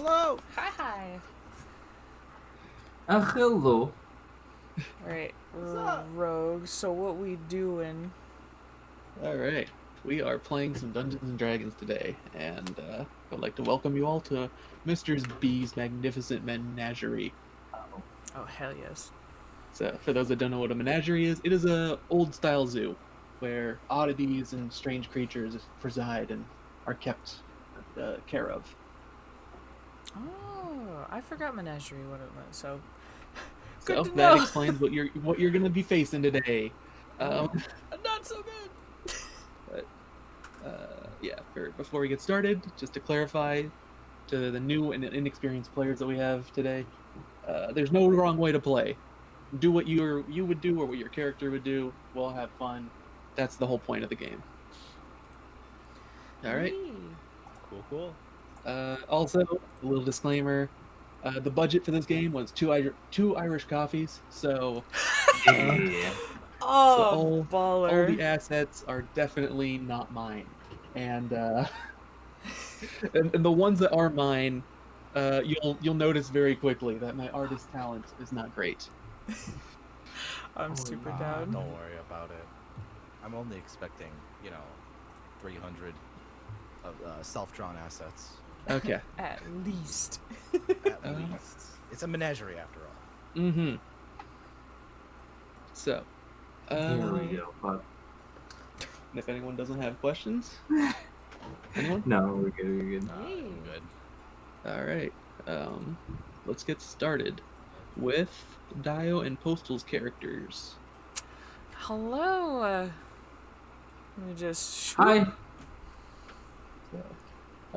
Hello. Hi. Hello. Alright, What's up? Rogue, so what we doing? All right. We are playing some Dungeons and Dragons today, and I'd like to welcome you all to Mr. B's Magnificent Menagerie. Oh, hell yes. So, for those that don't know what a menagerie is, it is a old-style zoo where oddities and strange creatures preside and are kept care of. Oh, I forgot Menagerie what it was, so So good to that know. explains what you're going to be facing today. Not so good. But yeah, before we get started, just to clarify to the new and inexperienced players that we have today, there's no wrong way to play. Do what you would do or what your character would do. We'll have fun. That's the whole point of the game. All right. Cool, cool. Also, a little disclaimer: the budget for this game was two Irish coffees, so Yeah. Oh, all baller. the assets are definitely not mine, and and the ones that are mine, you'll notice very quickly that my artist talent is not great. I'm super down. Don't worry about it. I'm only expecting, 300 of self-drawn assets. Okay. At least. At least. It's a menagerie after all. Mm-hmm. So, Here we go. Fuck. if anyone doesn't have questions, anyone? No, we're good. We're good. I'm good. All right. Let's get started with Dio and Postal's characters. Hello. Let me just. Hi. So,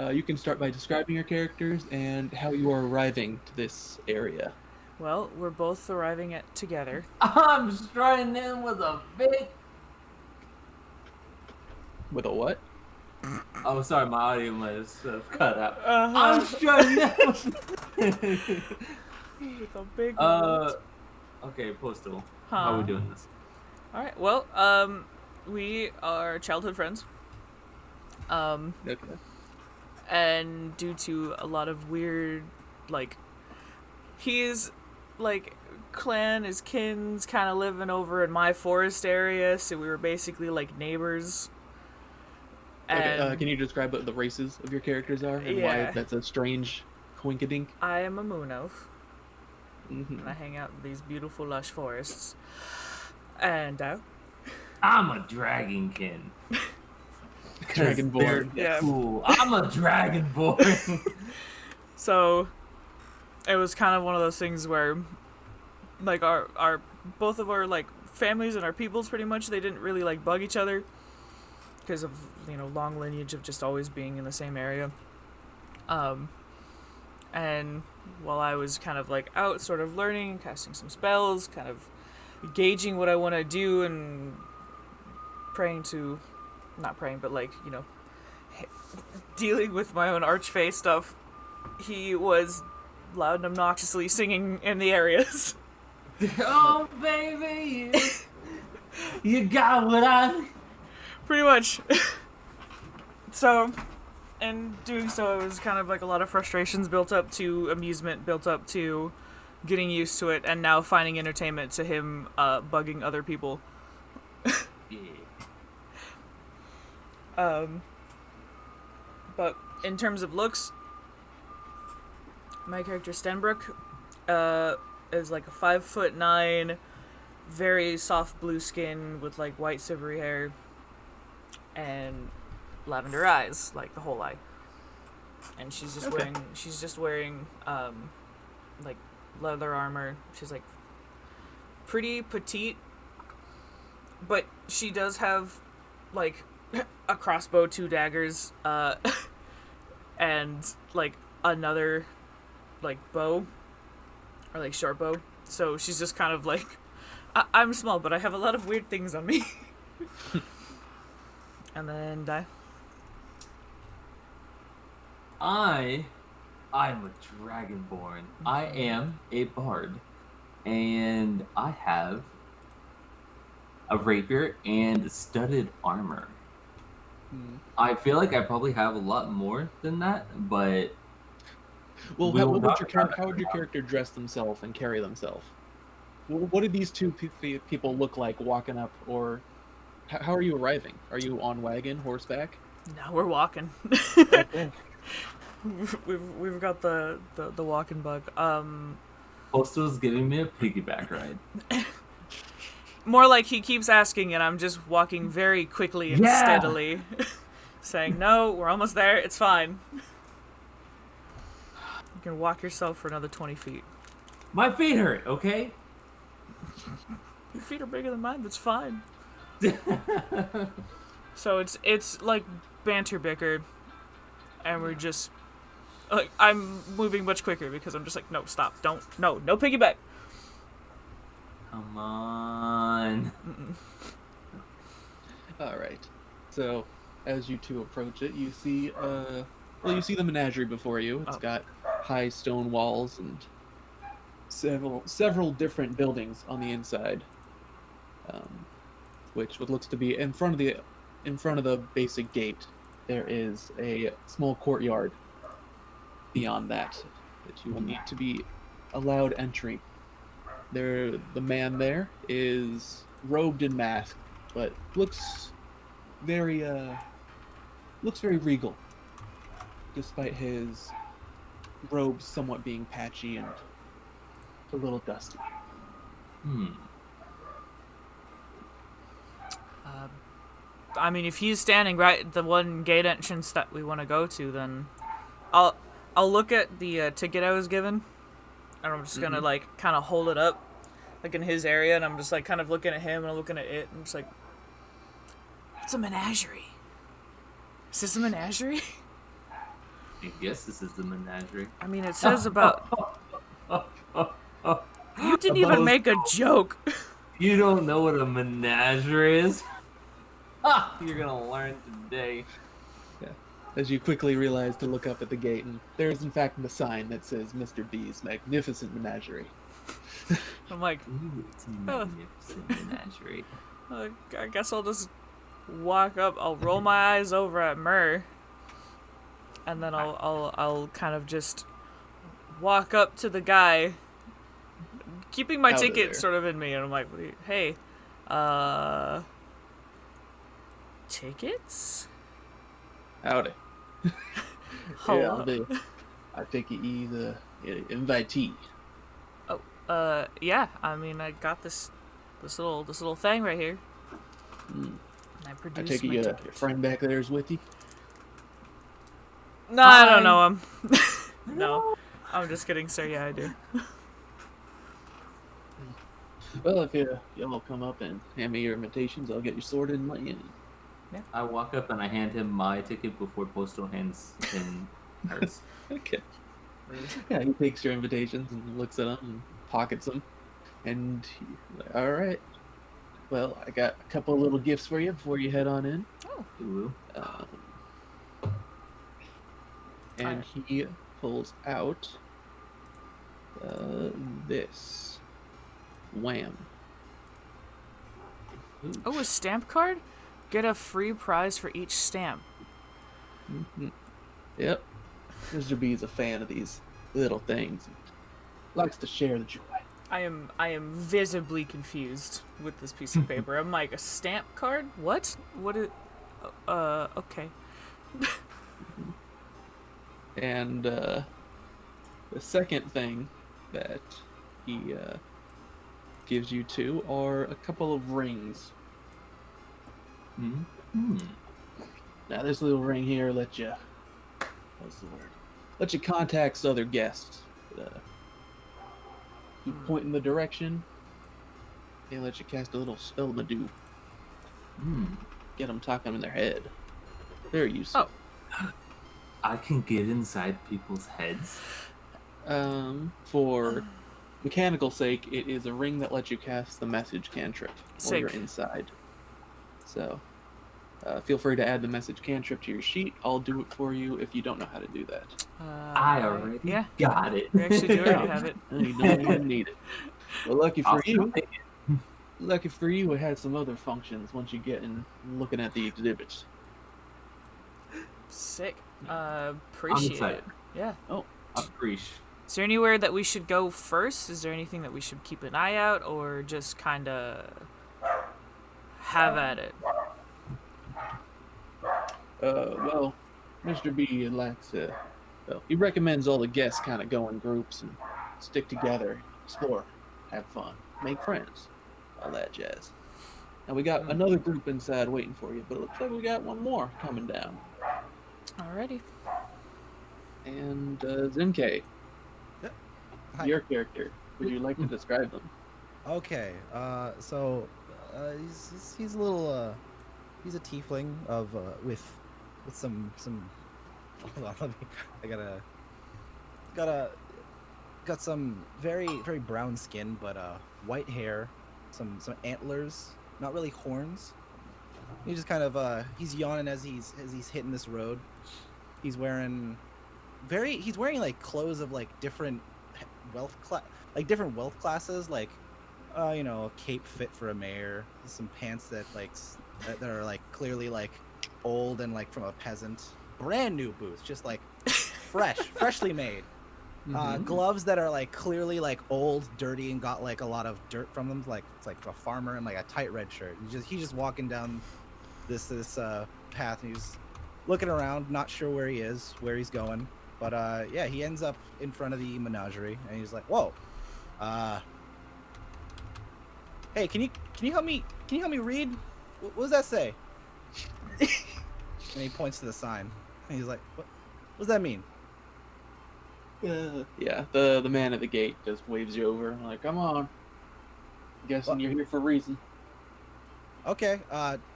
you can start by describing your characters and how you are arriving to this area. Well, we're both arriving together. I'm starting in with a big. With a what? Oh, sorry, my audio might have cut out. Uh-huh. I'm starting in With a big. Okay, Postal. Huh. How are we doing this? All right. Well, we are childhood friends. Okay. And due to a lot of weird, he's clan, his kin's kind of living over in my forest area, so we were basically like neighbors. Okay. And Can you describe what the races of your characters are and why Yeah. that's a strange coinkydink? I am a moon elf, Mm-hmm. and I hang out in these beautiful lush forests. And I'm a dragonkin. Dragonborn. Yeah. Cool. I'm a dragonborn. so it was kind of one of those things where, our both of our families and our peoples pretty much, they didn't really bug each other because of long lineage of just always being in the same area. And while I was kind of out sort of learning, casting some spells, kind of gauging what I want to do and not praying, but dealing with my own archfey stuff, he was loud and obnoxiously singing in the areas. Oh, baby, you got what I... Pretty much. So, in doing so, it was kind of a lot of frustrations built up to amusement, built up to getting used to it, and now finding entertainment to him bugging other people. Yeah. But in terms of looks, my character Stenbrook is a 5'9", very soft blue skin with white silvery hair and lavender eyes, the whole eye. And she's just wearing leather armor. She's pretty petite, but she does have a crossbow, 2 daggers, and another bow or short bow. So she's just kind of I'm small, but I have a lot of weird things on me. And then I'm a dragonborn. I am a bard, and I have a rapier and studded armor. I feel like I probably have a lot more than that, but Well, We will not- how would your character dress themselves and carry themselves? What do these two people look like walking up, or how are you arriving? Are you on wagon, horseback? No, we're walking. Okay. We've got the walking bug. Postal's giving me a piggyback ride. More like he keeps asking, and I'm just walking very quickly and Yeah! steadily, saying, "No, we're almost there. It's fine. You can walk yourself for another 20 feet. My feet hurt, okay? Your feet are bigger than mine. That's fine." So it's like banter bicker, and we're just like I'm moving much quicker because I'm just like, no, stop, no piggyback. Come on. All right. So, as you two approach it, you see you see the menagerie before you. It's got high stone walls and several different buildings on the inside, which what looks to be in front of the basic gate. There is a small courtyard beyond that you will need to be allowed entry. The man there is robed and masked, but looks very regal, despite his robe somewhat being patchy and a little dusty. I mean, if he's standing right at the one gate entrance that we want to go to, then I'll look at the ticket I was given, and I'm just gonna like kind of hold it up, like in his area, and I'm just like kind of looking at him and I'm looking at it, and I'm just like, it's a menagerie. Is this a menagerie? I guess this is the menagerie. I mean, it says about. You didn't even make a joke. You don't know what a menagerie is? You're gonna learn today. Yeah. As you quickly realize to look up at the gate, and there is in fact the sign that says Mr. B's Magnificent Menagerie. I'm like, Ooh, it's a magnificent menagerie. I guess I'll just walk up. I'll roll my eyes over at Myrrh, and then I'll kind of just walk up to the guy, keeping my Out of ticket there. sort of in me, and I'm like, hey, tickets? Howdy. Hello. Yeah, I take it he's an invitee. Yeah. I mean, I got this little thing right here. Mm. And I I produced take it my your ticket. friend back there is with you? No, I don't know him. No, I'm just kidding, sir. Yeah, I do. Well, if y'all come up and hand me your invitations, I'll get you sorted and let you in. I walk up and I hand him my ticket before Postal hands him hers. Okay. Yeah, he takes your invitations and looks at them and pockets them. And like, all right. Well, I got a couple of little gifts for you before you head on in. Ooh. And he pulls out this. Wham. Ooh. Oh, a stamp card? Get a free prize for each stamp. Mm-hmm. Yep. Mr. B is a fan of these little things. Likes to share the joy. I am visibly confused with this piece of paper. I'm like, a stamp card? What? What is... okay. And the second thing that he gives you two are a couple of rings. Mm-hmm. Now this little ring here let you, what's the word? Let you contact other guests. You point in the direction, and let you cast a little spell Madoo. Get them talking in their head. Very useful. Oh. I can get inside people's heads. For mechanical sake, it is a ring that lets you cast the message cantrip while you're Sick. inside. So, feel free to add the message cantrip to your sheet. I'll do it for you if you don't know how to do that. I already Yeah. got it. We actually do already have it. You don't even need it. Well, lucky for I'll you, take it. it has some other functions once you get in looking at the exhibits. Sick. Appreciate it. excited. Yeah. Appreciate. Is there anywhere that we should go first? Is there anything that we should keep an eye out, or just kind of have at it? Well, Mr. B likes well, he recommends all the guests kind of go in groups and stick together, explore, have fun, make friends, all that jazz. And we got another group inside waiting for you, but it looks like we got one more coming down. Alrighty. And Zenkai, Hi. your character, would you like to describe them? Okay. So he's a little he's a tiefling of with some. Hold on, let me. Got some very brown skin, but white hair, some antlers, not really horns. He just kind of he's yawning as he's hitting this road. He's wearing like clothes of like different wealth classes, like you know, a cape fit for a mayor, some pants that that are like clearly like old and like from a peasant, brand new boots, just like freshly made. Gloves that are like clearly like old, dirty, and got like a lot of dirt from them, like it's like a farmer, and like a tight red shirt. He's just walking down this path, and he's looking around, not sure where he is, where he's going. But yeah, he ends up in front of the menagerie, and he's like, "Whoa, hey, can you help me? Can you help me read? What does that say?" And he points to the sign, and he's like, "What does that mean?" Yeah, the man at the gate just waves you over, like, come on. Guessing you're here for a reason. Okay.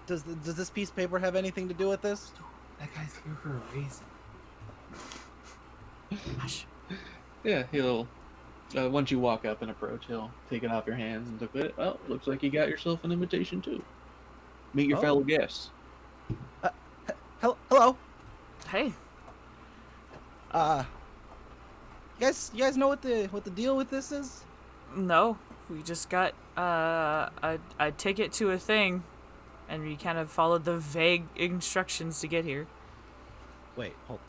Does this piece of paper have anything to do with this? That guy's here for a reason. Yeah, he'll once you walk up and approach, he'll take it off your hands and look at it. Well, looks like you got yourself an invitation too. Meet your fellow guests. Hello. Hey. You guys know what the deal with this is? No, we just got a ticket to a thing, and we kind of followed the vague instructions to get here. Wait, hold.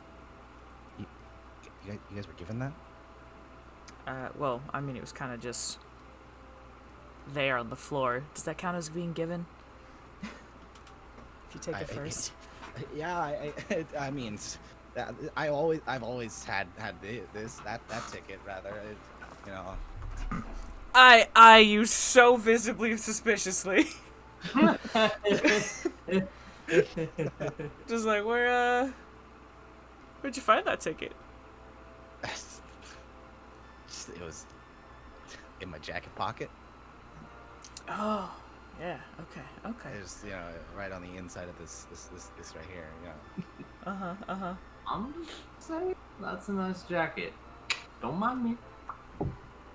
You guys were given that? Well, I mean, it was kind of just there on the floor. Does that count as being given? If you take it first. I mean, I've always had that ticket rather. You know. I eye you so visibly suspiciously. Just like, where'd you find that ticket? It was in my jacket pocket. Oh, yeah. Okay. It was, you know, right on the inside of this right here. You know. I'm saying that's a nice jacket. Don't mind me.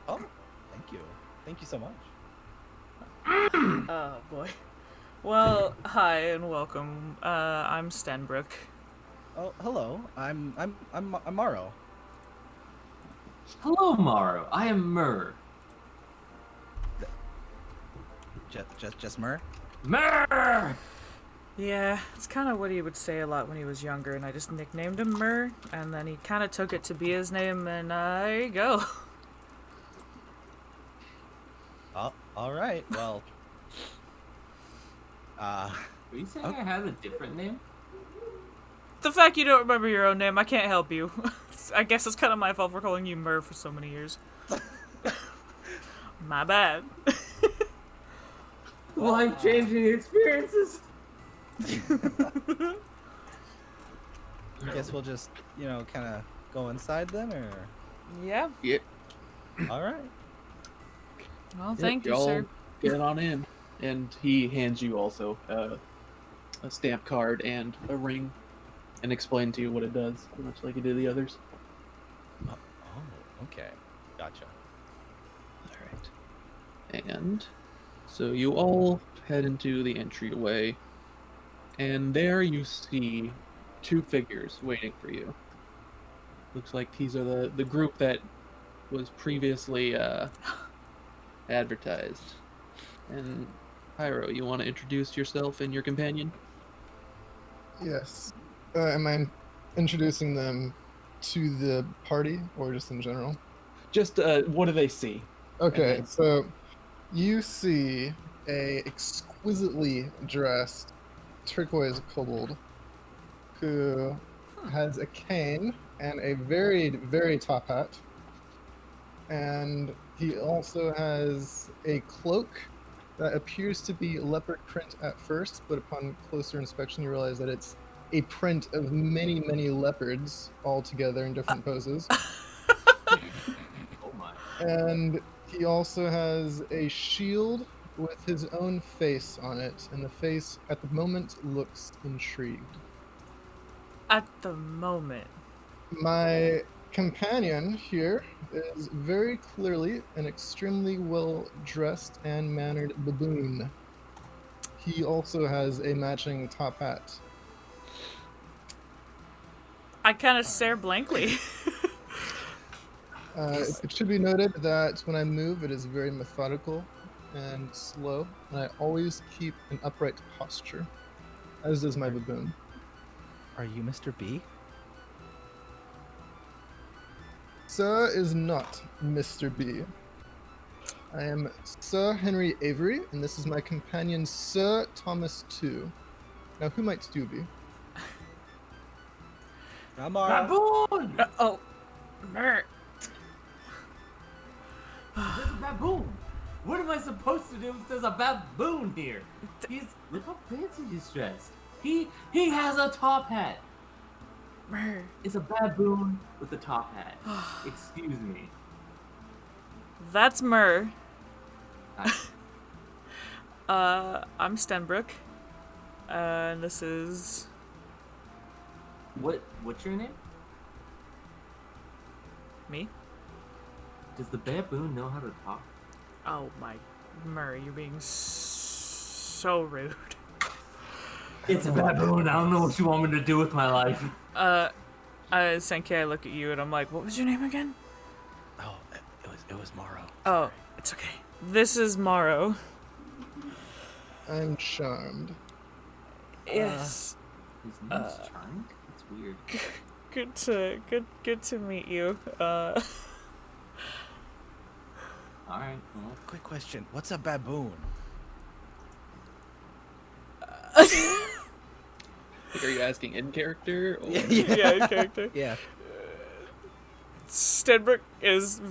Oh, thank you so much. Oh boy. Well, hi and welcome. I'm Stenbrook. Oh, hello. I'm Morrow. Hello, Morrow. I am Myrrh. Just Myrrh? Myrrh! Yeah, it's kind of what he would say a lot when he was younger, and I just nicknamed him Myrrh, and then he kind of took it to be his name, and there you go. Oh, all right. Well, Were you saying I had a different name? The fact you don't remember your own name, I can't help you. I guess it's kind of my fault for calling you Myrrh for so many years. My bad. Life-changing experiences. I guess we'll just, you know, kind of go inside then, or? Yeah. Yep. All right. Well, thank you, y'all sir. Get on in. And he hands you also a stamp card and a ring, and explain to you what it does, much like he did the others. Oh, okay. Gotcha. All right. And so you all head into the entryway, and there you see two figures waiting for you. Looks like these are the group that was previously advertised. And Pyro, you want to introduce yourself and your companion? Yes. Am I introducing them to the party or just in general? Just what do they see? Okay, then- so you see a exquisitely dressed turquoise kobold who has a cane and a very, very top hat. And he also has a cloak that appears to be leopard print at first, but upon closer inspection, you realize that it's a print of many, many leopards all together in different poses. Oh my. And he also has a shield with his own face on it, and the face at the moment looks intrigued. At the moment. My companion here is very clearly an extremely well dressed and mannered baboon. He also has a matching top hat. I kind of stare blankly. It should be noted that when I move, it is very methodical and slow, and I always keep an upright posture, as does my baboon. Are you Mr. B? Sir is not Mr. B. I am Sir Henry Avery, and this is my companion, Sir Thomas II. Now, who might Stu be? I'm alright. Baboon! Oh. Mer. There's a baboon! What am I supposed to do if there's a baboon here? Look how fancy he's dressed. He has a top hat. Mer. It's a baboon with a top hat. Excuse me. That's Mer. I- I'm Stenbrook. And this is... What's your name? me? Does the baboon know how to talk? Oh my... Mer, you're being so rude. It's a baboon. I don't know what you want me to do with my life. Sankayy, I look at you and I'm like, what was your name again? Oh, it was Morrow. Oh, it's okay. This is Morrow. I'm charmed. Yes. His name's Charmed? That's weird. Good to meet you. Alright, well. Quick question. What's a baboon? Are you asking in character? Or... Yeah, in character. Yeah. Stenbrook is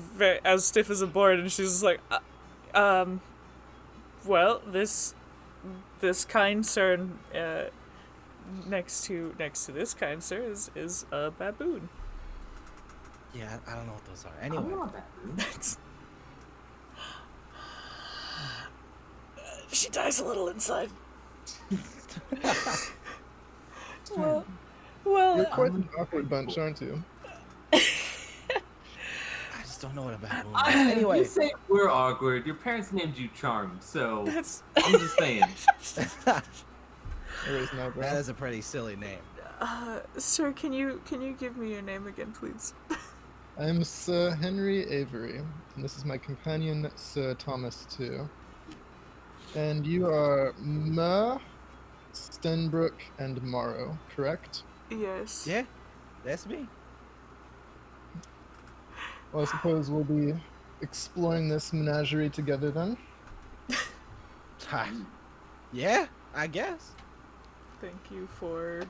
as stiff as a board, and she's just like, well, this kind sir, next to this kind sir is a baboon. Yeah, I don't know what those are. I Anyway. want a baboon. She dies a little inside. well, You're quite an awkward bunch, aren't you? I just don't know what a baboon is. Anyway. You Anyway. say we're awkward. Your parents named you Charmed, so that's I'm just saying. There is no That brand. is a pretty silly name. sir. Can you give me your name again, please? I'm Sir Henry Avery, and this is my companion, Sir Thomas II. And you are Mer, Stenbrook, and Morrow, correct? Yes. Yeah, that's me. Well, I suppose we'll be exploring this menagerie together then. Yeah, I guess. Thank you for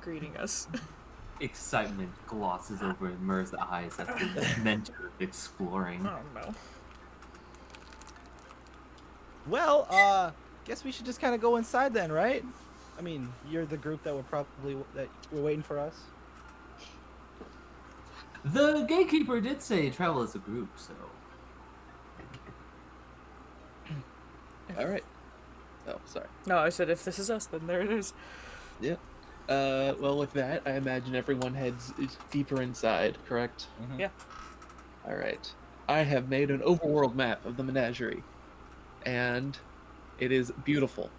greeting us. Excitement glosses over Mer's eyes at the mention of exploring. Oh no. Well, guess we should just kind of go inside then, right? I mean, you're the group that were waiting for us. The gatekeeper did say travel as a group, so. All right. Oh, sorry. No, I said if this is us, then there it is. Yeah. Well, with that, I imagine everyone heads deeper inside, correct? Mhm. Yeah. All right. I have made an overworld map of the menagerie, and it is beautiful.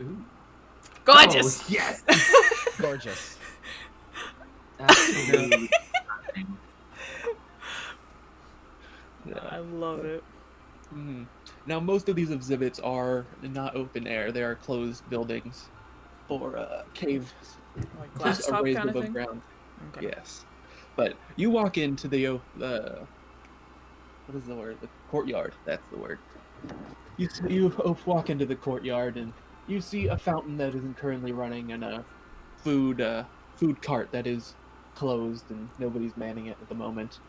Ooh. Gorgeous. Oh, yes! Gorgeous. Absolutely. I love it. Mhm. Now, most of these exhibits are not open air; they are closed buildings or caves, Like glass just top raised kind of above thing. ground. Okay. Yes. But you walk into the what is the word? The courtyard. That's the word. You walk into the courtyard and you see a fountain that isn't currently running and a food cart that is closed and nobody's manning it at the moment.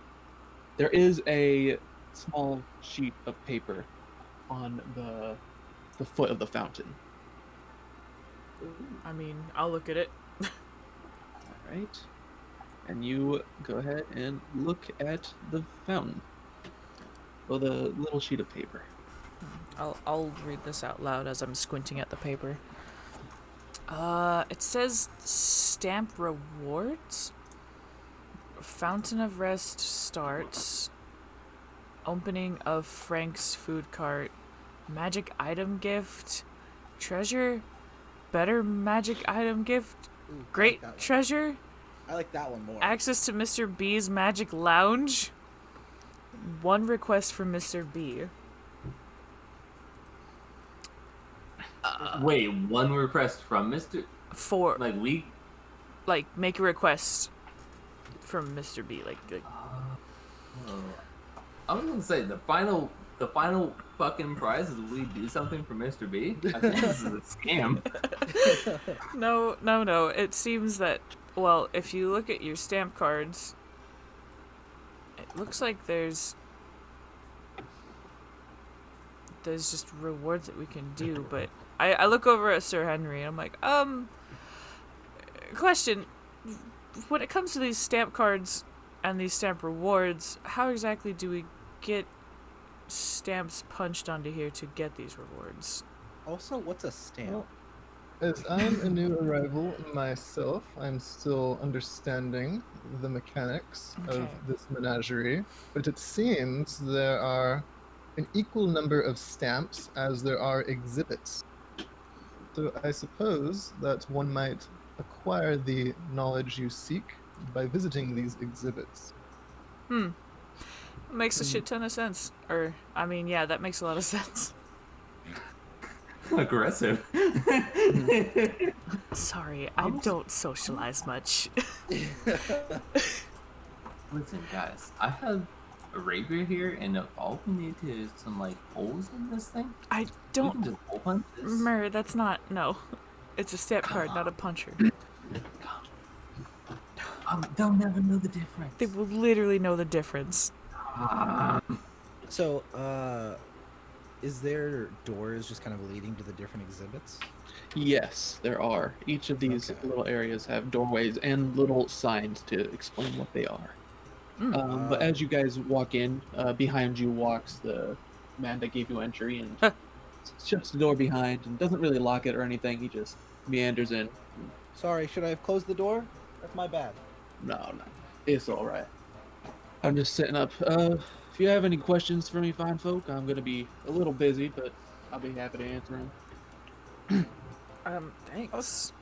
There is a small sheet of paper on the foot of the fountain. I mean, I'll look at it. All right. And you go ahead and look at the fountain. Well, the little sheet of paper. I'll read this out loud as I'm squinting at the paper. It says stamp rewards. Fountain of Rest starts. Opening of Frank's food cart. Magic item gift. Treasure. Better magic item gift. Ooh, Great I like that one. treasure. I like that one more. Access to Mr. B's magic lounge. One request from Mr. B. Wait, one request from Mr. For Like we. like make a request from Mr. B. Like Oh. I was gonna say the final fucking prize is we do something for Mr. B. I think this is a scam. No. It seems that, well, if you look at your stamp cards, it looks like there's just rewards that we can do, but I look over at Sir Henry and I'm like, question, when it comes to these stamp cards and these stamp rewards, how exactly do we get stamps punched onto here to get these rewards? Also, what's a stamp? Well, as I'm a new arrival myself, I'm still understanding the mechanics Okay. of this menagerie, but it seems there are an equal number of stamps as there are exhibits. So I suppose that one might acquire the knowledge you seek by visiting these exhibits. Makes a shit ton of sense. Or, I mean, yeah, that makes a lot of sense. Aggressive. Sorry, I don't socialize much. Listen, guys, I have a rapier here, and if all we need is some like holes in this thing, I we can don't... just hole punch this. Mer, that's not... No. It's a stamp card, not a puncher. They'll never know the difference. They will literally know the difference. So, is there doors just kind of leading to the different exhibits? Yes, there are. Each of these Okay. little areas have doorways and little signs to explain what they are. But as you guys walk in, behind you walks the man that gave you entry and shuts the door behind and doesn't really lock it or anything. He just meanders in. Sorry, should I have closed the door? That's my bad. No, it's all right. I'm just sitting up. If you have any questions for me, fine folk, I'm gonna be a little busy, but I'll be happy to answer them. Thanks.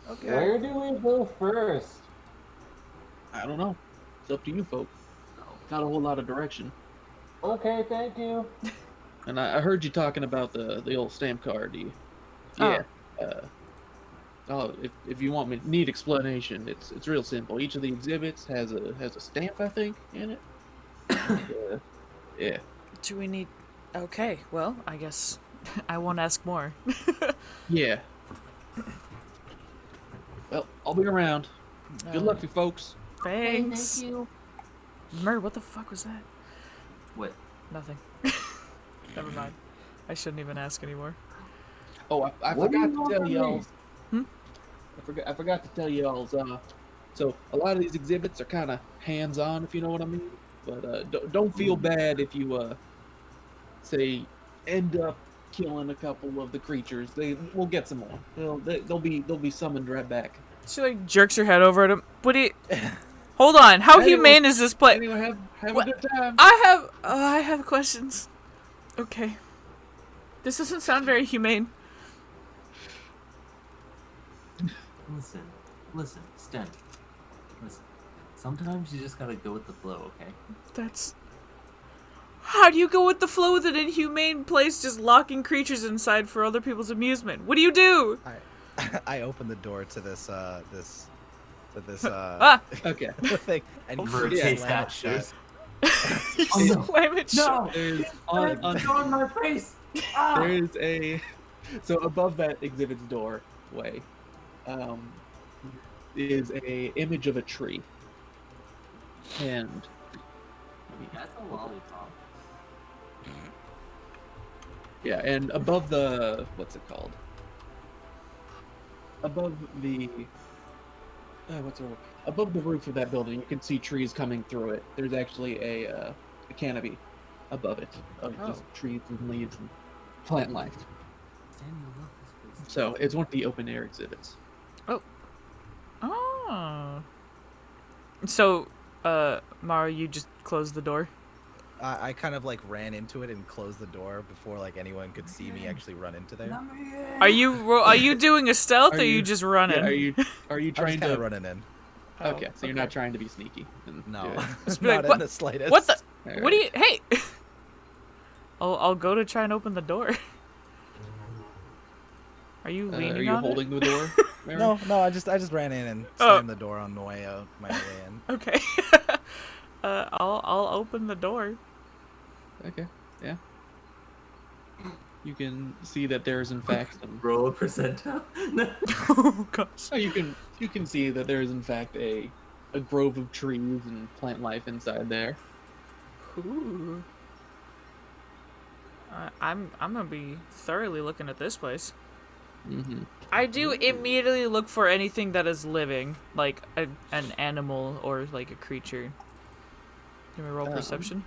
Okay. Where do we go first? I don't know. It's up to you folk. Not a whole lot of direction. Okay, thank you. And I heard you talking about the old stamp card. Oh. Yeah. If you need explanation, it's real simple. Each of the exhibits has a stamp, I think, in it. Yeah. Do we need... Okay, well, I guess I won't ask more. Yeah. Well, I'll be around. Good luck, you folks. Thanks. Thank you. Mer, what the fuck was that? What? Nothing. Never mind. I shouldn't even ask anymore. Oh, I What do forgot you to want tell from y'all. me? I forgot to tell y'all. So a lot of these exhibits are kind of hands-on, if you know what I mean. But don't feel bad if you say end up killing a couple of the creatures. We'll get some more. They'll be summoned right back. She like jerks her head over at him. What do you... Hold on. How Anyway- humane is this place? Anyway, have What? a good time. I have questions. Okay. This doesn't sound very humane. Listen, Sten. Listen. Sometimes you just gotta go with the flow, okay? That's... How do you go with the flow with an inhumane place just locking creatures inside for other people's amusement? What do you do? I open the door to this to this Okay. thing and Roguetastic slam it shut. shoes. You no. slam it shut. No! There's It's on my face! Ah! there's a so above that exhibit's doorway, is a image of a tree, and That's a lollipop. yeah, and above the what's it called? Above the above the roof of that building, you can see trees coming through it. There's actually a canopy above it of just trees and leaves and plant life. Samuel loves this place. So it's one of the open air exhibits. Oh. So, Mara, you just closed the door? I kind of like ran into it and closed the door before like anyone could see me actually run into there. Are you doing a stealth, or are you you- just running? Yeah, are you I'm trying just kind of to? running in. Okay, so you're not trying to be sneaky. and No, do it. Just be like, not "What- in the slightest. What the? All What do right. you? Hey! I'll go to try and open the door. Are you leaning Are you on holding the door? Mary? No, I just ran in and Oh. slammed the door on my way out, my way in. it? Okay. I'll open the door. Okay. Yeah. You can see that there is in fact some. Roll a percentile. Oh gosh. Oh, you can see that there is in fact a grove of trees and plant life inside there. Ooh. I'm gonna be thoroughly looking at this place. Mm-hmm. I do immediately look for anything that is living, like an animal or like a creature. Can we roll perception?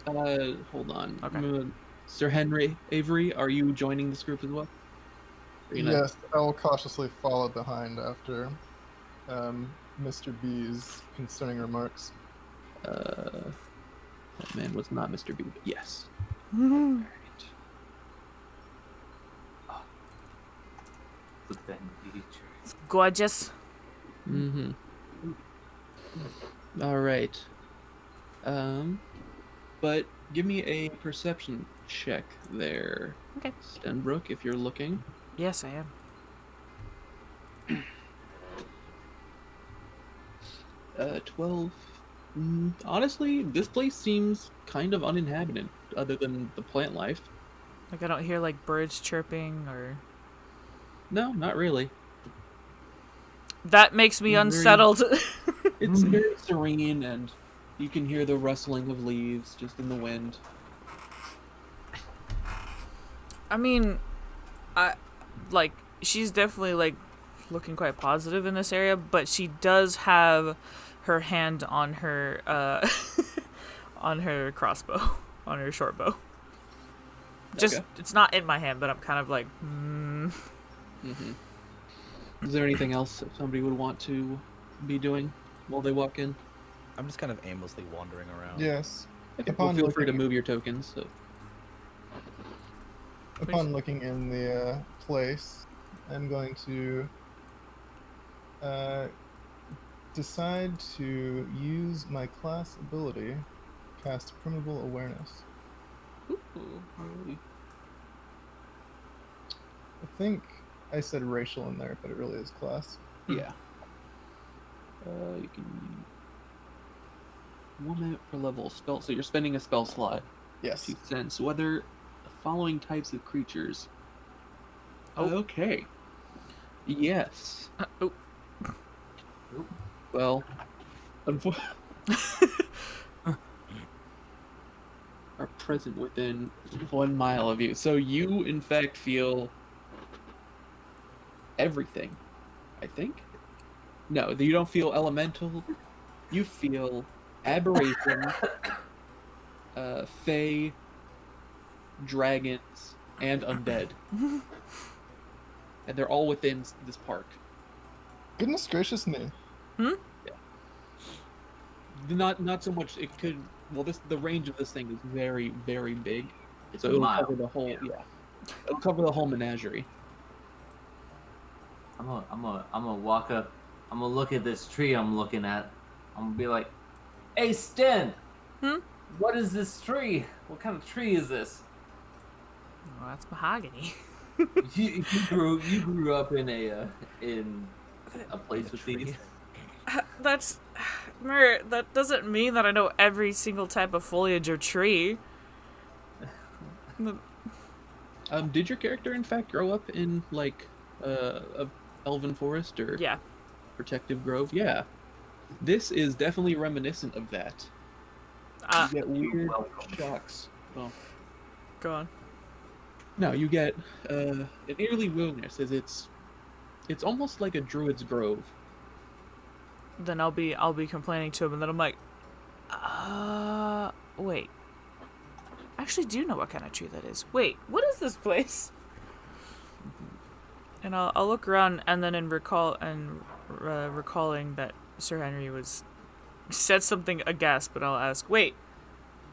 Hold on. Okay. Sir Henry Avery, are you joining this group as well? Are you not- Yes, I will cautiously follow behind after Mr. B's concerning remarks. That man was not Mr. B, but yes. Alright. The future. Gorgeous. Mm-hmm. Alright. But give me a perception check there. Okay. Stenbrook, if you're looking. Yes, I am. 12. Honestly, this place seems kind of uninhabited, other than the plant life. Like I don't hear like birds chirping or. No, not really. That makes me Very- unsettled. It's very serene, and you can hear the rustling of leaves just in the wind. I mean, she's definitely like looking quite positive in this area, but she does have her hand on her on her crossbow, on her short bow. Just Okay. it's not in my hand, but I'm kind of like, Mm-hmm. Is there anything else that somebody would want to be doing while they walk in? I'm just kind of aimlessly wandering around. Yes. Okay, well, Upon feel free to looking- move your tokens. So. Upon looking in the place, I'm going to decide to use my class ability, cast Primeval Awareness. I think I said racial in there, but it really is class. Yeah. You can 1 minute per level spell. So you're spending a spell slot Yes. to sense whether the following types of creatures. Oh. Okay. Yes. oh, Well, are present within 1 mile of you. So you, in fact, feel everything. I think. No, you don't feel elemental. You feel aberration, fae, dragons, and undead, and they're all within this park. Goodness gracious me. Not so much. It could. Well, the range of this thing is very, very big. It's So a it'll mile. cover the whole. Yeah. It'll cover the whole menagerie. I'm gonna walk up. I'm gonna look at this tree I'm looking at. I'm gonna be like, "Hey, Sten, what is this tree? What kind of tree is this? well, that's mahogany. You grew up in a in a place with these. That's... Mer, that doesn't mean that I know every single type of foliage or tree. Did your character in fact grow up in like a elven forest or Yeah. protective grove? Yeah. This is definitely reminiscent of that. You get weird welcome. shocks. Well, Go on. no, you get an eerily wilderness, as it's almost like a druid's grove. Then I'll be complaining to him, and then I'm like, wait. I actually do know what kind of tree that is. Wait, what is this place? And I'll look around, and then recalling that Sir Henry said something aghast, but I'll ask, wait,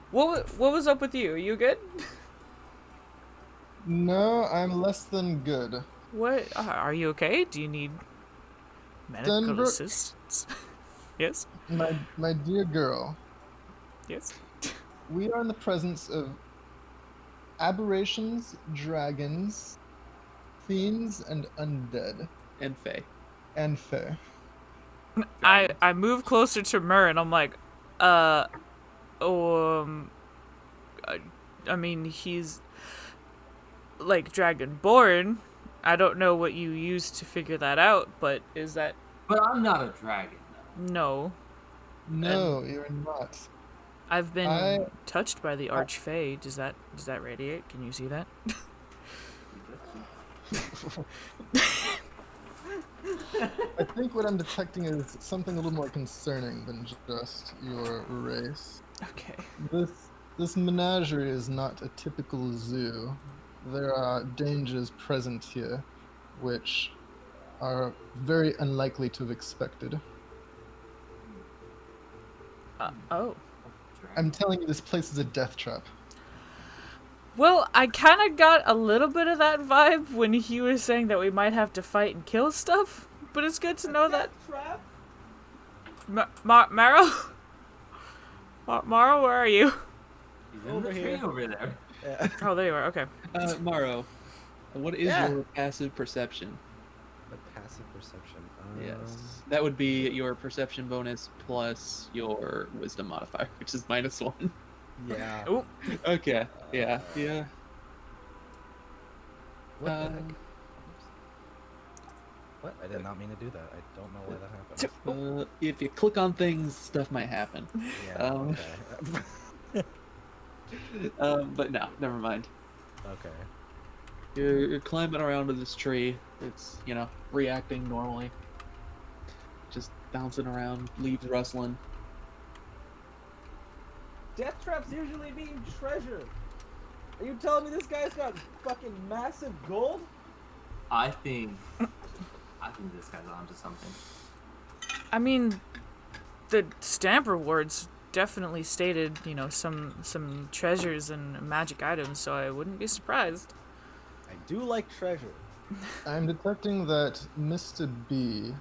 what was up with you? Are you good? No, I'm less than good. What? Are you okay? Do you need medical Denver- assistance? Yes? My dear girl, Yes? we are in the presence of aberrations, dragons, fiends, and undead, And Fae. and fae. I move closer to Mur, and I'm like, I mean, he's like dragonborn. I don't know what you used to figure that out, but is that But I'm not a dragon, though. no? No, you're not. I've been I- touched by the archfey. Does that radiate? Can you see that? I think what I'm detecting is something a little more concerning than just your race. Okay. This menagerie is not a typical zoo. There are dangers present here, which are very unlikely to have expected. Oh. I'm telling you, this place is a death trap. Well, I kind of got a little bit of that vibe when he was saying that we might have to fight and kill stuff, but it's good to know that. Trap? Maro? Maro, where are you? He's in Over the tree here. over there. Yeah. Oh, there you are. Okay. Maro, what is Yeah. your passive perception? The passive perception. Yes. That would be your perception bonus plus your wisdom modifier, which is -1. Yeah. Oh, Okay. Yeah. Yeah. What the Uh, heck? What? I did not mean to do that. I don't know why that happened. If you click on things, stuff might happen. Yeah. Okay. But no, never mind. Okay. You're climbing around to this tree. It's, reacting normally. Just bouncing around, leaves rustling. Death traps usually mean treasure. Are you telling me this guy's got fucking massive gold? I think this guy's onto something. I mean, the stamp rewards definitely stated, some treasures and magic items, so I wouldn't be surprised. I do like treasure. I'm detecting that Mr. B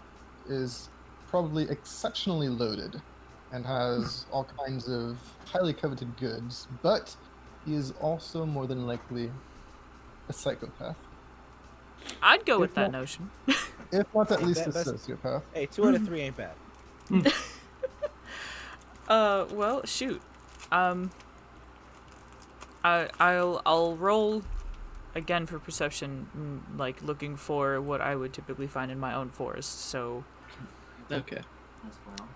is probably exceptionally loaded and has all kinds of highly coveted goods, but he is also more than likely a psychopath. I'd go with If that not- notion. If not at Hey, least a that's- sociopath. Hey, 2 out of 3 ain't bad. Well, shoot. I'll roll again for perception, like looking for what I would typically find in my own forest. So, Okay. As well.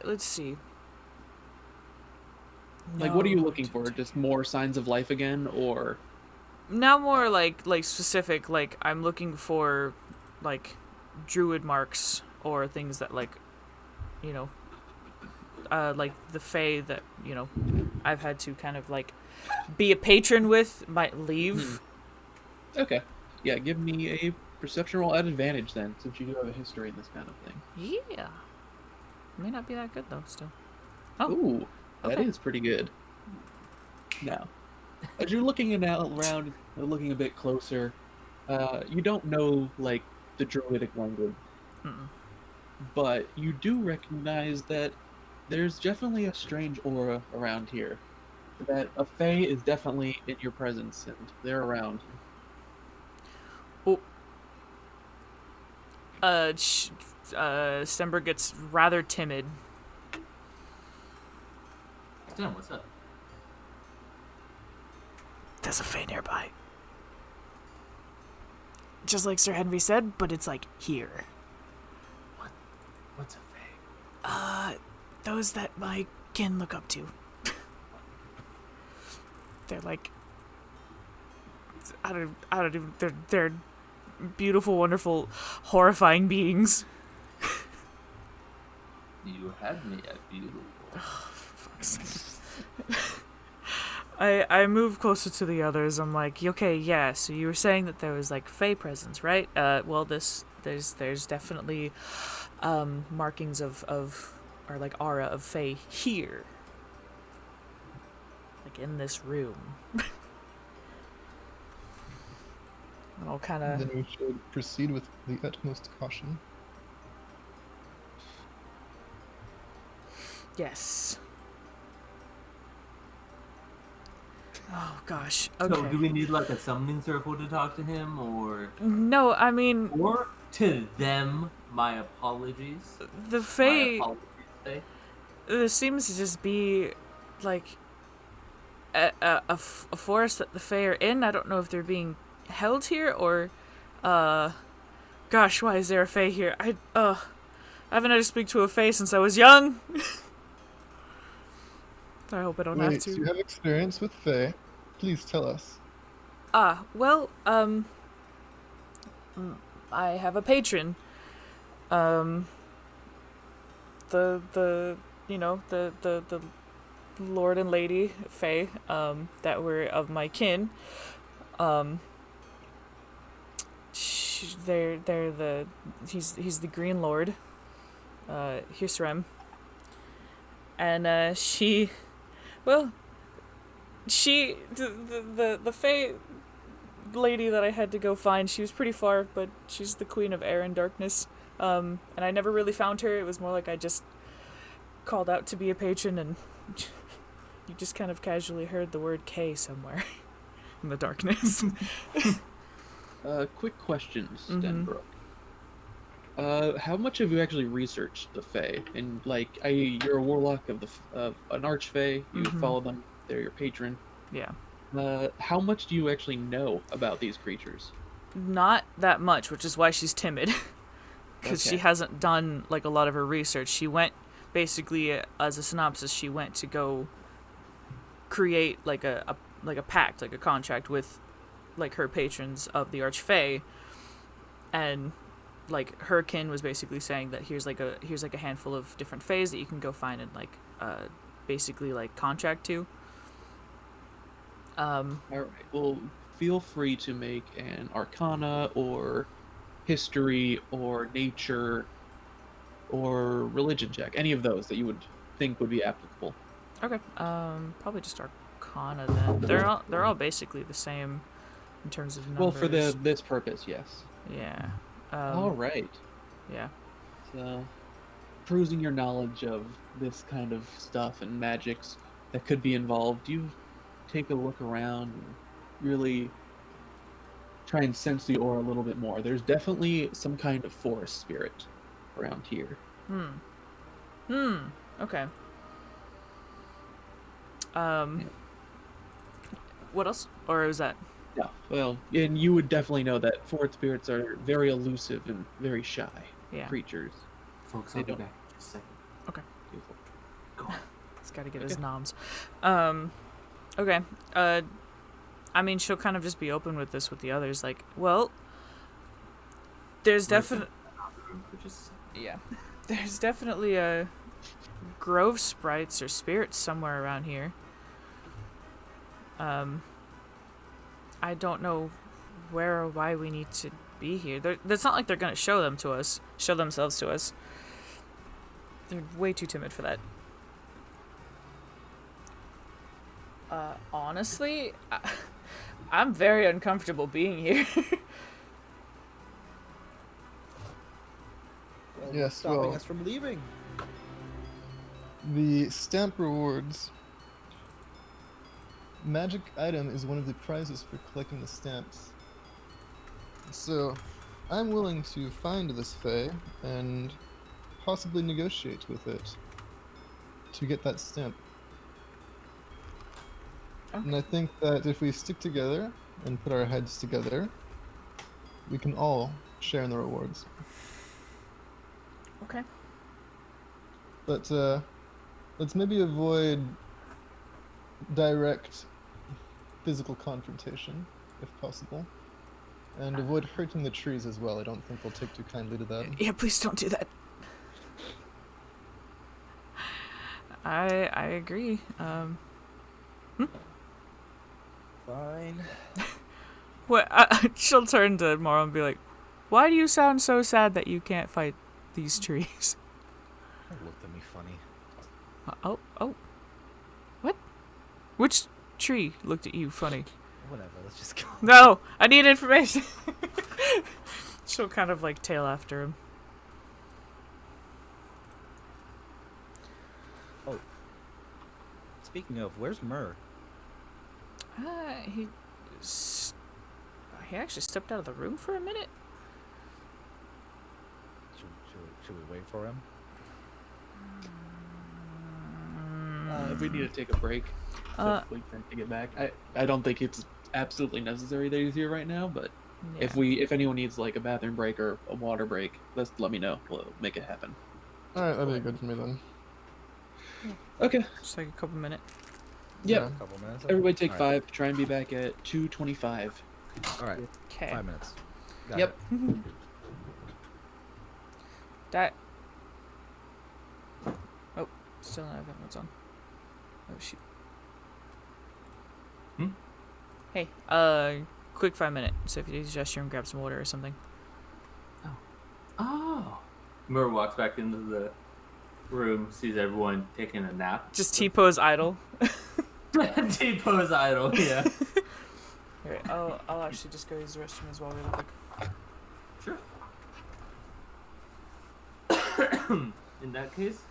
let's see. Like, what are you No, looking for? Just more signs of life again, or Now more like specific. Like I'm looking for like druid marks or things that like the fae that I've had to kind of like be a patron with might leave. Okay. Yeah, give me a perception roll at advantage then, since you do have a history in this kind of thing. Yeah, may not be that good though. Still. Oh, Ooh, that is okay. pretty good. Now, as you're looking around, looking a bit closer, you don't know like the druidic language, Mm-mm. but you do recognize that there's definitely a strange aura around here. That a fae is definitely in your presence and they're around. Stenberg gets rather timid. Damn, what's up? There's a Fae nearby. Just like Sir Henry said, but it's like here. What's a Fae? Those that my kin look up to. They're like, I don't even. They're beautiful, wonderful, horrifying beings. You had me at beautiful. I move closer to the others. I'm like, okay, yeah. So you were saying that there was like Fae presence, right? Well, there's definitely markings of or like aura of Fae here, like in this room. And I'll kind of. Then we should proceed with the utmost caution. Yes. Oh gosh. Okay. So do we need like a summoning circle to talk to him, or No, I mean or to them? My apologies. the My Fae. apologies. Fae. There seems to just be like a forest that the Fae are in. I don't know if they're being held here or gosh, why is there a Fae here? I haven't had to speak to a Fae since I was young. I hope I don't have Wait, to. so you have experience with Fae? Please tell us. Well, I have a patron. The you know, the Lord and Lady Fae, that were of my kin. He's the Green Lord, Hirsrem. And, the Fae lady that I had to go find, she was pretty far, but she's the Queen of Air and Darkness. And I never really found her. It was more like I just called out to be a patron, and you just kind of casually heard the word K somewhere in the darkness. Quick question, Stenbrook. How much have you actually researched the Fae? And like, you're a warlock of an archfey. You follow them. They're your patron. Yeah. How much do you actually know about these creatures? Not that much, which is why she's timid. Because she Okay. hasn't done like a lot of her research. She went, basically, as a synopsis, she went to go create like a pact, like a contract with like her patrons of the Archfey, and like her kin was basically saying that here's like a handful of different fays that you can go find and like basically like contract to. All right. Well, feel free to make an Arcana or History or Nature or Religion check. Any of those that you would think would be applicable. Okay. Probably just Arcana then. They're all basically the same in terms of numbers. Well, for this purpose, yes. Yeah. All right. Yeah. So, cruising your knowledge of this kind of stuff and magics that could be involved, you take a look around and really try and sense the aura a little bit more. There's definitely some kind of forest spirit around here. Okay. What else? Or is that? Yeah, well, and you would definitely know that forest spirits are very elusive and very shy Yeah. creatures. Folks, They I'll be don't- back in just a second. Okay. Beautiful. Go on. He's got to get his Okay. noms. Okay. I mean, she'll kind of just be open with this with the others. Like, well, there's definitely... For just a second. Yeah. There's definitely a grove sprites or spirits somewhere around here. I don't know where or why we need to be here. It's not like they're gonna show themselves to us. They're way too timid for that. Honestly, I'm very uncomfortable being here. Well, Yes, stopping well- us from leaving. The stamp rewards. Magic item is one of the prizes for collecting the stamps. So, I'm willing to find this Fae and possibly negotiate with it to get that stamp. And I think that if we stick together and put our heads together, we can all share in the rewards. Okay. But let's maybe avoid direct physical confrontation, if possible. And avoid hurting the trees as well. I don't think they'll take too kindly to that. Yeah, please don't do that. I agree. Fine. What? She'll turn to Moro and be like, "Why do you sound so sad that you can't fight these trees?" They looked at me funny. Oh. What? Which tree looked at you funny? Whatever, let's just go. No, I need information. She'll kind of like tail after him. Oh. Speaking of, where's Myrrh? He actually stepped out of the room for a minute. Should we wait for him? If we need to take a break, so wait for him to get back. I don't think it's absolutely necessary that he's here right now, but Yeah. if anyone needs like a bathroom break or a water break, let me know. We'll make it happen. Alright, that'd be good for me then. Okay. Just like a couple minutes. Yep. Yeah. A couple minutes. Everybody take Alright. 5. Try and be back at 2:25. All right. Okay. 5 minutes. Got Yep. it. That. Oh, still not having what's on. Oh shoot. Hey, quick 5 minutes. So if you use gesture and grab some water or something. Oh. Mur walks back into the room, sees everyone taking a nap. Just T-pose idle. T-pose idle, yeah. Alright, I'll actually just go use the restroom as well really quick. Sure. In that case,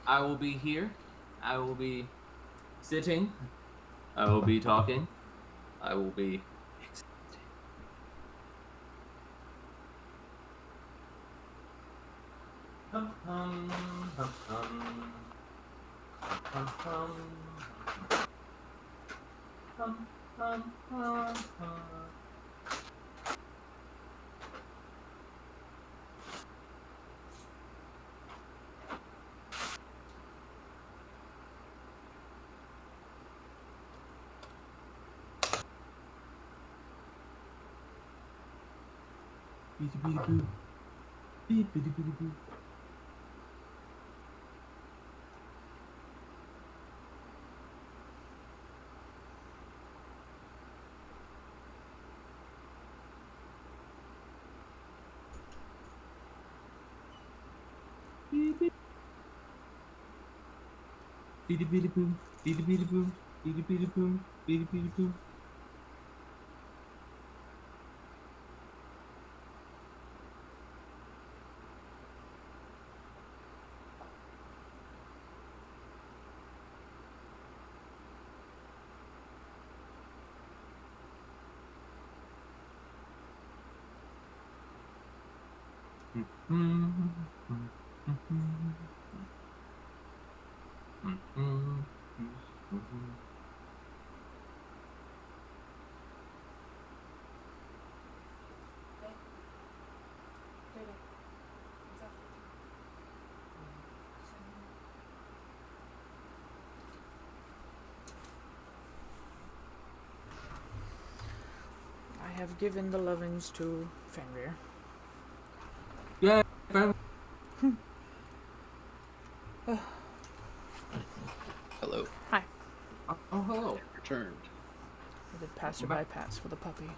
I will be here. I will be sitting. I will be talking. I will be existing. Hum, hum, hum, hum. Hum, hum. Hum, hum, hum, hum. Beep-a-beep-a-boo. Beep-a-beep-a-boo. Beep-beep. Beep-a-beep-a-boo. Beep-a-beep-a-boo. Beep-a-beep-a-boo. Beep-a-beep-a-boo. I have given the lovings to Fenrir. Yeah, fam- Hello. Hi. Oh, hello. Returned. I did passerby pats for the puppy.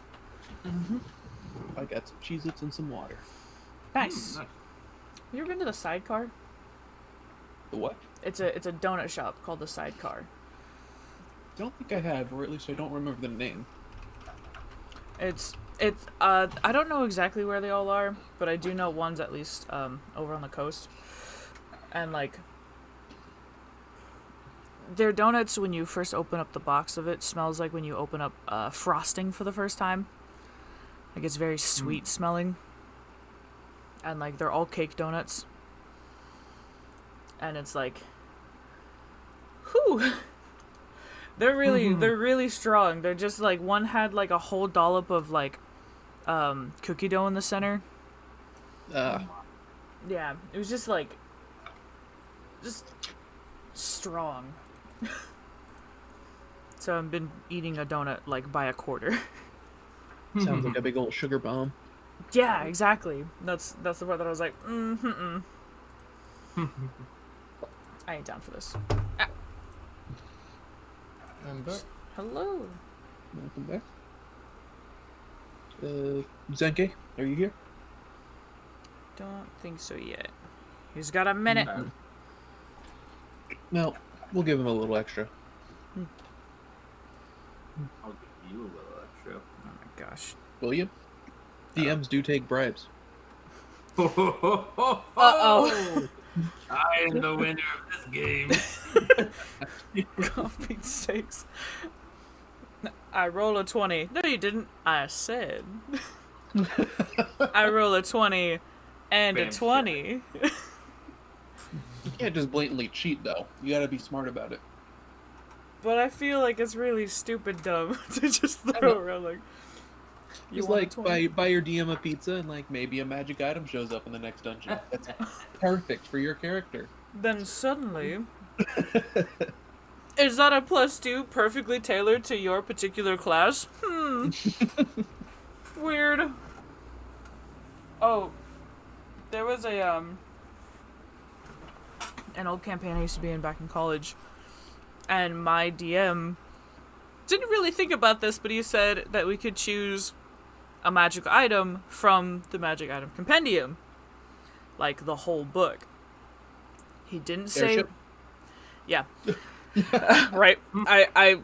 I got some Cheez-Its and some water. Nice. Nice. You ever been to the Sidecar? The what? It's a donut shop called the Sidecar. Don't think I have, or at least I don't remember the name. It's I don't know exactly where they all are, but I do know one's at least over on the coast. And like their donuts, when you first open up the box of it, smells like when you open up frosting for the first time. Like, it's very sweet smelling. And, like, they're all cake donuts. And it's like, whew. They're really strong. They're just, like, one had, like, a whole dollop of, like, cookie dough in the center. Yeah, it was just, like, just strong. So I've been eating a donut, like, by a quarter. Sounds like a big old sugar bomb. Yeah, exactly. That's the part that I was like, I ain't down for this. Ah. And back. Hello. Welcome back. Sankayy, are you here? Don't think so yet. He's got a minute. No, we'll give him a little extra. I'll give you a little extra. Oh my gosh. Will you? DMs do take bribes. Uh-oh. I am the winner of this game. Coffee sakes. I roll a 20. No, you didn't. I said. I roll a 20 and Bam, a 20. You can't just blatantly cheat, though. You gotta be smart about it. But I feel like it's really stupid dumb to just throw around like. It's want a like 20? buy your DM a pizza and like maybe a magic item shows up in the next dungeon. That's perfect for your character. Then suddenly, is that a +2 perfectly tailored to your particular class? Weird. Oh, there was a an old campaign I used to be in back in college, and my DM didn't really think about this, but he said that we could choose a magic item from the magic item compendium, like the whole book. He didn't say. Airship? Yeah. Right. I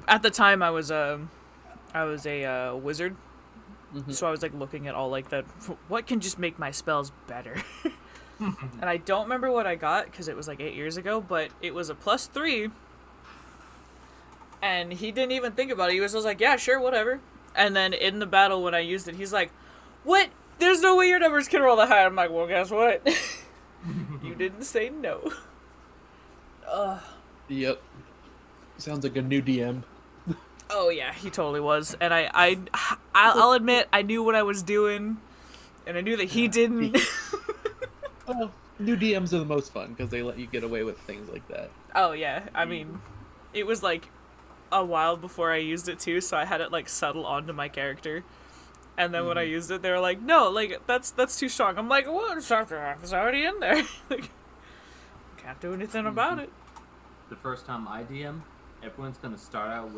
at the time I was a wizard, so I was like looking at all like what can just make my spells better. And I don't remember what I got because it was like 8 years ago, but it was a +3. And he didn't even think about it. He was just like, yeah, sure, whatever. And then in the battle when I used it, he's like, what? There's no way your numbers can roll that high. I'm like, well, guess what? You didn't say no. Yep. Sounds like a new DM. Oh yeah, he totally was. And I'll admit I knew what I was doing, and I knew that he didn't. Well, new DMs are the most fun because they let you get away with things like that. Oh yeah, I mean, it was like a while before I used it too, so I had it like settle onto my character. And then when I used it, they were like, "No, like that's too strong." I'm like, "What? It's already in there. Like, can't do anything about it." The first time I DM, everyone's gonna start out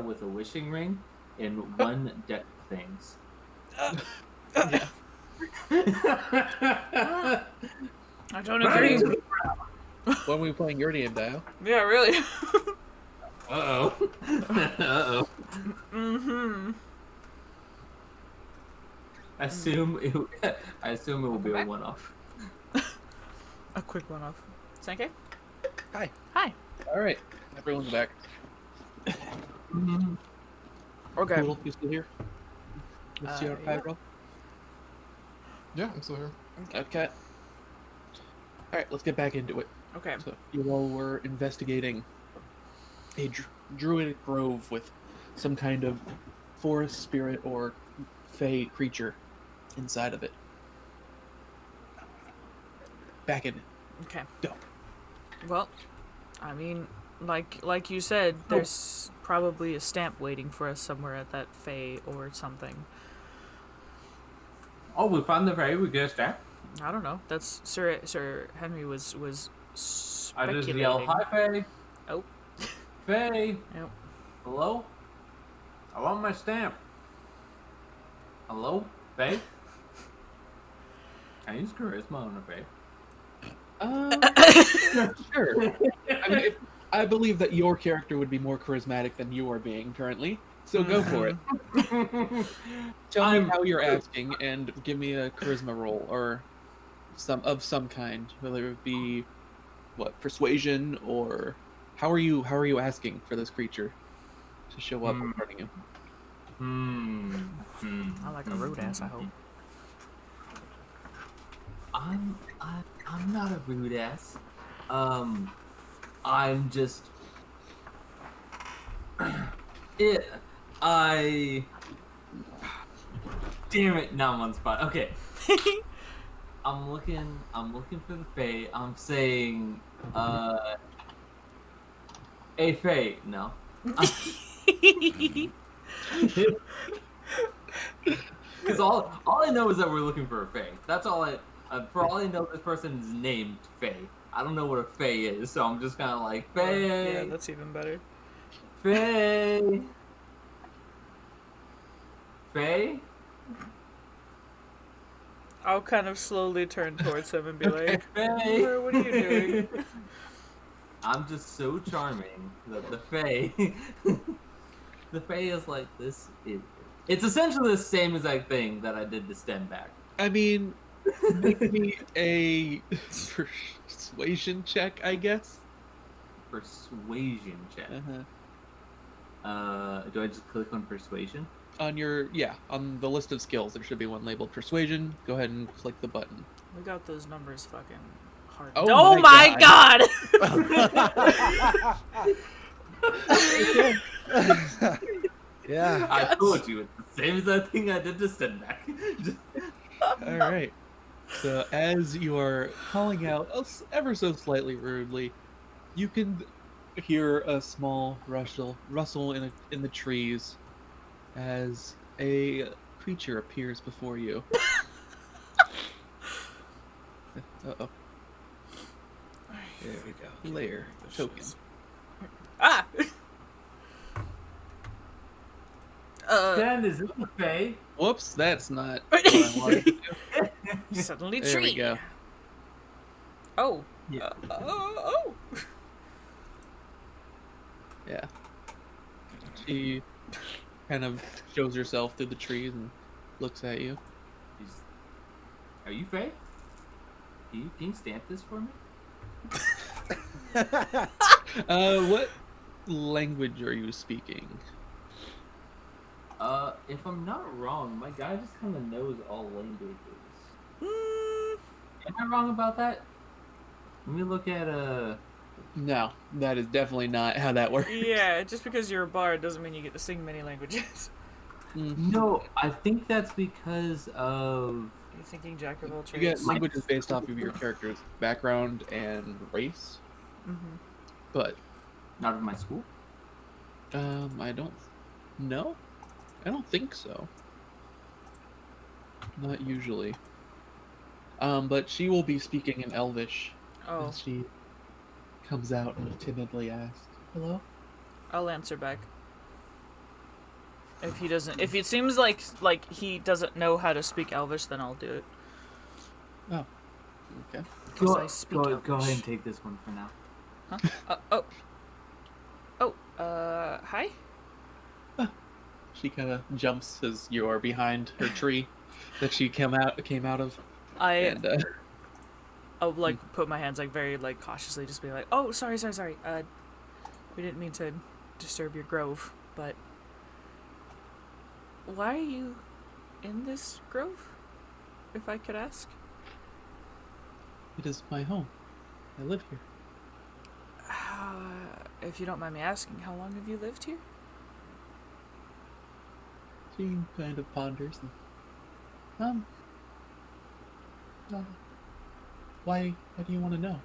with a wishing ring and one deck of things. I don't agree. When were we playing your DM, Dio? Yeah, really. Uh-oh. Uh-oh. I assume it will be a one-off. A quick one off. Sankayy? Hi. Hi. All right, everyone's back. Okay. Poodle, you still here? Yeah. Pyro? Yeah, I'm still here. Okay. All right, let's get back into it. Okay. So you all were investigating a druidic grove with some kind of forest spirit or fey creature inside of it. Back in it. Okay. Go. Well, I mean, like you said, there's probably a stamp waiting for us somewhere at that fey or something. Oh, we found the Fae. We get that. I don't know. That's Sir Henry was I speculating. just yell, "Hi, Fae." Oh. Fae. Yep. Hello. I want my stamp. Hello, Fae. Can I use charisma on a Fae? Sure. I mean, I believe that your character would be more charismatic than you are being currently, so go for it. Tell me how you're asking, and give me a charisma roll or some kind, whether it be persuasion or how are you asking for this creature to show up in front of you? I like a rude ass, I hope. I'm not a rude ass. I'm just I damn it, now I'm on the spot. Okay. I'm looking for the Fae. I'm saying hey Fae, no. Because all I know is that we're looking for a Fae. That's all for all I know, this person is named Fae. I don't know what a Fae is, so I'm just kind of like, Fae! Yeah, that's even better. Fae! Fae? I'll kind of slowly turn towards him and be like, Fae! what are you doing? I'm just so charming that the Fae... the Fae is like this... It's essentially the same exact thing that I did to Stenback. I mean, make me a persuasion check, I guess. Persuasion check. Uh-huh. Do I just click on persuasion? On the list of skills, there should be one labeled persuasion. Go ahead and click the button. We got those numbers fucking hard. Oh my god! Yeah. I told you, it's the same exact thing I did to Stenback. All right. So as you are calling out ever so slightly rudely, you can hear a small rustle in the trees as a creature appears before you. Uh-oh. There we go. Lair token. Ah! Dan, is this a Fae? Whoops, that's not what I wanted to do. Suddenly There we tree. go. Oh. Yeah. Oh. Yeah. She kind of shows herself through the trees and looks at you. Are you Fae? Can you stamp this for me? What language are you speaking? If I'm not wrong, my guy just kind of knows all languages. Am I wrong about that? Let me look at No, that is definitely not how that works. Yeah, just because you're a bard doesn't mean you get to sing many languages. No, I think that's because of... You're thinking jack of all You get trades. languages based off of your character's background and race, but Not of my school? I don't know. I don't think so. Not usually. But she will be speaking in Elvish. Oh, And she comes out and timidly asks, "Hello?" I'll answer back. If it seems like he doesn't know how to speak Elvish, then I'll do it. Oh, okay. Because I speak go Elvish. ahead and take this one for now. Hi? She kind of jumps as you're behind her tree that she came out of, and I'll put my hands very cautiously, just be like, oh, sorry. We didn't mean to disturb your grove, but why are you in this grove, if I could ask? it is my home. I live here. If you don't mind me asking, how long have you lived here? She kind of ponders and, why do you want to know?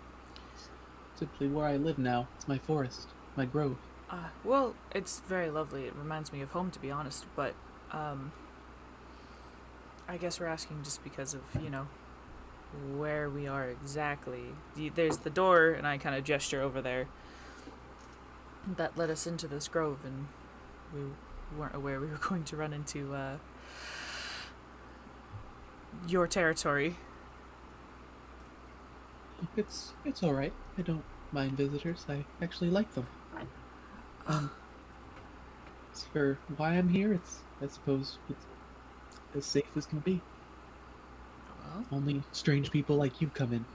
It's simply where I live now. It's my forest, my grove. Well, it's very lovely. It reminds me of home, to be honest, but, I guess we're asking just because of, where we are exactly. There's the door, and I kind of gesture over there, that led us into this grove, and we weren't aware we were going to run into, your territory. It's all right. I don't mind visitors. I actually like them. As for why I'm here, I suppose it's as safe as can be. Well, Only strange people like you come in.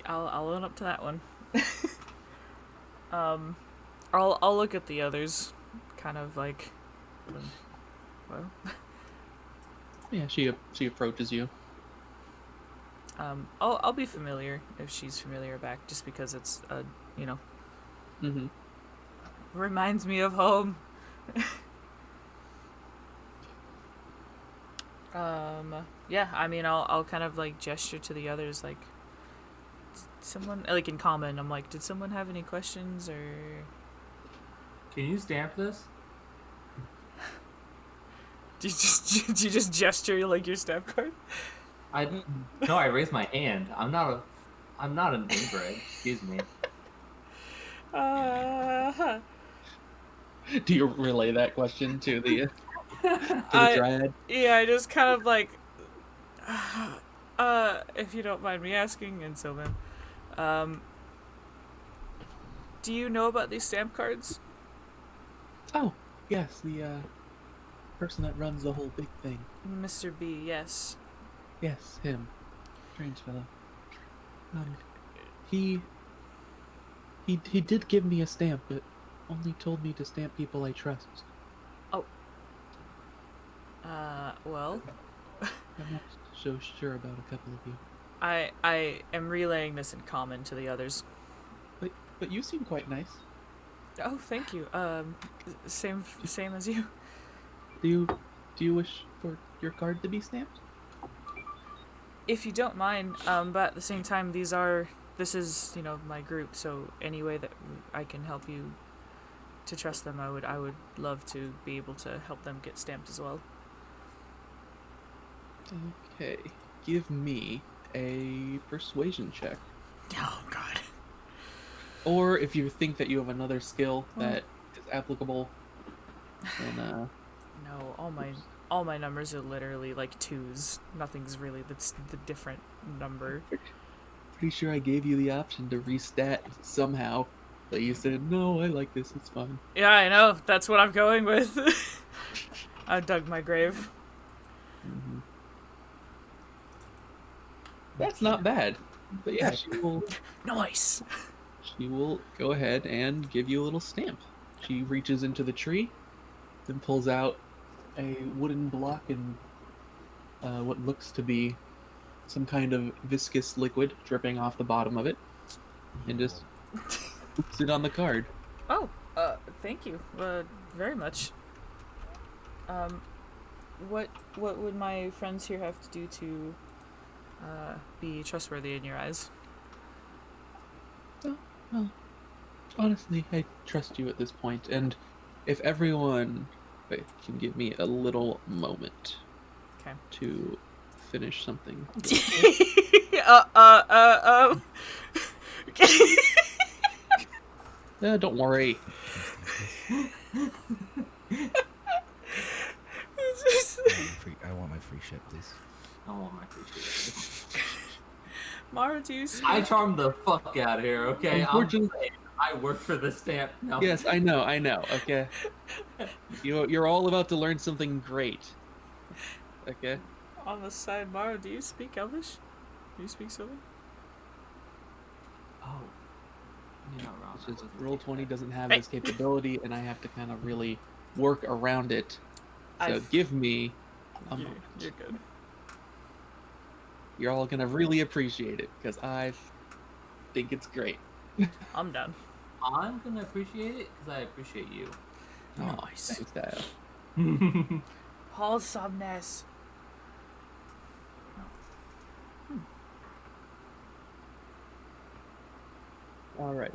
I'll own up to that one. I'll look at the others, kind of like, well, Yeah, she approaches you. I'll be familiar if she's familiar back, just because it's you know, Mm-hmm. reminds me of home. Yeah, I mean, I'll kind of like gesture to the others, like, someone, like, in common. I'm like, did someone have any questions, or Can you stamp this? do you just gesture like your stamp card? No, I raised my hand. I'm not an inbred. Excuse me. Do you relay that question to the I dryad? yeah, I just kind of like, if you don't mind me asking, and Sylvan, do you know about these stamp cards? Oh, yes, the person that runs the whole big thing. Mr. B, yes. Yes, him. Strange fellow. He did give me a stamp, but only told me to stamp people I trust. Well, I'm not so sure about a couple of you. I am relaying this in common to the others. But you seem quite nice. Oh, thank you. Same as you. Do you wish for your card to be stamped? If you don't mind, but at the same time, this is, you know, my group, so any way that I can help you to trust them, I would love to be able to help them get stamped as well. Okay. Give me a persuasion check. Oh God. Or if you think that you have another skill that is applicable, then No, all my numbers are literally like 2s. Nothing's really the different number. pretty sure I gave you the option to restat somehow, but you said no. I like this. It's fine. Yeah, I know. That's what I'm going with. I dug my grave. Mm-hmm. That's not bad. But yeah, she will. Nice. She will go ahead and give you a little stamp. She reaches into the tree, then pulls out a wooden block and what looks to be some kind of viscous liquid dripping off the bottom of it, and just puts it on the card. Oh, thank you, very much. What would my friends here have to do to be trustworthy in your eyes? Well, honestly, I trust you at this point, and if everyone can give me a little moment to finish something. Don't worry. I want my free ship, please. I want my free shit. Mara, do you speak? I charmed the fuck out of here, okay? Unfortunately, I work for the stamp. No. yes, I know, okay. You're all about to learn something great. Okay? On the side, Mara, do you speak Elvish? Do you speak Sylvan? Oh. You're not wrong. It's just Roll20 doesn't have this capability, and I have to kind of really work around it. So give me a moment. You're good. You're all gonna really appreciate it, because I think it's great. I'm done. I'm gonna appreciate it because I appreciate you. Nice. Thanks, Dial. Wholesomeness. All right.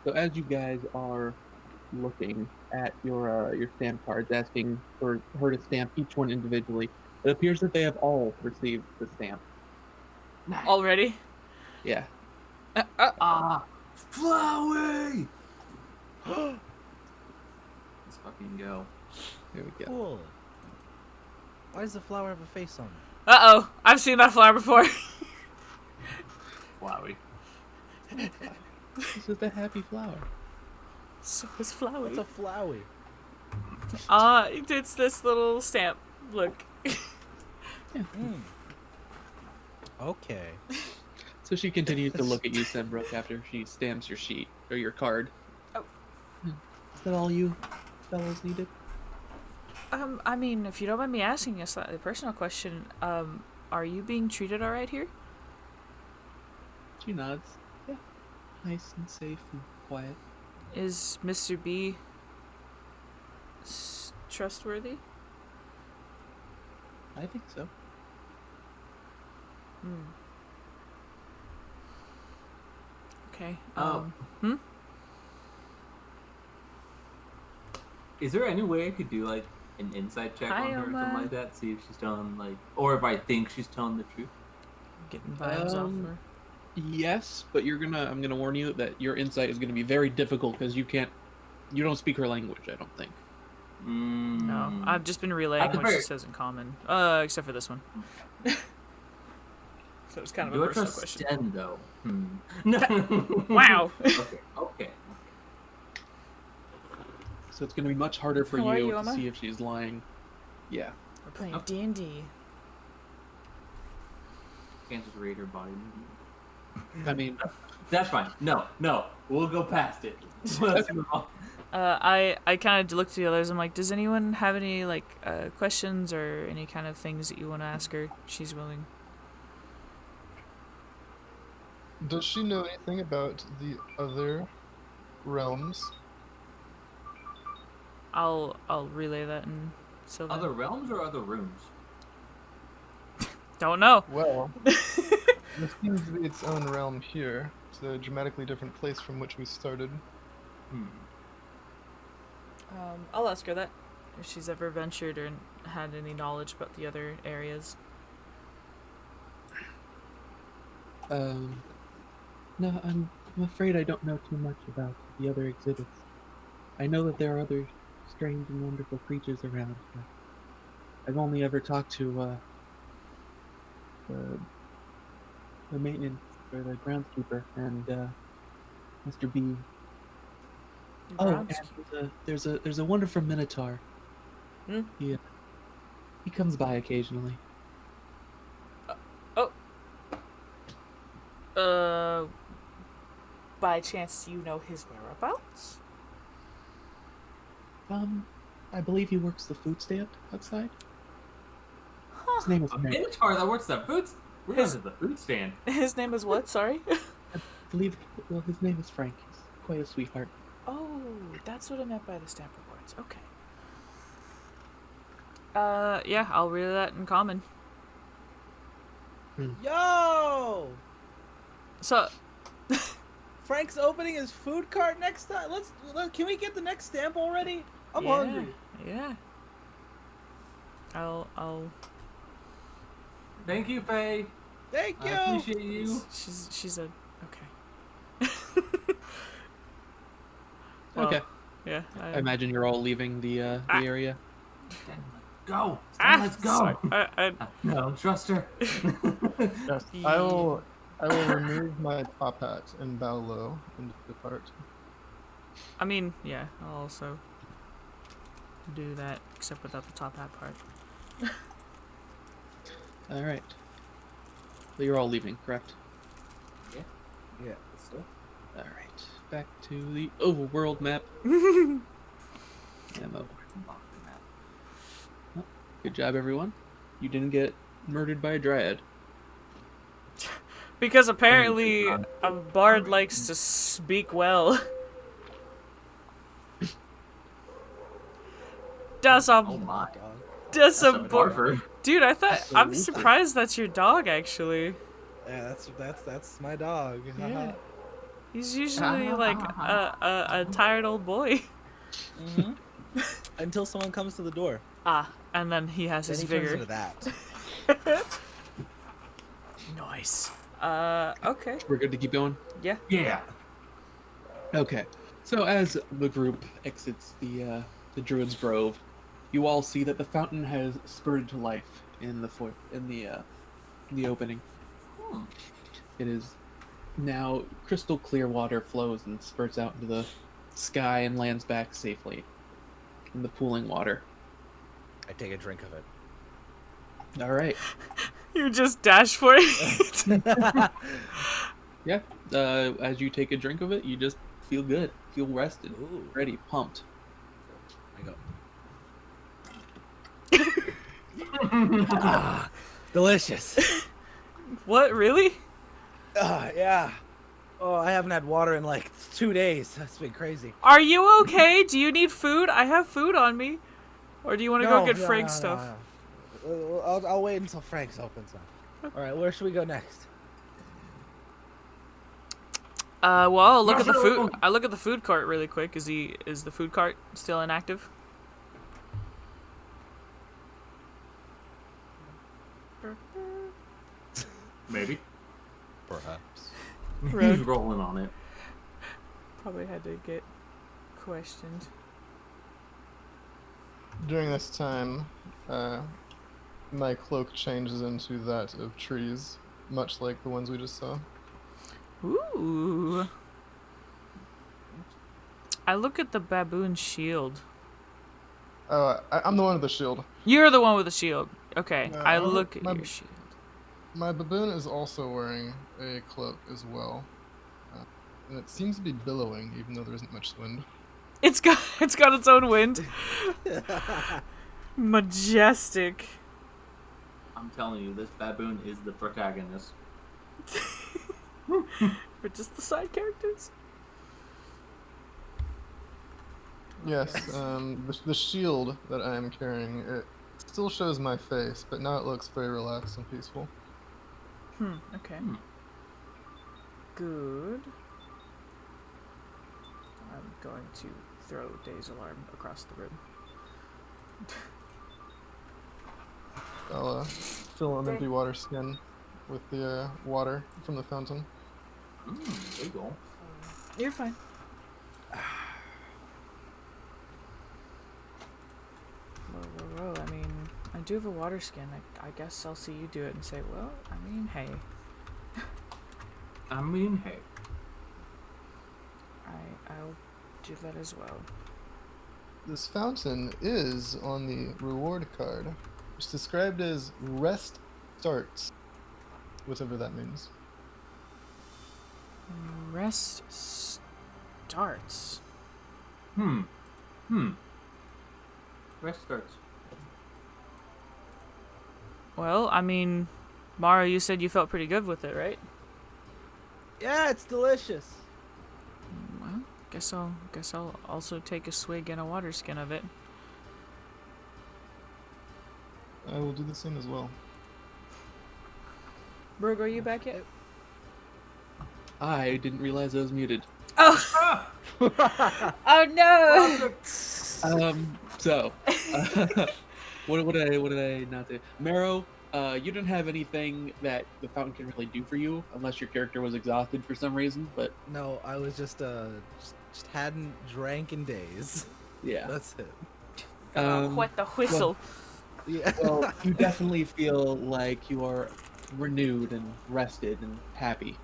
So as you guys are looking at your stamp cards, asking for her to stamp each one individually, it appears that they have all received the stamp. Nice. Already? Yeah. Flowey! Let's fucking go. There we go. Cool. Why does the flower have a face on it? Uh-oh. I've seen that flower before. Flowey. This is the happy flower. So is Flowey. What's a flowy? It's this little stamp. Look. Okay. So she continues to look at you, Sembrook, after she stamps your sheet or your card. Oh. Is that all you fellows needed? I mean, if you don't mind me asking a slightly personal question, are you being treated alright here? She nods. Yeah. Nice and safe and quiet. Is Mr. B trustworthy? I think so. Okay. Oh. Is there any way I could do like an insight check Hi, on her or something Oma. like that? See if she's telling like, or if I think she's telling the truth. Getting vibes off her. Yes, but I'm gonna warn you that your insight is gonna be very difficult because you don't speak her language, I don't think. No, I've just been relaying At the what she very- says in common. Except for this one. So it's kind of Do a I personal trust question. Sten though? No. Wow. Okay. So it's gonna be much harder for How are you you, to Oma? see if she's lying. Yeah. We're playing Oh. D&D. Can't just read her body movement. I mean, That's fine. No, we'll go past it. Let's move on. I kind of look to the others. I'm like, does anyone have any like questions or any kind of things that you want to ask her? She's willing. Does she know anything about the other realms? I'll relay that in Sylvan. Other realms or other rooms? Don't know. Well, there seems to be its own realm here. It's a dramatically different place from which we started. I'll ask her that if she's ever ventured or had any knowledge about the other areas. no, I'm afraid I don't know too much about the other exhibits. I know that there are other strange and wonderful creatures around, but I've only ever talked to the maintenance or the groundskeeper and Mr. B. Oh, and there's a wonderful minotaur. Hmm? He comes by occasionally. By chance, do you know his whereabouts? I believe he works the food stand outside. His name is A Frank. minotaur that works at food. We're going to the food stand. His name is what? Sorry. I believe, well, his name is Frank. He's quite a sweetheart. Oh, that's what I meant by the stamp rewards. Okay. Yeah, I'll relay that in common. Yo! So, Frank's opening his food cart next time. Can we get the next stamp already? I'm hungry. Yeah. I'll. Thank you, Faye. Thank you. I appreciate you. She's a okay. Well, Okay. Yeah. I imagine you're all leaving the area. Go. Ah, Let's go. sorry. I No, trust her. Yes, I will remove my top hat and bow low and depart. I mean, yeah. I'll also do that, except without the top hat part. All right. So you're all leaving, correct? Yeah. So. All right. Back to the overworld map. Ammo. Oh, good job, everyone. You didn't get murdered by a dryad. Because apparently a bard likes to speak well. That's a Oh my. that's a Barford. dude. I'm Absolutely. surprised that's your dog. Actually, Yeah, that's my dog. yeah. He's usually like a tired old boy. Mm-hmm. Until someone comes to the door. And then he has Then his he turns vigor. into that. Nice. Okay. We're good to keep going? Yeah. Yeah. Okay. So as the group exits the Druid's Grove, you all see that the fountain has spurted to life in the opening. It is now crystal clear water flows and spurts out into the sky and lands back safely in the pooling water. I take a drink of it. All right. You just dash for it. Yeah. As you take a drink of it, you just feel good, feel rested, Ooh. ready, pumped. I Delicious. What, really? Yeah. Oh, I haven't had water in like 2 days. That's been crazy. Are you okay? Do you need food? I have food on me. Or do you want to go get Frank's stuff? No. I'll wait until Frank's opens up. All right, where should we go next? Well, I'll look at the food. I look at the food cart really quick. Is the food cart still inactive? Maybe. Perhaps. He's rolling on it. Probably had to get questioned. During this time, my cloak changes into that of trees, much like the ones we just saw. Ooh. I look at the baboon shield. I'm the one with the shield. You're the one with the shield. Okay, Yeah, I look at my- your shield. My baboon is also wearing a cloak as well. And it seems to be billowing, even though there isn't much wind. It's got its own wind. Majestic. I'm telling you, this baboon is the protagonist. We're just the side characters. Yes, the shield that I am carrying, it still shows my face, but now it looks very relaxed and peaceful. Okay. Good. I'm going to throw Day's Alarm across the room. I'll fill an empty water skin with the water from the fountain. There you go. You're fine. Whoa. I mean, I do have a water skin. I guess I'll see you do it and say, well, I mean, hey. I'll do that as well. This fountain is on the reward card, which is described as rest starts, whatever that means. Rest starts. Rest starts. Well, I mean, Mara, you said you felt pretty good with it, right? Yeah, it's delicious. Well, guess I'll also take a swig and a water skin of it. I will do the same as well. Rogue, are you back yet? I didn't realize I was muted. Oh! Oh no! So, what did I not do? Marrow, you didn't have anything that the fountain can really do for you, unless your character was exhausted for some reason. But No, I was just hadn't drank in days. yeah, That's it. What the whistle? Yeah. well, you definitely feel like you are renewed and rested and happy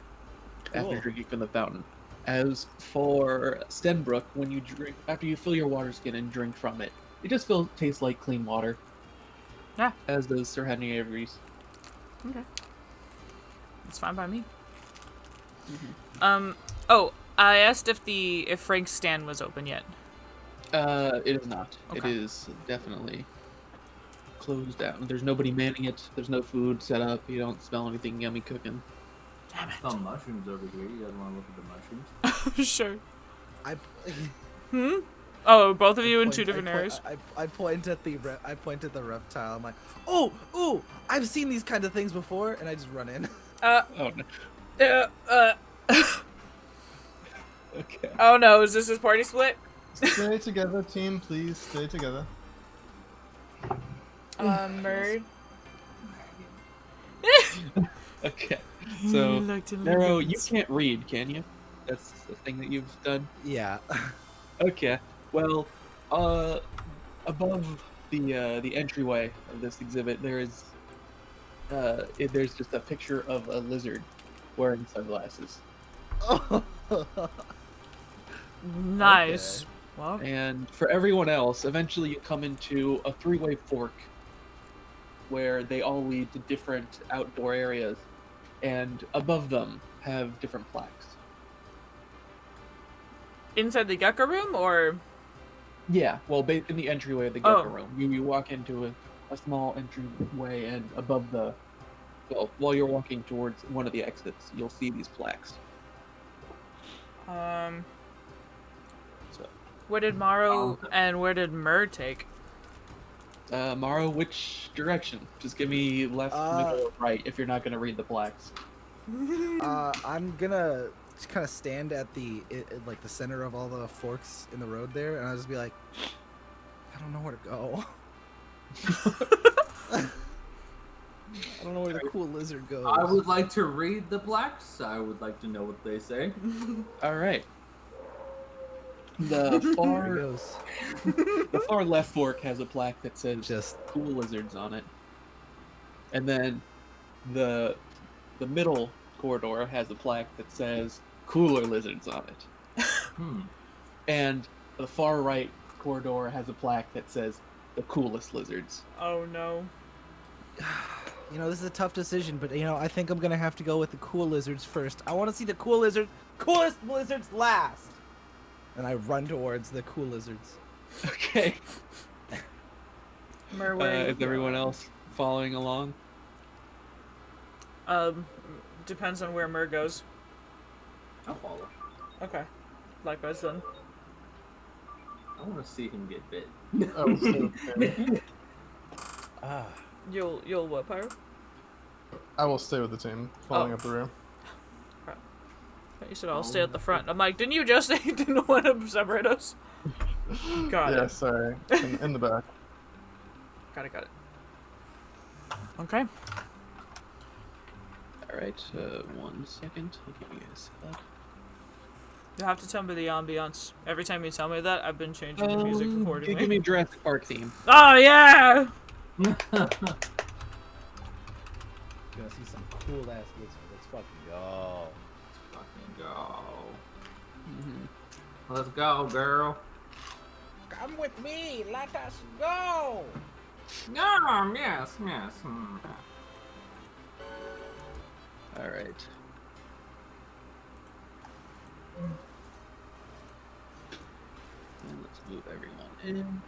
after Cool. drinking from the fountain. As for Stenbrook, when you drink, after you fill your water skin and drink from it, it just tastes like clean water. Yeah. As does Sir Henry Avery's. Okay. It's fine by me. Mm-hmm. Oh, I asked if Frank's stand was open yet. It is not. It Okay. is definitely closed down. There's nobody manning it. There's no food set up. You don't smell anything yummy cooking. Damn Some mushrooms over here. You guys want to look at the mushrooms? it. Sure. I Oh, both of you in point- two different I point- areas. I point at I point at the reptile. I'm like, oh, I've seen these kind of things before, and I just run in. Oh no. Okay. Oh no, is this his party split? Stay together, team, please. Stay together. Murd. Okay. So, Like to Nero, look you at- can't read, can you? That's the thing that you've done. Yeah. Okay. Well, above the entryway of this exhibit, there's just a picture of a lizard wearing sunglasses. Nice. Okay. Well, And for everyone else, eventually you come into a three-way fork where they all lead to different outdoor areas, and above them have different plaques. inside the gecko room or Yeah, well, in the entryway of the gecko Oh. room, you walk into a small entryway, and above the, well, while you're walking towards one of the exits, you'll see these plaques. So, Where did Maro and where did Mur take? Maro, which direction? Just give me left, middle, or right if you're not gonna read the plaques. I'm gonna kind of stand at the like the center of all the forks in the road there, and I'll just be like, I don't know where to go. I don't know where the cool lizard goes. I would like to read the plaques. I would like to know what they say. All right. The There it goes. the far left fork has a plaque that says Just "Cool Lizards" on it, and then the middle corridor has a plaque that says "Cooler Lizards" on it, and the far right corridor has a plaque that says "The Coolest Lizards." Oh no. you know, this is a tough decision, but you know, I think I'm gonna have to go with the cool lizards first. I want to see the coolest lizards last. And I run towards the cool lizards. Okay. Mur, where Is everyone else following along? Depends on where Mur goes. I'll follow. Okay. Likewise then. I want to see him get bit. I will stay with the team. You'll what, Pyro? I will stay with the team, following up the rear. You said I'll stay at the front. I'm like, didn't you just say you didn't want to separate us? Got Yeah, it. sorry. In the back. Got it. Okay. All right. 1 second. I'll give you guys that. You have to tell me the ambiance. Every time you tell me that, I've been changing the music accordingly. Give me Jurassic Park theme. Oh yeah! Gonna see some cool ass lizards. Let's fucking go. Fucking go. Let's go, girl. Come with me. Let us go. Yes. All right. And let's move everyone in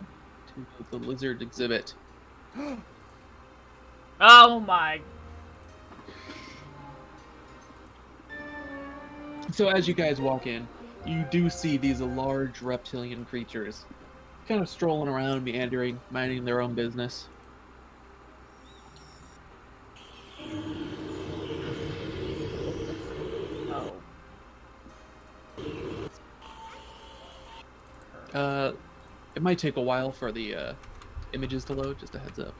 to the lizard exhibit. Oh my. So as you guys walk in, you do see these large reptilian creatures kind of strolling around, meandering, minding their own business. It might take a while for the images to load, just a heads up.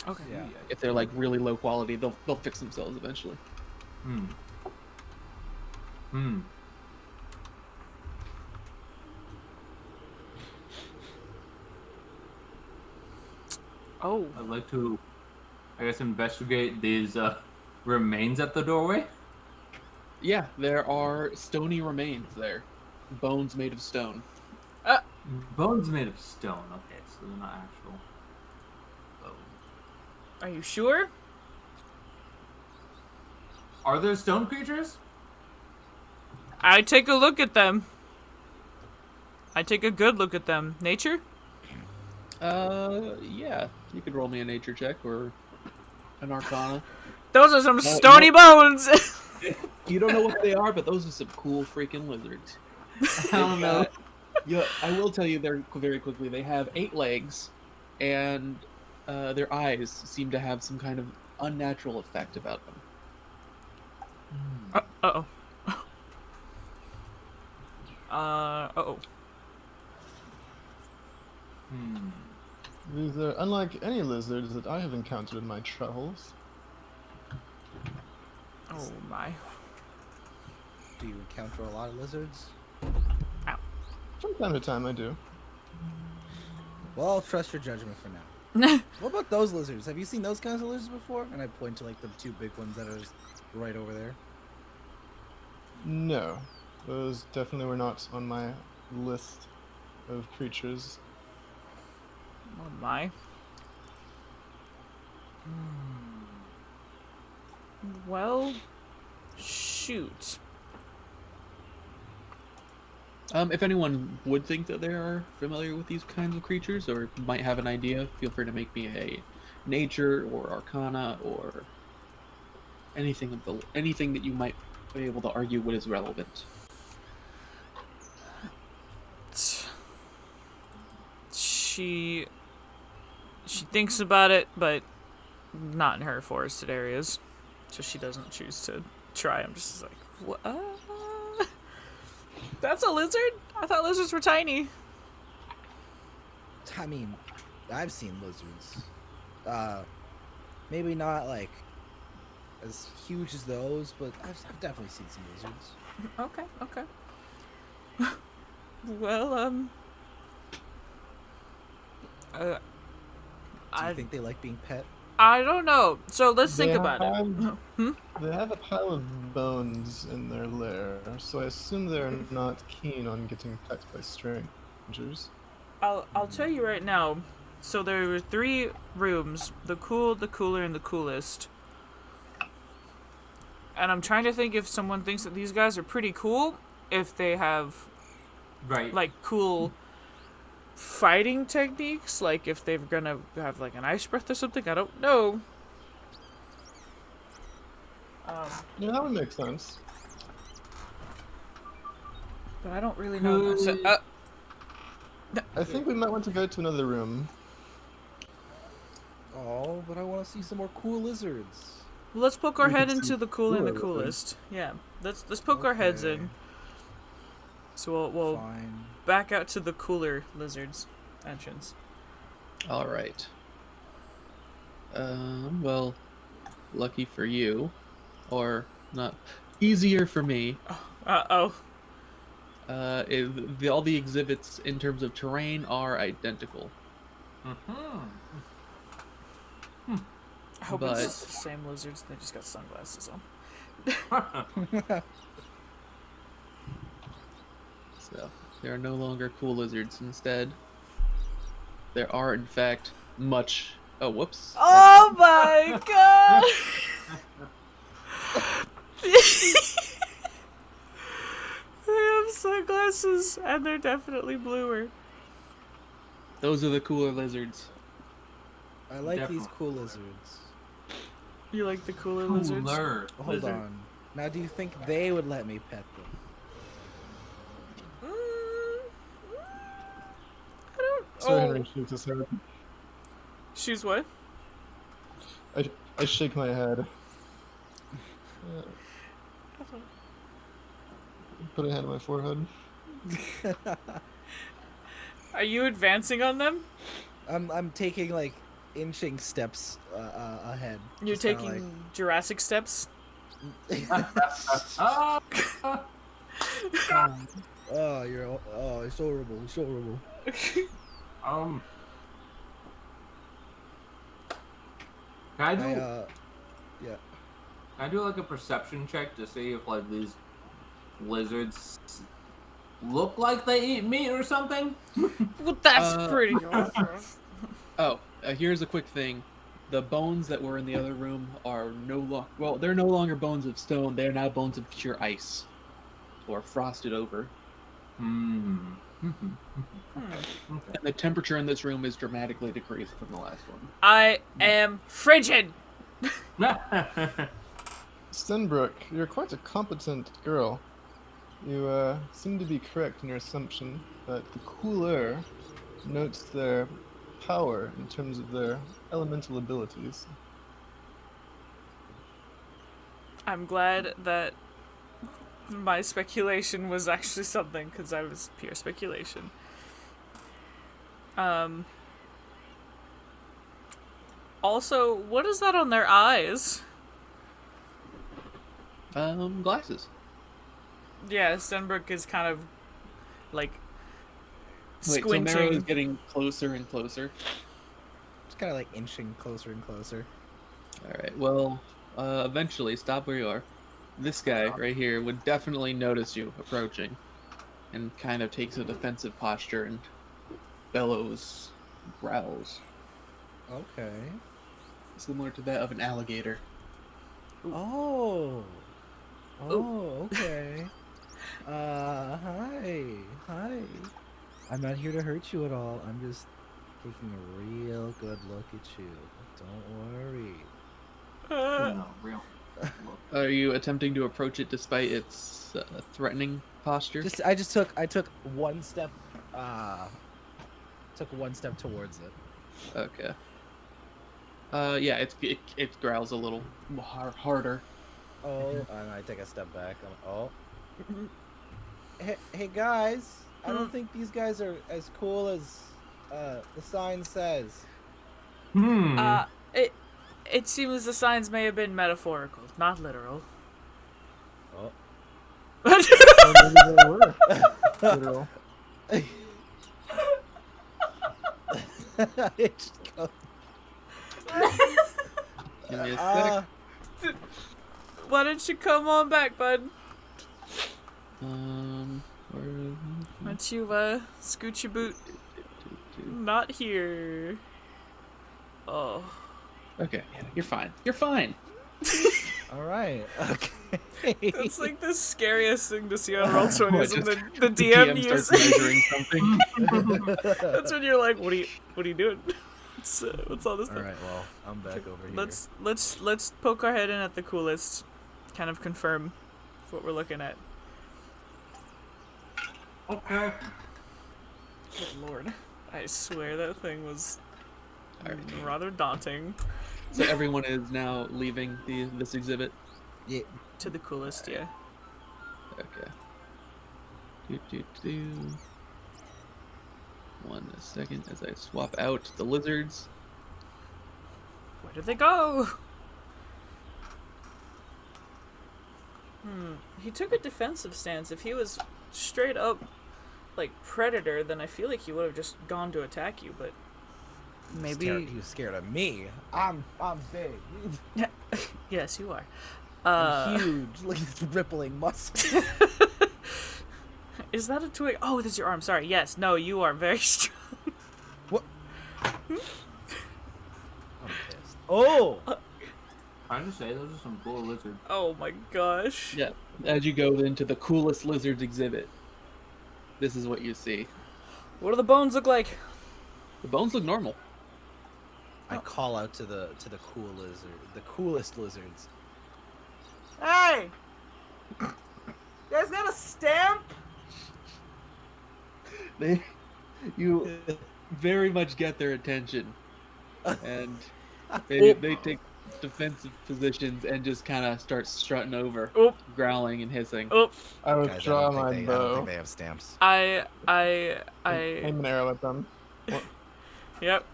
Okay. Yeah. If they're like really low quality, they'll fix themselves eventually. Oh. I'd like to, I guess, investigate these remains at the doorway. Yeah, there are stony remains there. Bones made of stone. Bones made of stone. Okay, so they're not actual bones. Are you sure? Are there stone creatures? I take a look at them. I take a good look at them. Nature? Yeah. You could roll me a nature check or an arcana. Those are some stony bones! You don't know what they are, but those are some cool freaking lizards. I don't know. Yeah, I will tell you very quickly. They have 8 legs, and their eyes seem to have some kind of unnatural effect about them. Uh-oh. Uh-oh. These are unlike any lizards that I have encountered in my travels. Oh my. Do you encounter a lot of lizards? From time to time, I do. Well, I'll trust your judgment for now. What about those lizards? Have you seen those kinds of lizards before? And I point to like the 2 big ones that are right over there. No, those definitely were not on my list of creatures. Oh my. Well, shoot. If anyone would think that they are familiar with these kinds of creatures or might have an idea, feel free to make me a nature or arcana or anything that you might be able to argue what is relevant. She thinks about it, but not in her forested areas. So she doesn't choose to try. I'm just like, what? That's a lizard? I thought lizards were tiny. I mean, I've seen lizards. Maybe not like as huge as those, but I've definitely seen some lizards. Okay. Well, Do I you think they like being pet? I don't know. So let's think They about it. have- They have a pile of bones in their lair, so I assume they're not keen on getting pet by strangers. I'll tell you right now. So there were 3 rooms: the cool, the cooler, and the coolest. And I'm trying to think if someone thinks that these guys are pretty cool, if they have Right. like cool fighting techniques, like if they're gonna have like an ice breath or something. I don't know. Yeah, that would make sense. But I don't really know. So, I think we might want to go to another room. Oh, but I want to see some more cool lizards. let's poke our We head can into see the cool and the cooler lizards. coolest. Yeah, let's poke our heads Okay. in. So we'll Fine. back out to the cooler lizards entrance. All right. Well, lucky for you, or not, easier for me. Oh. All the exhibits in terms of terrain are identical. Mhm. I hope But- it's just the same lizards. They just got sunglasses on. So there are no longer cool lizards. Instead, there are in fact much. Oh, whoops. Oh my god! They have sunglasses, and they're definitely bluer. Those are the cooler lizards. I like these Definitely. cool lizards. You like the cooler lizards? Cooler. Hold Lizard. on. Now, do you think they would let me pet them? I don't. Sir Oh. Henry shakes his head. She's what? I shake my head. Put a hand on my forehead. Are you advancing on them? I'm taking like inching steps ahead. You're Just kinda, taking Jurassic steps? Ah! oh, it's horrible. It's horrible. Can I do? Yeah. Can I do like a perception check to see if like these lizards look like they eat meat or something? Well, that's pretty. Oh, here's a quick thing. The bones that were in the other room are they're no longer bones of stone. They're now bones of pure ice, or frosted over. Hmm. And the temperature in this room is dramatically decreased from the last one. I am frigid. Stenbrook, you're quite a competent girl. You seem to be correct in your assumption that the cooler notes their power in terms of their elemental abilities. I'm glad that my speculation was actually something, because I was pure speculation. Also, what is that on their eyes? Glasses. Yeah, Stenbrook is kind of like Wait, so Mero is squinting. getting closer and closer. Just kind of like inching closer and closer. All right. Well, eventually, stop where you are. This guy right here would definitely notice you approaching, and kind of takes a defensive posture and bellows, growls, Okay. similar to that of an alligator. Oh. Oh, okay. Hi. I'm not here to hurt you at all. I'm just taking a real good look at you. Don't worry. No, real. Are you attempting to approach it despite its threatening posture? I took one step. Took one step towards it. Okay. Yeah, it growls a little harder. Oh, and I take a step back. Hey guys, I don't think these guys are as cool as the sign says. It seems the signs may have been metaphorical, not literal. Oh. Or maybe they were. Literal. It just goes, Give me a sec. Why don't you come on back, bud? Where... Why don't you scoot your boot? Not here. Oh. Okay, you're fine. You're fine. all right. Okay. That's like the scariest thing to see on Roll20 What, isn't just the The DM DM use. starts measuring something. That's when you're like, what are you doing? What's all this All stuff? right. Well, I'm back over here. Let's poke our head in at the coolest, kind of confirm what we're looking at. Okay. Good lord, I swear that thing was Alright. rather daunting. So everyone is now leaving this exhibit. Yeah. To the coolest, yeah. Okay. One second as I swap out the lizards. Where did they go? He took a defensive stance. If he was straight up like predator, then I feel like he would have just gone to attack you, but maybe He was scared of me. I'm big. yes, you are. I'm huge. Look at this rippling muscles. Is that a twig? Oh, this is your arm. Sorry. Yes. No, you are very strong. What? I'm pissed. Oh! Trying to say those are some cool lizards. Oh my gosh. Yeah. As you go into the coolest lizards exhibit, this is what you see. What do the bones look like? The bones look normal. I call out to the cool lizard, the coolest lizards. Hey! You guys got a stamp? You very much get their attention, and they take defensive positions and just kind of start strutting over, growling and hissing. I would Guys, draw I my don't bow. think they have stamps. I Aim an arrow at them. Yep.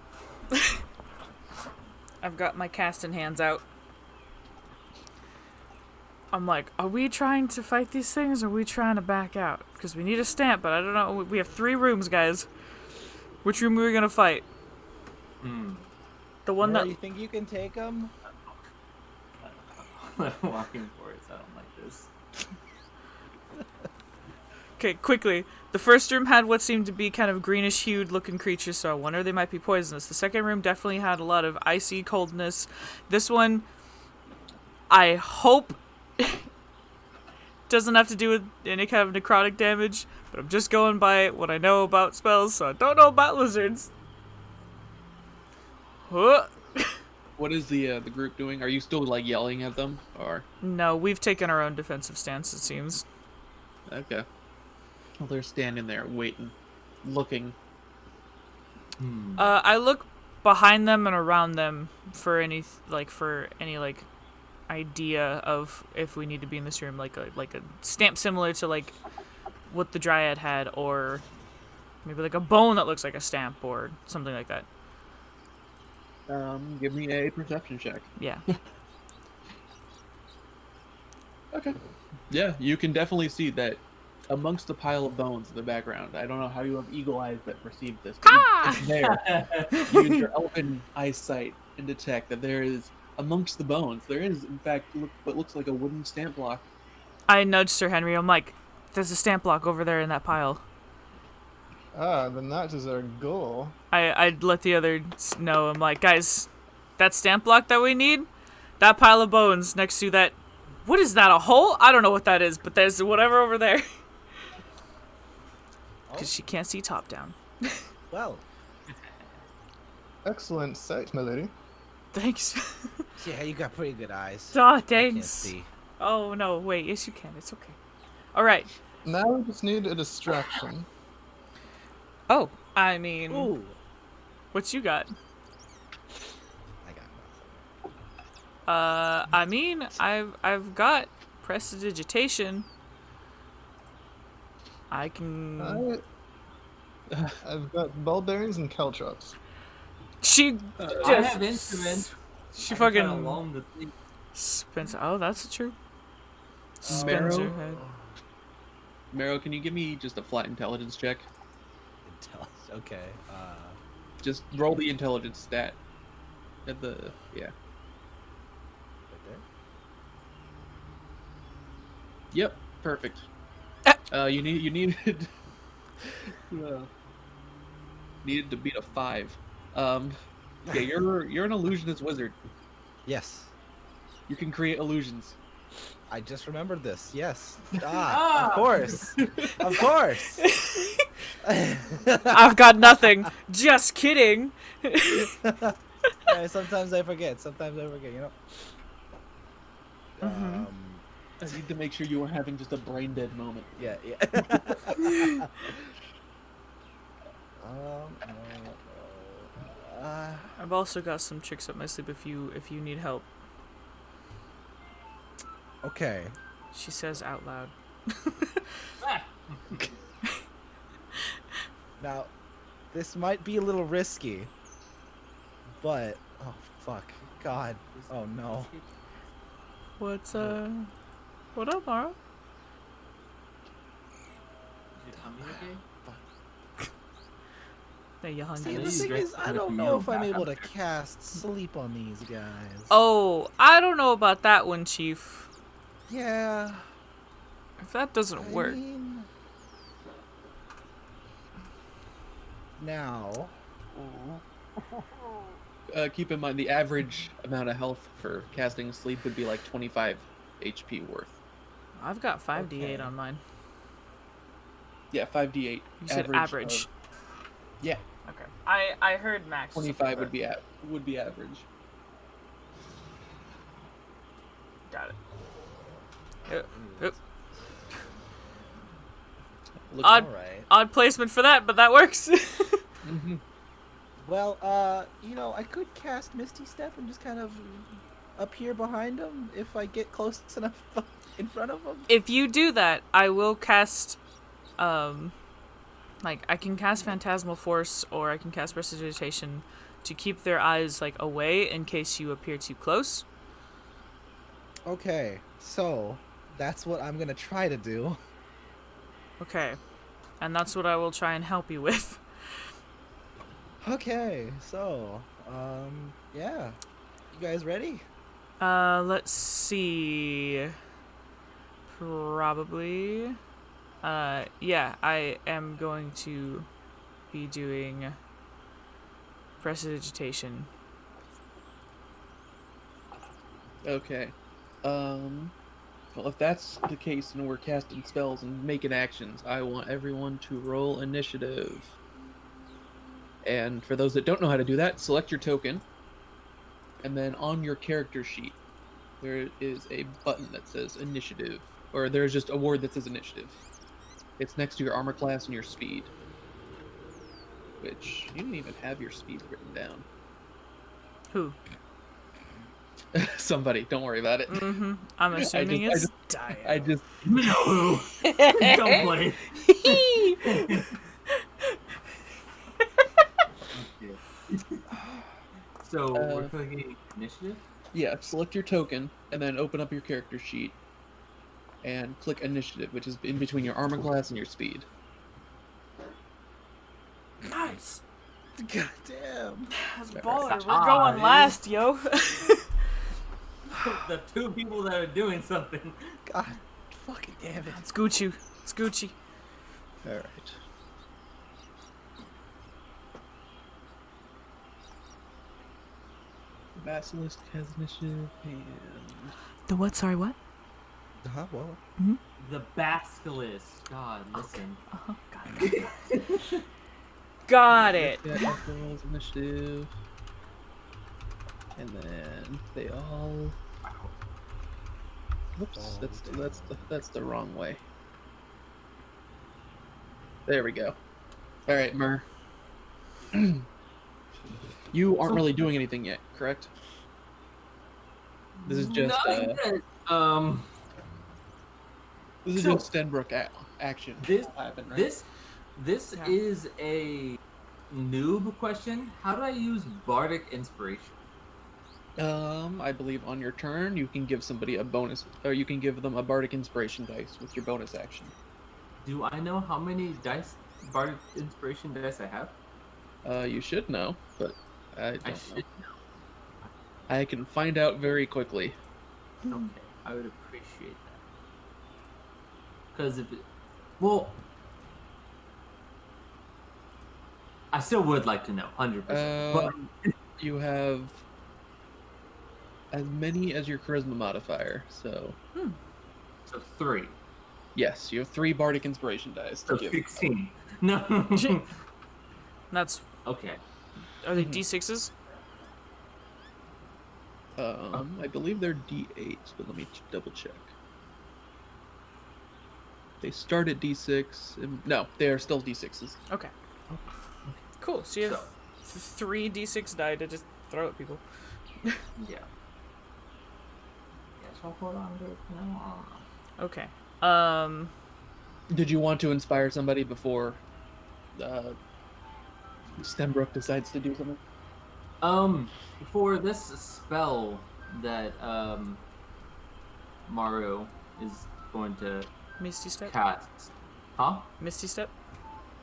I've got my casting hands out. I'm like, are we trying to fight these things or are we trying to back out? Because we need a stamp, but I don't know. We have 3 rooms, guys. Which room are we going to fight? The one Nora, that... you think you can take them? I'm walking for it, so I don't like this. Okay, quickly. The first room had what seemed to be kind of greenish-hued looking creatures, so I wonder they might be poisonous. The second room definitely had a lot of icy coldness. This one, I hope doesn't have to do with any kind of necrotic damage, but I'm just going by what I know about spells, so I don't know about lizards. Huh. What is the group doing? Are you still like yelling at them, or? No, we've taken our own defensive stance, it seems. Okay. Well, they're standing there waiting, looking. I look behind them and around them for any idea of if we need to be in this room, like a stamp similar to like what the dryad had, or maybe like a bone that looks like a stamp or something like that. Give me a perception check. Yeah. Okay. Yeah, you can definitely see that amongst the pile of bones in the background. I don't know how you have eagle eyes that perceive this, but it's there. You use your elven eyesight and detect that there is, amongst the bones, there is, in fact, what looks like a wooden stamp block. I nudged Sir Henry. I'm like, there's a stamp block over there in that pile. Ah, then that is our goal. I'd let the others know. I'm like, guys, that stamp block that we need, that pile of bones next to that. What is that, a hole? I don't know what that is, but there's whatever over there. Because she can't see top down. Well, Excellent sight, my lady. Thanks. Yeah, you got pretty good eyes. Aw, I can't thanks. see. Oh, no, wait. Yes, you can. It's okay. All right. Now we just need a distraction. Oh, I mean, Ooh, what you got? I got nothing. I mean, I've got prestidigitation. I can. I've got ball bearings and caltrops. She I have instruments. She I can try to fucking lull 'em to sleep. spins. Oh, that's true. Spins Marrow? her head. Maro, can you give me just a flat intelligence check? Okay. Just roll the intelligence stat. At the yeah. Right there. Yep. Perfect. You needed needed to beat a 5. Yeah, you're an illusionist wizard. Yes. You can create illusions. I just remembered this. Yes. Of course. Of course. I've got nothing. Just kidding. Sometimes I forget. You know. Mhm. I need to make sure you are having just a brain dead moment. Yeah. I've also got some tricks up my sleeve if you need help. Okay. She says out loud. Now, this might be a little risky, but oh fuck, God, oh no. What up, Mara? Is your tummy okay? Hey, you hungry? See, the Please thing drink is, I with don't the know meal. if I'm able to cast sleep on these guys. Oh, I don't know about that one, Chief. Yeah. If that doesn't work. mean, now, Keep in mind the average amount of health for casting sleep would be like 25 HP worth. I've got 5d8 Okay. on mine. Yeah, 5d8. You said average. of- yeah, Okay. I heard max. 25 would be average. Got it. Yep. Look, Odd- all right. Odd placement for that, but that works. Mhm. Well, I could cast Misty Step and just kind of up here behind him if I get close enough in front of him. If you do that, I will cast, I can cast Phantasmal Force or I can cast Prestidigitation to keep their eyes, away in case you appear too close. Okay, so that's what I'm gonna try to do. Okay. And that's what I will try and help you with. Okay, so, yeah. You guys ready? Let's see. Probably. Yeah, I am going to be doing Prestidigitation. Okay. Well, if that's the case and we're casting spells and making actions, I want everyone to roll initiative. And for those that don't know how to do that, select your token. And then on your character sheet, there is a button that says initiative. Or there's just a word that says initiative. It's next to your armor class and your speed. Which, you didn't even have your speed written down. Who? Somebody, don't worry about it. Mm-hmm. I'm assuming it's Dio. I just You know who? Don't play. So we're clicking initiative. Yeah, select your token, and then open up your character sheet, and click initiative, which is in between your armor class and your speed. Nice. God damn. That's baller. Ah, We're going dude. last, yo. The two people that are doing something. God fucking damn it. It's Gucci. It's Gucci. Alright. Basilisk has initiative, and... The what? Sorry, what? Uh-huh, well. The basilisk. God, listen. Uh-huh. Got it. Yeah, Echo has initiative. And then they all. Whoops, that's the wrong way. There we go. All right, Mur. You aren't really doing anything yet, correct? This is just Not yet. this is So- just Stenbrook action. This happen, right? this Yeah. is a noob question. How do I use bardic inspiration? I believe on your turn you can give somebody a bonus, or you can give them a bardic inspiration dice with your bonus action. Do I know how many bardic inspiration dice I have? You should know, but I don't I know. should I can find out very quickly. know. Okay, I would appreciate that. Because if it, well, I still would like to know, 100%. But You have as many as your charisma modifier, so so 3, yes, you have 3 bardic inspiration dice to so give. 16. No. That's Okay. are they Mhm. D6s? I believe they're D8s, but let me double check. They start at D6. No, they are still D6s. Okay. Cool. So you have So, 3 D6 die to just throw at people. yeah. Yeah, so hold on to it now. Okay. Did you want to inspire somebody before Stenbrook decides to do something? For this spell that Mario is going to Misty step. cast, huh? Misty step.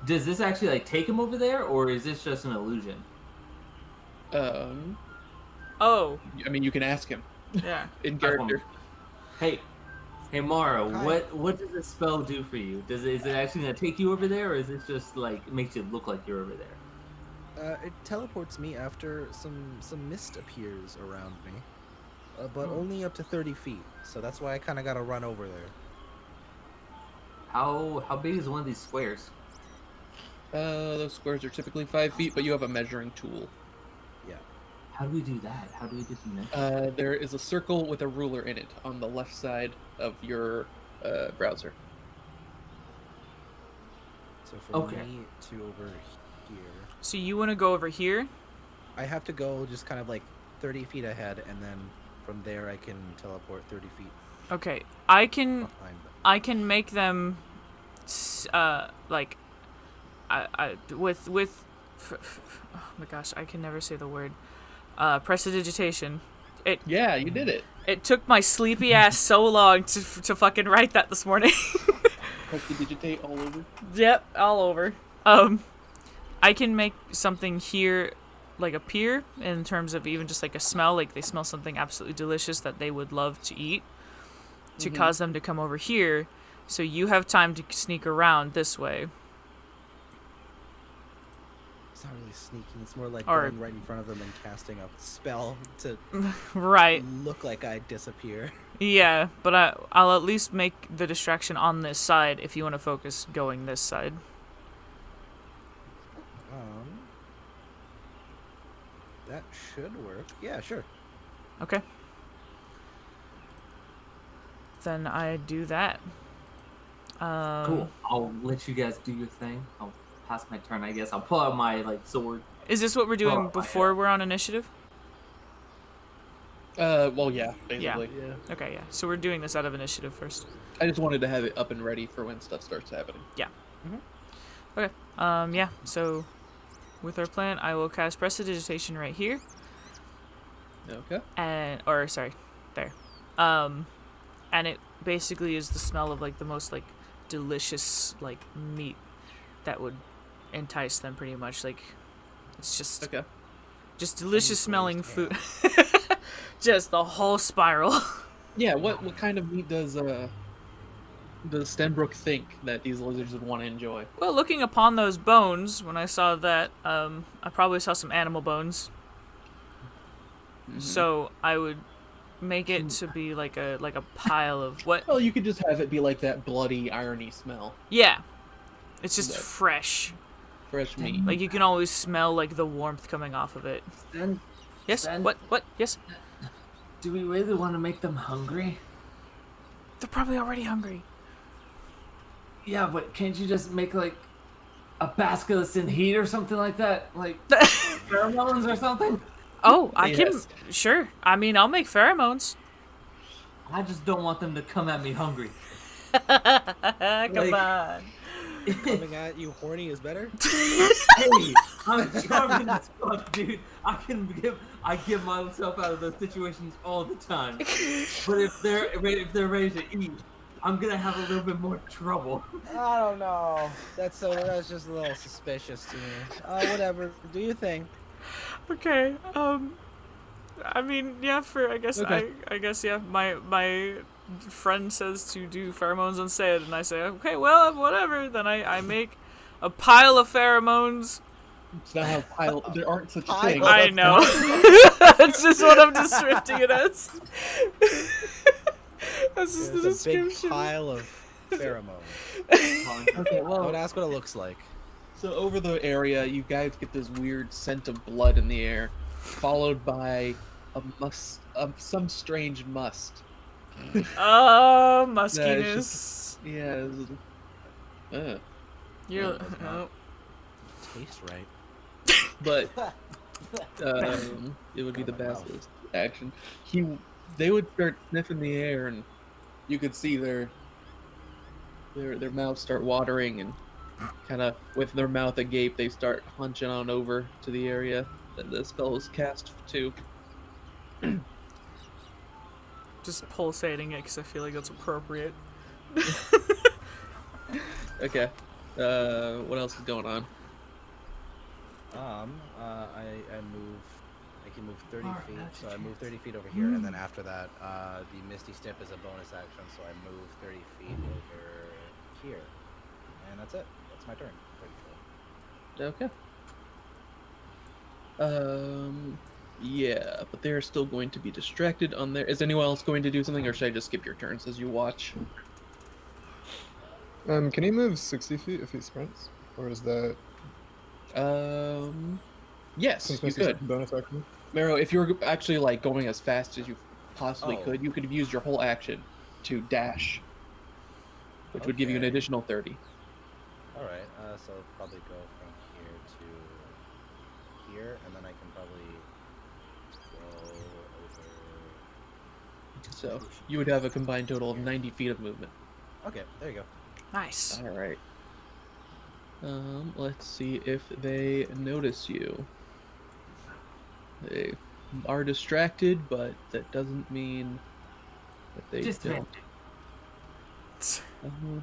Does this actually like take him over there, or is this just an illusion? Oh, I mean, you can ask him yeah. in character. Hey, Mario, Hi. what does this spell do for you? Is it actually gonna take you over there, or is it just like makes it look like you're over there? It teleports me after some mist appears around me, but only up to 30 feet. So that's why I kind of gotta run over there. How big is one of these squares? Those squares are typically 5 feet, but you have a measuring tool. Yeah. How do we do that? How do we get the measure? There is a circle with a ruler in it on the left side of your browser. So for Okay. me to over here, So you want to go over here? I have to go just kind of like 30 feet ahead, and then from there I can teleport 30 feet Okay. I can behind them. I can make them like with oh my gosh, I can never say the word. Prestidigitation. Yeah, you did it. It took my sleepy ass so long to fucking write that this morning. Press the digitate all over. Yep, all over. I can make something here like appear in terms of even just like a smell, like they smell something absolutely delicious that they would love to eat, to Mhm. cause them to come over here, so you have time to sneak around this way. It's not really sneaking. It's more like Or- going right in front of them and casting a spell to Right. look like I disappear. Yeah, but I'll at least make the distraction on this side if you want to focus going this side. That should work. Yeah, sure. Okay. Then I do that. Cool. I'll let you guys do your thing. I'll pass my turn, I guess. I'll pull out my like sword. Is this what we're doing Oh, before we're on initiative? Well, yeah, basically. Yeah. Okay, yeah. So we're doing this out of initiative first. I just wanted to have it up and ready for when stuff starts happening. Yeah. So with our plan, I will cast Prestidigitation right here, Okay. and there. And it basically is the smell of like the most like delicious like meat that would entice them pretty much. Like it's just Okay. delicious smelling Glazed food. Just the whole spiral. Yeah. What kind of meat does Stenbrook think that these lizards would want to enjoy? Well, looking upon those bones, when I saw that, I probably saw some animal bones. Mhm. So I would make it to be like a pile of what? Well, you could just have it be like that bloody irony smell. Yeah, it's just But- fresh. Fresh meat. Like you can always smell like the warmth coming off of it. Yes? Then- What? Yes? Do we really want to make them hungry? They're probably already hungry. Yeah, but can't you just make like a basilisk in heat or something like that? Like pheromones or something? Oh, I Yes. can... Sure. I mean, I'll make pheromones. I just don't want them to come at me hungry. Come on. Coming at you horny is better. Hey, I'm charming as fuck, dude. I give myself out of those situations all the time. But if they're ready to eat, I'm gonna have a little bit more trouble. I don't know. That's just a little suspicious to me. Whatever. Do your thing. Okay, I mean, yeah, I guess, Okay. I guess, yeah, my friend says to do pheromones on Sayed, and I say, okay, well, whatever, then I make a pile of pheromones. It's not how pile. There aren't such Pile. things. I know. That's just what I'm descripting it as. That's just the There's a big description. pile of pheromones. Okay, well, Don't ask what it looks like. so over the area, you guys get this weird scent of blood in the air, followed by some strange must. Oh, Yeah, it's muskiness. Yeah. You're, It does not. oh. Taste right. But it would be the basilisk action. They would start sniffing the air, and you could see their mouths start watering, and kind of with their mouth agape, they start hunching on over to the area that the spell is cast to. Just pulsating it because I feel like that's appropriate. Okay. What else is going on? I can move 30 feet, so I move 30 feet over here, and then after that, the Misty Step is a bonus action, so I move 30 feet over here. And that's it. That's my turn. Pretty sure. Okay. Yeah, but they're still going to be distracted on there. Is anyone else going to do something, or should I just skip your turns as you watch? Can he move 60 feet if he sprints? Or is that Yes, since you Misty's could. bonus action? Mero, if you're actually like going as fast as you possibly Oh. could, you could have used your whole action to dash, which would give you an Okay. additional 30. Alright, so probably go from here to here, and then I can probably go over... So you would have a combined total of 90 feet of movement. Okay, there you go. Nice. All right. Let's see if they notice you. They are distracted, but that doesn't mean that they don't.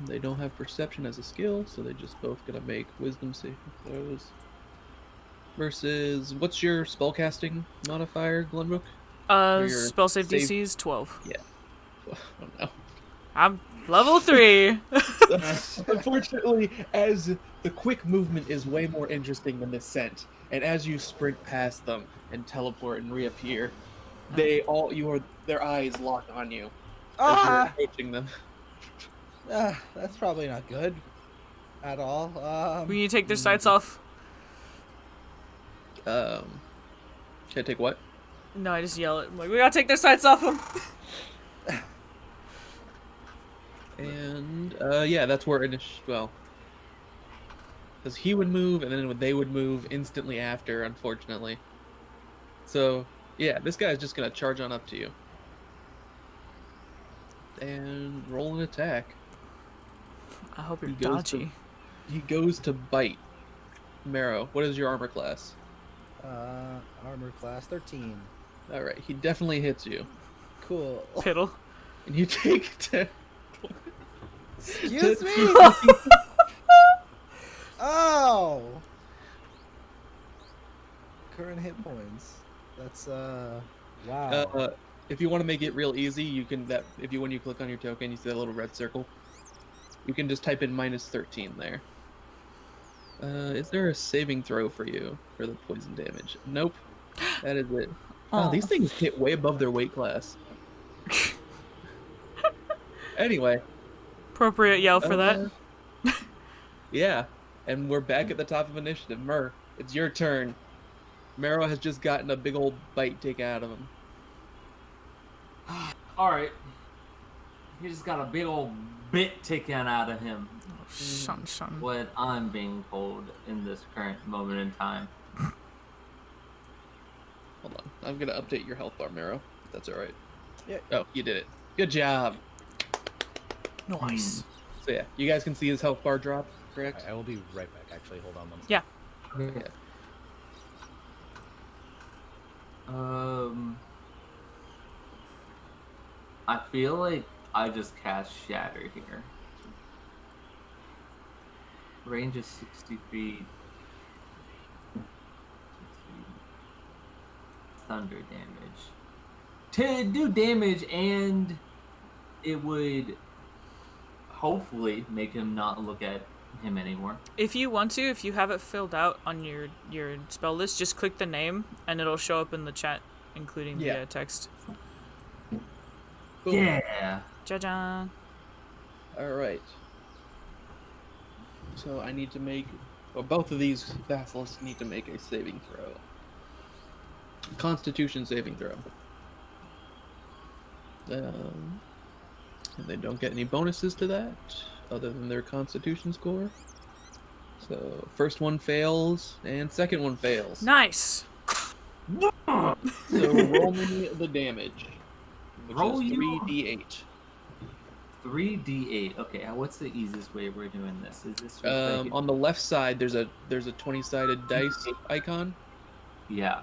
They don't have perception as a skill, so they just both gotta make wisdom saving throws. Versus, what's your spellcasting modifier, Glenbrook? Or your Spell save save- DC is 12. Oh no. I'm level 3. Unfortunately, as the quick movement is way more interesting than the scent, and as you sprint past them and teleport and reappear, their eyes lock on you as you're approaching them. That's probably not good at all. When you take their sights off. Can I take what? No, I just yell it. I'm like, we gotta take their sights off them. And yeah, that's where well, because he would move, and then they would move instantly after, unfortunately. So yeah, this guy's just gonna charge on up to you and roll an attack. I hope you're He goes to- dodgy. He goes to bite. Mero, what is your armor class? Armor class 13. All right, he definitely hits you, Cool. Piddle. and you take 10. Excuse me? Oh! Current hit points. That's, wow. If you want to make it real easy, you can when you click on your token, you see that little red circle. You can just type in -13 there. Is there a saving throw for you for the poison damage? Nope. That is it. Oh, these things hit way above their weight class. Anyway. Appropriate yell for that. Yeah, and we're back at the top of initiative. Mur, it's your turn. Mero has just gotten a big old bite taken out of him. Alright. He just got a big old bit taken out of him. Shun. What I'm being told in this current moment in time. Hold on. I'm going to update your health bar, Mero. If that's alright. Yeah. Oh, you did it. Good job. Nice. So yeah, you guys can see his health bar drop, correct? I will be right back. Actually, hold on one second. Yeah. Yeah. I feel like I just cast Shatter here. Range is 60 feet. Thunder damage. To do damage, and it would hopefully make him not look at him anymore. If you want to, if you have it filled out on your spell list, just click the name and it'll show up in the chat, including the text. Cool. Yeah. Ja-ja. Alright. So I need to make... Well, both of these basilisks need to make a saving throw. Constitution saving throw. And they don't get any bonuses to that, other than their Constitution score. So first one fails, and second one fails. Nice. So roll me the damage. Which Roll is you. 3d8. 3d8. Okay, what's the easiest way we're doing this? Is this On the left side, there's a 20-sided dice icon, Yeah.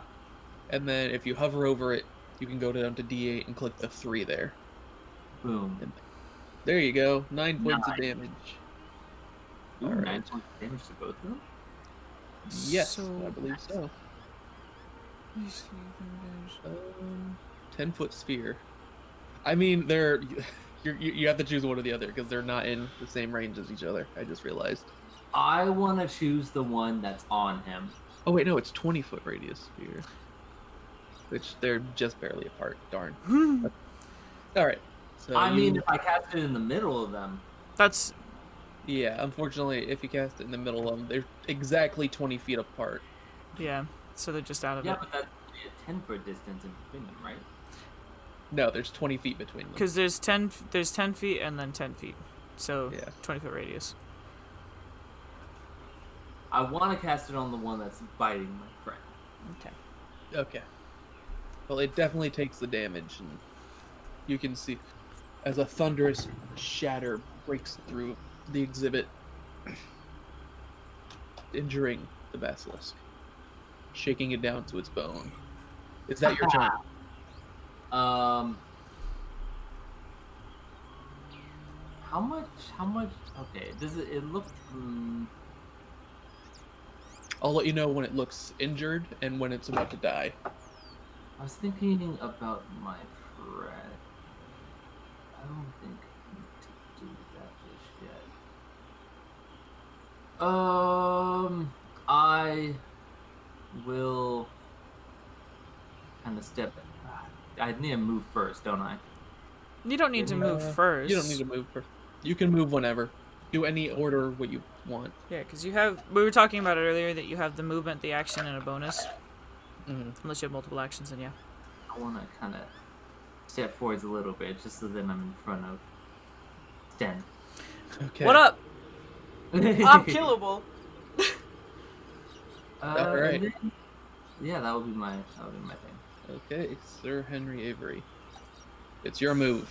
and then if you hover over it, you can go down to D8 and click the 3 there. Boom. There you go. 9 points of damage. Ooh, All right. 9 points of damage to both of them? Yes, So- I believe so. 10-foot sphere. I mean, they're you have to choose one or the other because they're not in the same range as each other. I just realized. I want to choose the one that's on him. Oh wait, no, it's 20-foot radius sphere. Which they're just barely apart. Darn. All right. So I mean, if I cast it in the middle of them. That's yeah. Unfortunately, if you cast it in the middle of them, they're exactly 20 feet apart. yeah. So they're just out of Yeah, it. but that's only a 10-foot distance in between them, right? No, there's 20 feet between them. Because there's 10 feet and then 10 feet. So Yeah. 20-foot radius. I want to cast it on the one that's biting my friend. Okay. Okay. Well, it definitely takes the damage, and you can see as a thunderous shatter breaks through the exhibit, injuring the basilisk, shaking it down to its bone. Is that your turn? How much? Okay, does it look? I'll let you know when it looks injured and when it's about to die. I was thinking about my friend. I don't think I need to do that just yet. I will kind of step. I need to move first, don't I? You don't need to move first. You don't need to move first. You can move whenever. Do any order what you want. Yeah, because you have. We were talking about it earlier that you have the movement, the action, and a bonus. Mhm. Unless you have multiple actions, then yeah. I want to kind of step forwards a little bit, just so that I'm in front of Sten. Okay. What up? I'm killable. Alright. Yeah, that would be my thing. Okay, Sir Henry Avery. It's your move.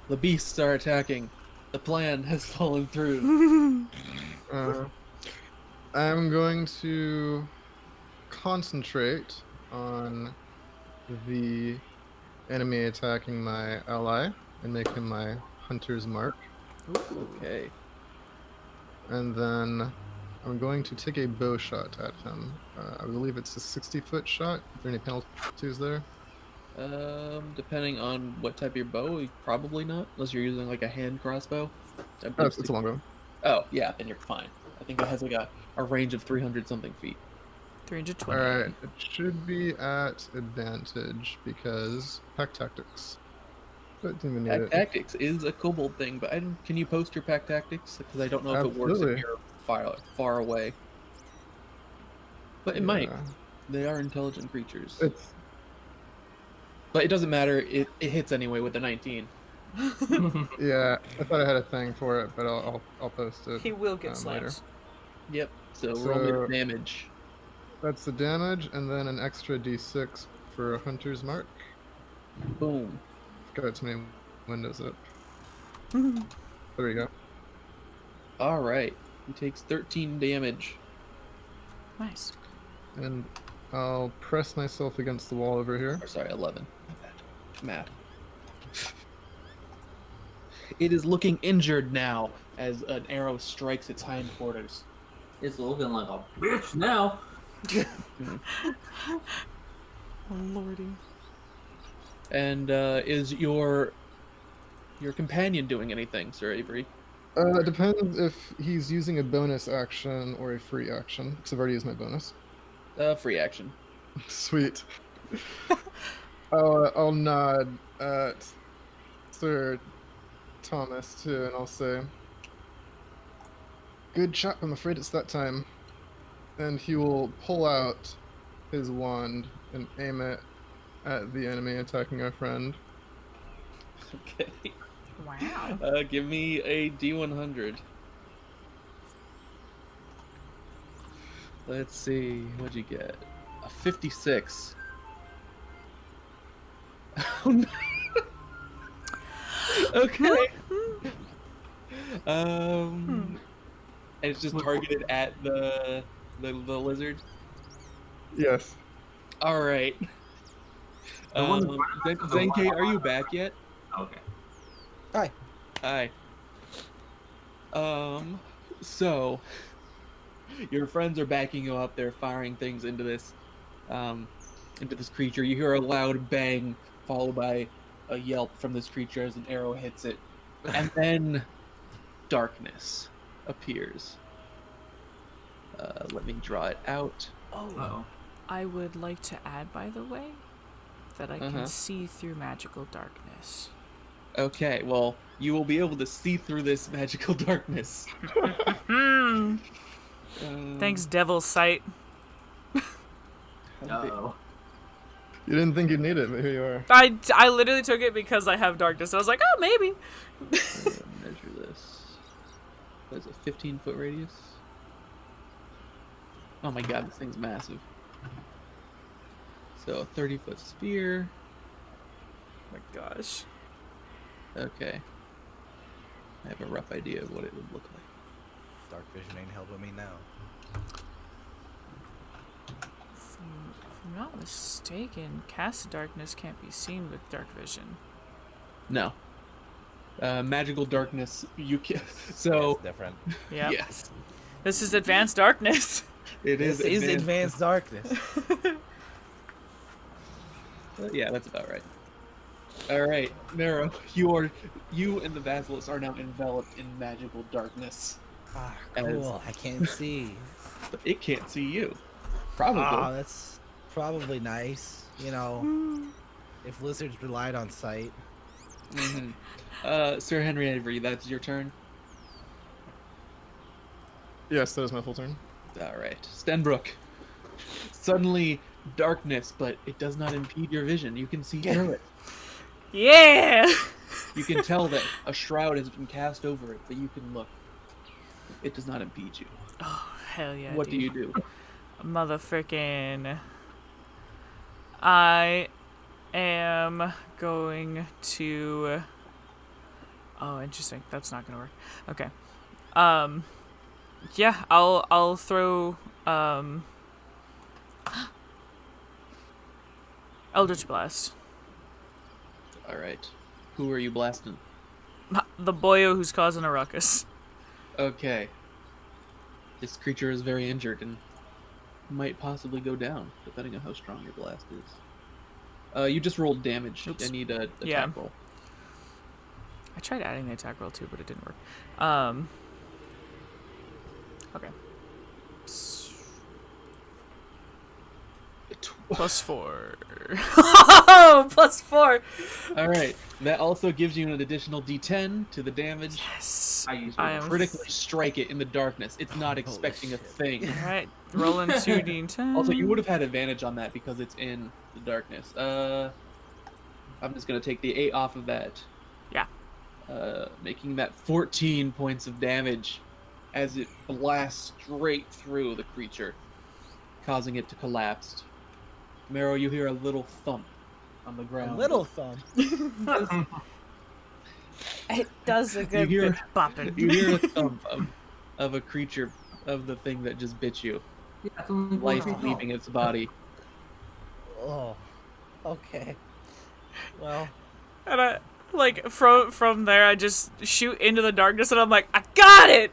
The beasts are attacking. The plan has fallen through. I'm going to concentrate on the enemy attacking my ally and make him my hunter's mark. Okay. And then I'm going to take a bow shot at him. I believe it's a 60-foot shot. Are there any penalties there? Depending on what type of your bow, probably not, unless you're using like a hand crossbow. Oh, it's a longbow. Oh, yeah, then you're fine. I think it has like a range of 300 something feet. 320. Alright, it should be at advantage because pack tactics. But didn't even need Pack it. tactics is a kobold thing, but can you post your pack tactics? Because I don't know if it works if Absolutely. you're far away. But it might. They are intelligent creatures. It's But it doesn't matter. It hits anyway with the 19. yeah. I thought I had a thing for it, but I'll post it. He will get later. slapped. Yep. So roll me the So- damage. That's the damage, and then an extra d6 for a hunter's mark. Boom. Got too many windows up. There we go. All right. He takes 13 damage. Nice. And I'll press myself against the wall over here. Or sorry, 11. Math. It is looking injured now as an arrow strikes its hindquarters. It's looking like a bitch now. Oh lordy. And is your companion doing anything, Sir Avery? It depends if he's using a bonus action or a free action, because I've already used my bonus. Free action. Sweet. I'll nod at Sir Thomas too, and I'll say, "Good chap, I'm afraid it's that time." And he will pull out his wand and aim it at the enemy attacking our friend. Okay. Wow. Give me a D100. Let's see. What'd you get? A 56. Oh no. Okay. And it's just targeted at the lizard. Yes. All right. The one in front of us or the one Sankayy, are you behind back yet? Okay. Hi. So your friends are backing you up. They're firing things into this creature. You hear a loud bang followed by a yelp from this creature as an arrow hits it, and then darkness appears. Let me draw it out. Oh, Uh-oh. I would like to add, by the way, that I Uh-huh. can see through magical darkness. Okay, well, you will be able to see through this magical darkness. Thanks, Devil's Sight. Uh-oh. You didn't think you'd need it, but here you are. I literally took it because I have darkness. I was like, oh, maybe. Measure this. What is it, 15-foot radius? Oh my god, this thing's massive. So, 30-foot sphere. Oh my gosh. Okay. I have a rough idea of what it would look like. Dark vision ain't helping me now. If I'm not mistaken, cast darkness can't be seen with dark vision. No. Magical darkness, you can. So, It's different. Yeah. yes. This is advanced darkness. It This is advanced darkness. Yeah, that's about right. Alright, Nero, you and the Basilisk are now enveloped in magical darkness. Ah, As- cool. I can't see. But it can't see you. Probably. Ah, that's probably nice. You know, if lizards relied on sight. Sir Henry Avery, that's your turn. Yes, that is my full turn. Alright. Stenbrook. Suddenly, darkness, but it does not impede your vision. You can see through it. Yeah! You can tell that a shroud has been cast over it, but you can look. It does not impede you. Oh, hell yeah, What do dude. you do? Motherfrickin'. I am going to... Oh, interesting. That's not gonna work. Okay. Yeah, I'll throw, Eldritch Blast. Alright. Who are you blasting? The boyo who's causing a ruckus. Okay. This creature is very injured and might possibly go down, depending on how strong your blast is. You just rolled damage. Oops. I need a attack Yeah. roll. I tried adding the attack roll too, but it didn't work. Okay. +4. Oh, +4. All right. That also gives you an additional D10 to the damage. Yes. I use I am Critically strike it in the darkness. It's not Holy expecting a shit. thing. All right, rolling 2d10. Also, you would have had advantage on that because it's in the darkness. I'm just gonna take the 8 off of that. Yeah. Making that 14 points of damage as it blasts straight through the creature, causing it to collapse. Marrow, you hear a little thump on the A ground. little thumb. It does a good hear- bit bopping. You hear a thump of a creature, of the thing that just bit you. Yeah, it's only Life going leaving its body. Oh. Okay. Well. And I like from there, I just shoot into the darkness, and I'm like, I got it.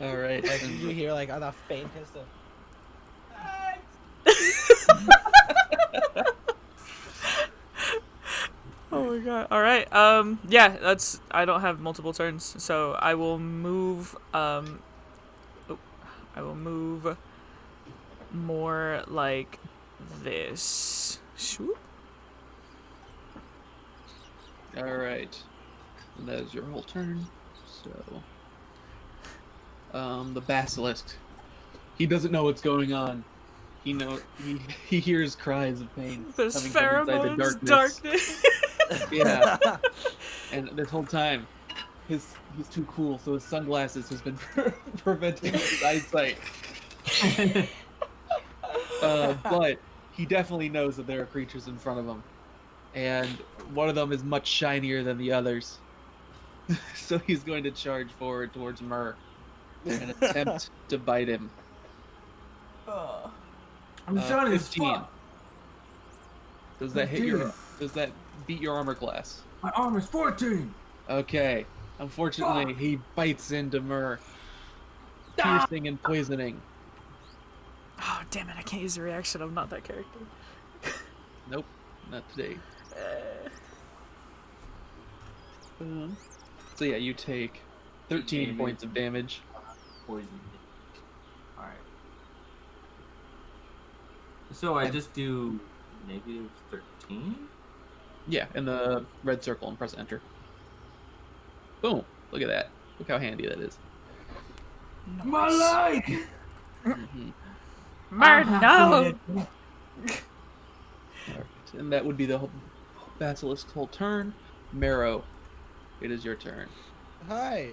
All right. Like you hear like the faintest of. Oh my god. All right. Yeah, that's. I don't have multiple turns, so I will move. I will move more like this. Swoop. All right. And that is your whole turn. So, the basilisk. He doesn't know what's going on. He hears cries of pain There's coming from inside the pheromones, darkness. darkness. Yeah. And this whole time, he's too cool, so his sunglasses has been preventing his eyesight. But he definitely knows that there are creatures in front of him, and one of them is much shinier than the others. So he's going to charge forward towards Myrrh and attempt to bite him. I'm shiny as 15. fuck. Does that hit Damn. your? Does that beat your armor class? My armor's 14. Okay. Unfortunately, Fuck. he bites into Myrrh, Ah. piercing and poisoning. Oh damn it! I can't use the reaction. I'm not that character. Nope, not today. So yeah, you take 13 Damage. points of damage. Poison. Alright. So I just do negative 13? Yeah, in the red circle and press enter. Boom! Look at that. Look how handy that is. My life! Mhm. Myrrh, no! Alright, and that would be the whole basilisk's whole turn. Marrow, it is your turn. Hi.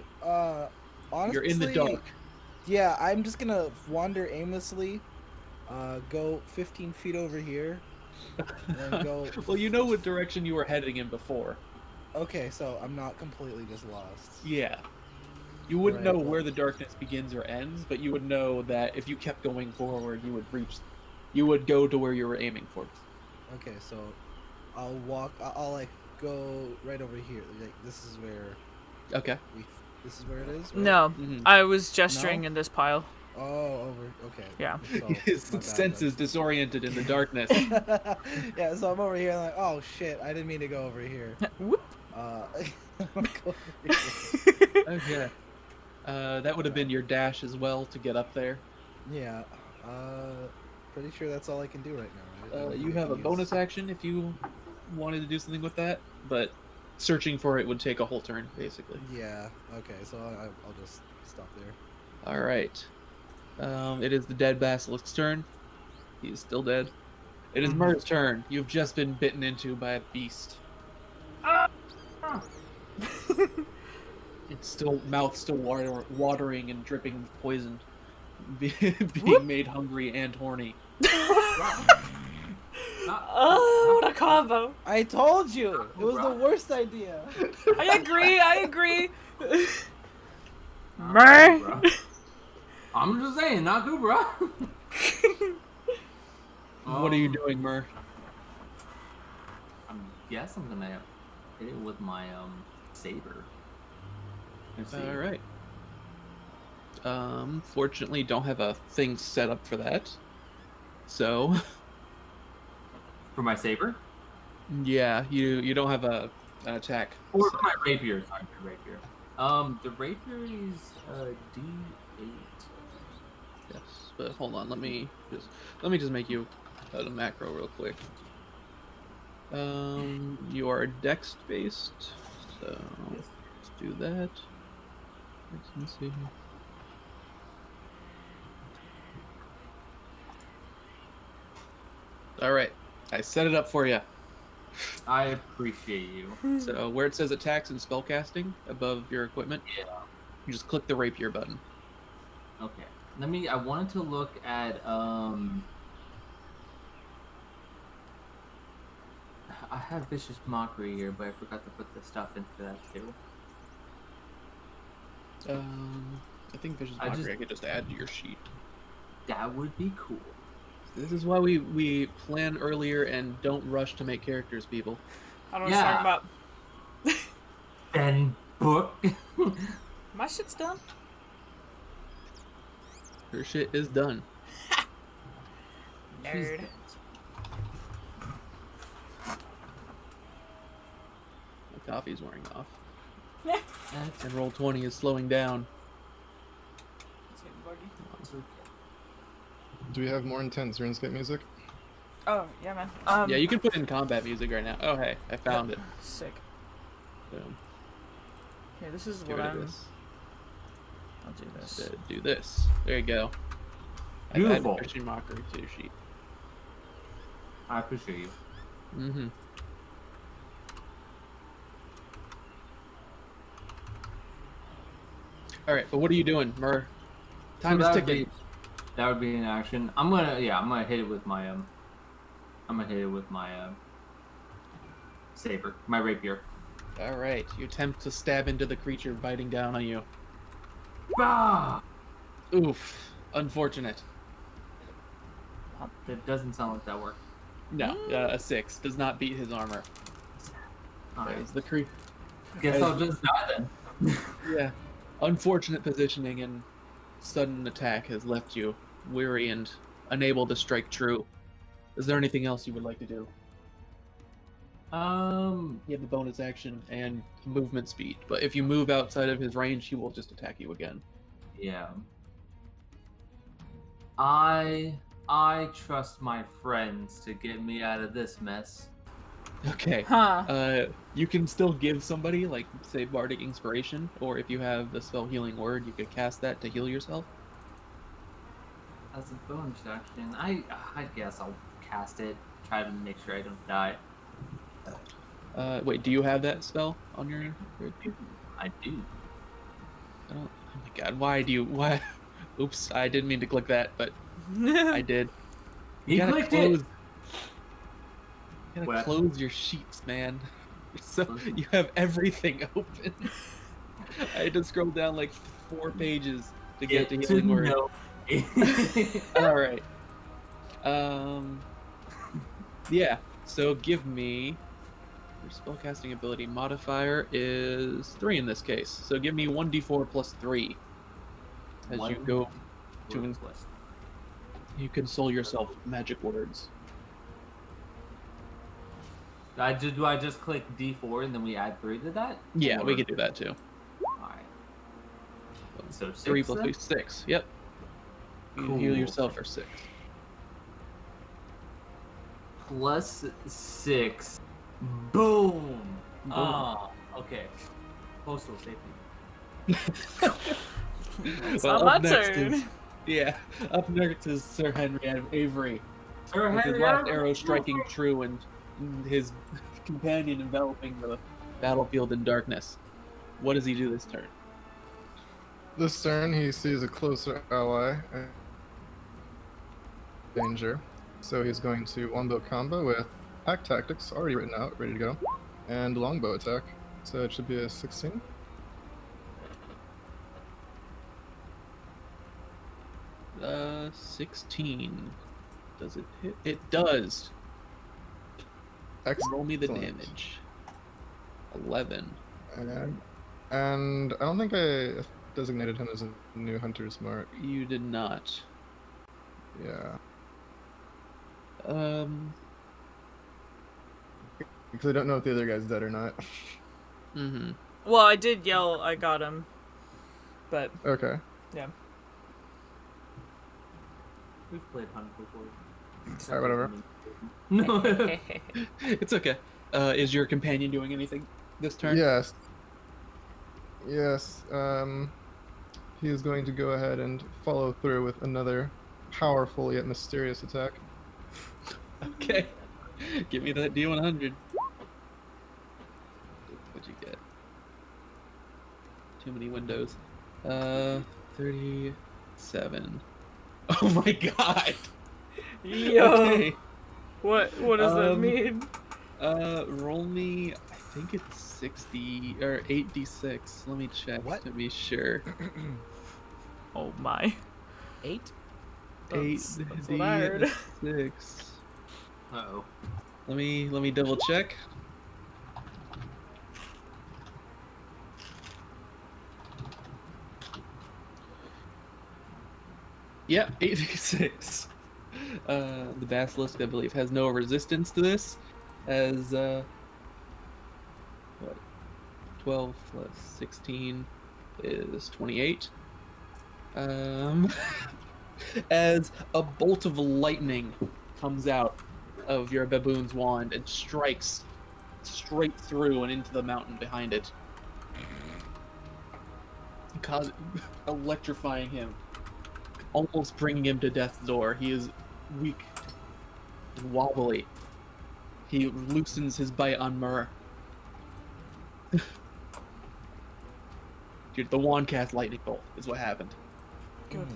Honestly, You're in the dark. Yeah, I'm just gonna wander aimlessly. Go 15 feet over here. And go. Well, you know what direction you were heading in before. Okay, so I'm not completely just lost. Yeah. You wouldn't Right, know well- where the darkness begins or ends, but you would know that if you kept going forward, you would go to where you were aiming for. Okay, so I'll walk. I'll like go right over here. Like this is where Okay. this is where it is. Right? No, Mhm. I was gesturing No? in this pile. Oh, over. Okay. Yeah. So, His my bad, senses disoriented in the darkness. then. Yeah, so I'm over here. I'm like, oh shit, I didn't mean to go over here. Whoop. I'm gonna go over here. Okay. That would have been your dash as well to get up there. Yeah. Pretty sure that's all I can do right now. Right? I don't You think I have a can bonus action if you wanted to do something with that, but searching for it would take a whole turn, basically. Yeah. Okay. So I'll just stop there. All right. It is the dead basilisk's turn. He is still dead. It is Myrrh's turn. You've just been bitten into by a beast. It's still watering and dripping with poison, being made hungry and horny. Oh, what a combo! I told you it was the worst idea. I agree. Myrrh. Bro. I'm just saying, not good, bro. What are you doing, Myrrh? I guess I'm gonna hit it with my saber. Let's see. All right. Fortunately, don't have a thing set up for that. So, For my saber? yeah, you don't have an attack. Or set. for my rapier. Sorry, my rapier. The rapier is D8. Yes, but hold on. Let me just make you a macro real quick. You are dex based, so Yes. let's do that. Let's see. All right, I set it up for you. I appreciate you. So where it says attacks and spellcasting above your equipment, Yeah. you just click the rapier button. Okay. I wanted to look at I have vicious mockery here, but I forgot to put the stuff into that too. I think vicious I mockery just- I could just add to your sheet. That would be cool. This is why we plan earlier and don't rush to make characters, people. I don't know what you're talking about. Then book. My shit's done. Her shit is done. Nerd. The coffee's wearing off. That's And roll 20 is slowing down. It's getting buggy. okay. Do we have more intense RuneScape music? Oh, yeah, man. Yeah, you can put in combat music right now. Oh, hey, I found it. Sick. Boom. Here, this is Get what rid of I'm... this. I'll do this. Do this. There you go. Beautiful. I've added vicious mockery to your sheet. I appreciate you. Mm-hmm. All right, but what are you doing, Mur? Time So is that would ticking. that would be an action. I'm gonna hit it with my saber, my rapier. All right, you attempt to stab into the creature biting down on you. Ah! Oof, unfortunate. That doesn't sound like that worked. No, a 6 does not beat his armor. Alright. As the cre- Guess I'll just die then. Yeah, unfortunate positioning and sudden attack has left you weary and unable to strike true. Is there anything else you would like to do? You have the bonus action and movement speed, but if you move outside of his range, he will just attack you again. Yeah. I trust my friends to get me out of this mess. Okay. Huh. You can still give somebody, like, say, Bardic Inspiration, or if you have the spell Healing Word, you could cast that to heal yourself. As a bonus action, I guess I'll cast it. Try to make sure I don't die. Wait, do you have that spell on your... I do. I don't... Oh my god, why? Oops, I didn't mean to click that, but I did. He gotta clicked close... it. You gotta What? close your sheets, man. So you have everything open. I had to scroll down like 4 pages to get to Healing Word. know. All right. Yeah. So give me your spellcasting ability modifier is 3 in this case. So give me 1d4 plus 3 as you go to you console yourself with magic words. Do I just click D4 and then we add 3 to that? Yeah, Or- we could do that too. Alright. So 6 3 plus then? 3, 6. Yep. You Cool. heal yourself for 6. Plus 6. Boom! Boom. Ah, okay. Postal safety. It's Well, not my up next turn. is- Yeah. Up next is Sir Henry Avery. Sir With his Henry last Avery. arrow striking true and his companion enveloping the battlefield in darkness. What does he do this turn? This turn, he sees a closer ally in danger. So he's going to longbow combo with pack tactics already written out, ready to go, and longbow attack. So it should be a 16. Uh, 16. Does it hit? It does. Excellent. Roll me the damage. 11. And I don't think I designated him as a new hunter's mark. You did not. Yeah. Because I don't know if the other guy's dead or not. Mm-hmm. Well, I did yell, I got him. But, Okay. yeah. We've played Hunt before. Alright, whatever. No. It's okay. Is your companion doing anything this turn? Yes. Yes. He is going to go ahead and follow through with another powerful yet mysterious attack. Okay. Give me that D100. What'd you get? Too many windows. 37. Oh my god! Yo. Okay. What does that mean? Roll me, I think it's 60, or 8d6. Let me check What? to be sure. Oh my. 8? That's what I heard. 8d6. Uh-oh. Let me double check. Yep, 8d6. The basilisk, I believe, has no resistance to this, as what? 12 plus 16 is 28. As a bolt of lightning comes out of your baboon's wand and strikes straight through and into the mountain behind it, electrifying him, almost bringing him to death's door. He is weak and wobbly. He loosens his bite on Myrrh. Dude, the wand cast lightning bolt is what happened. Good lord.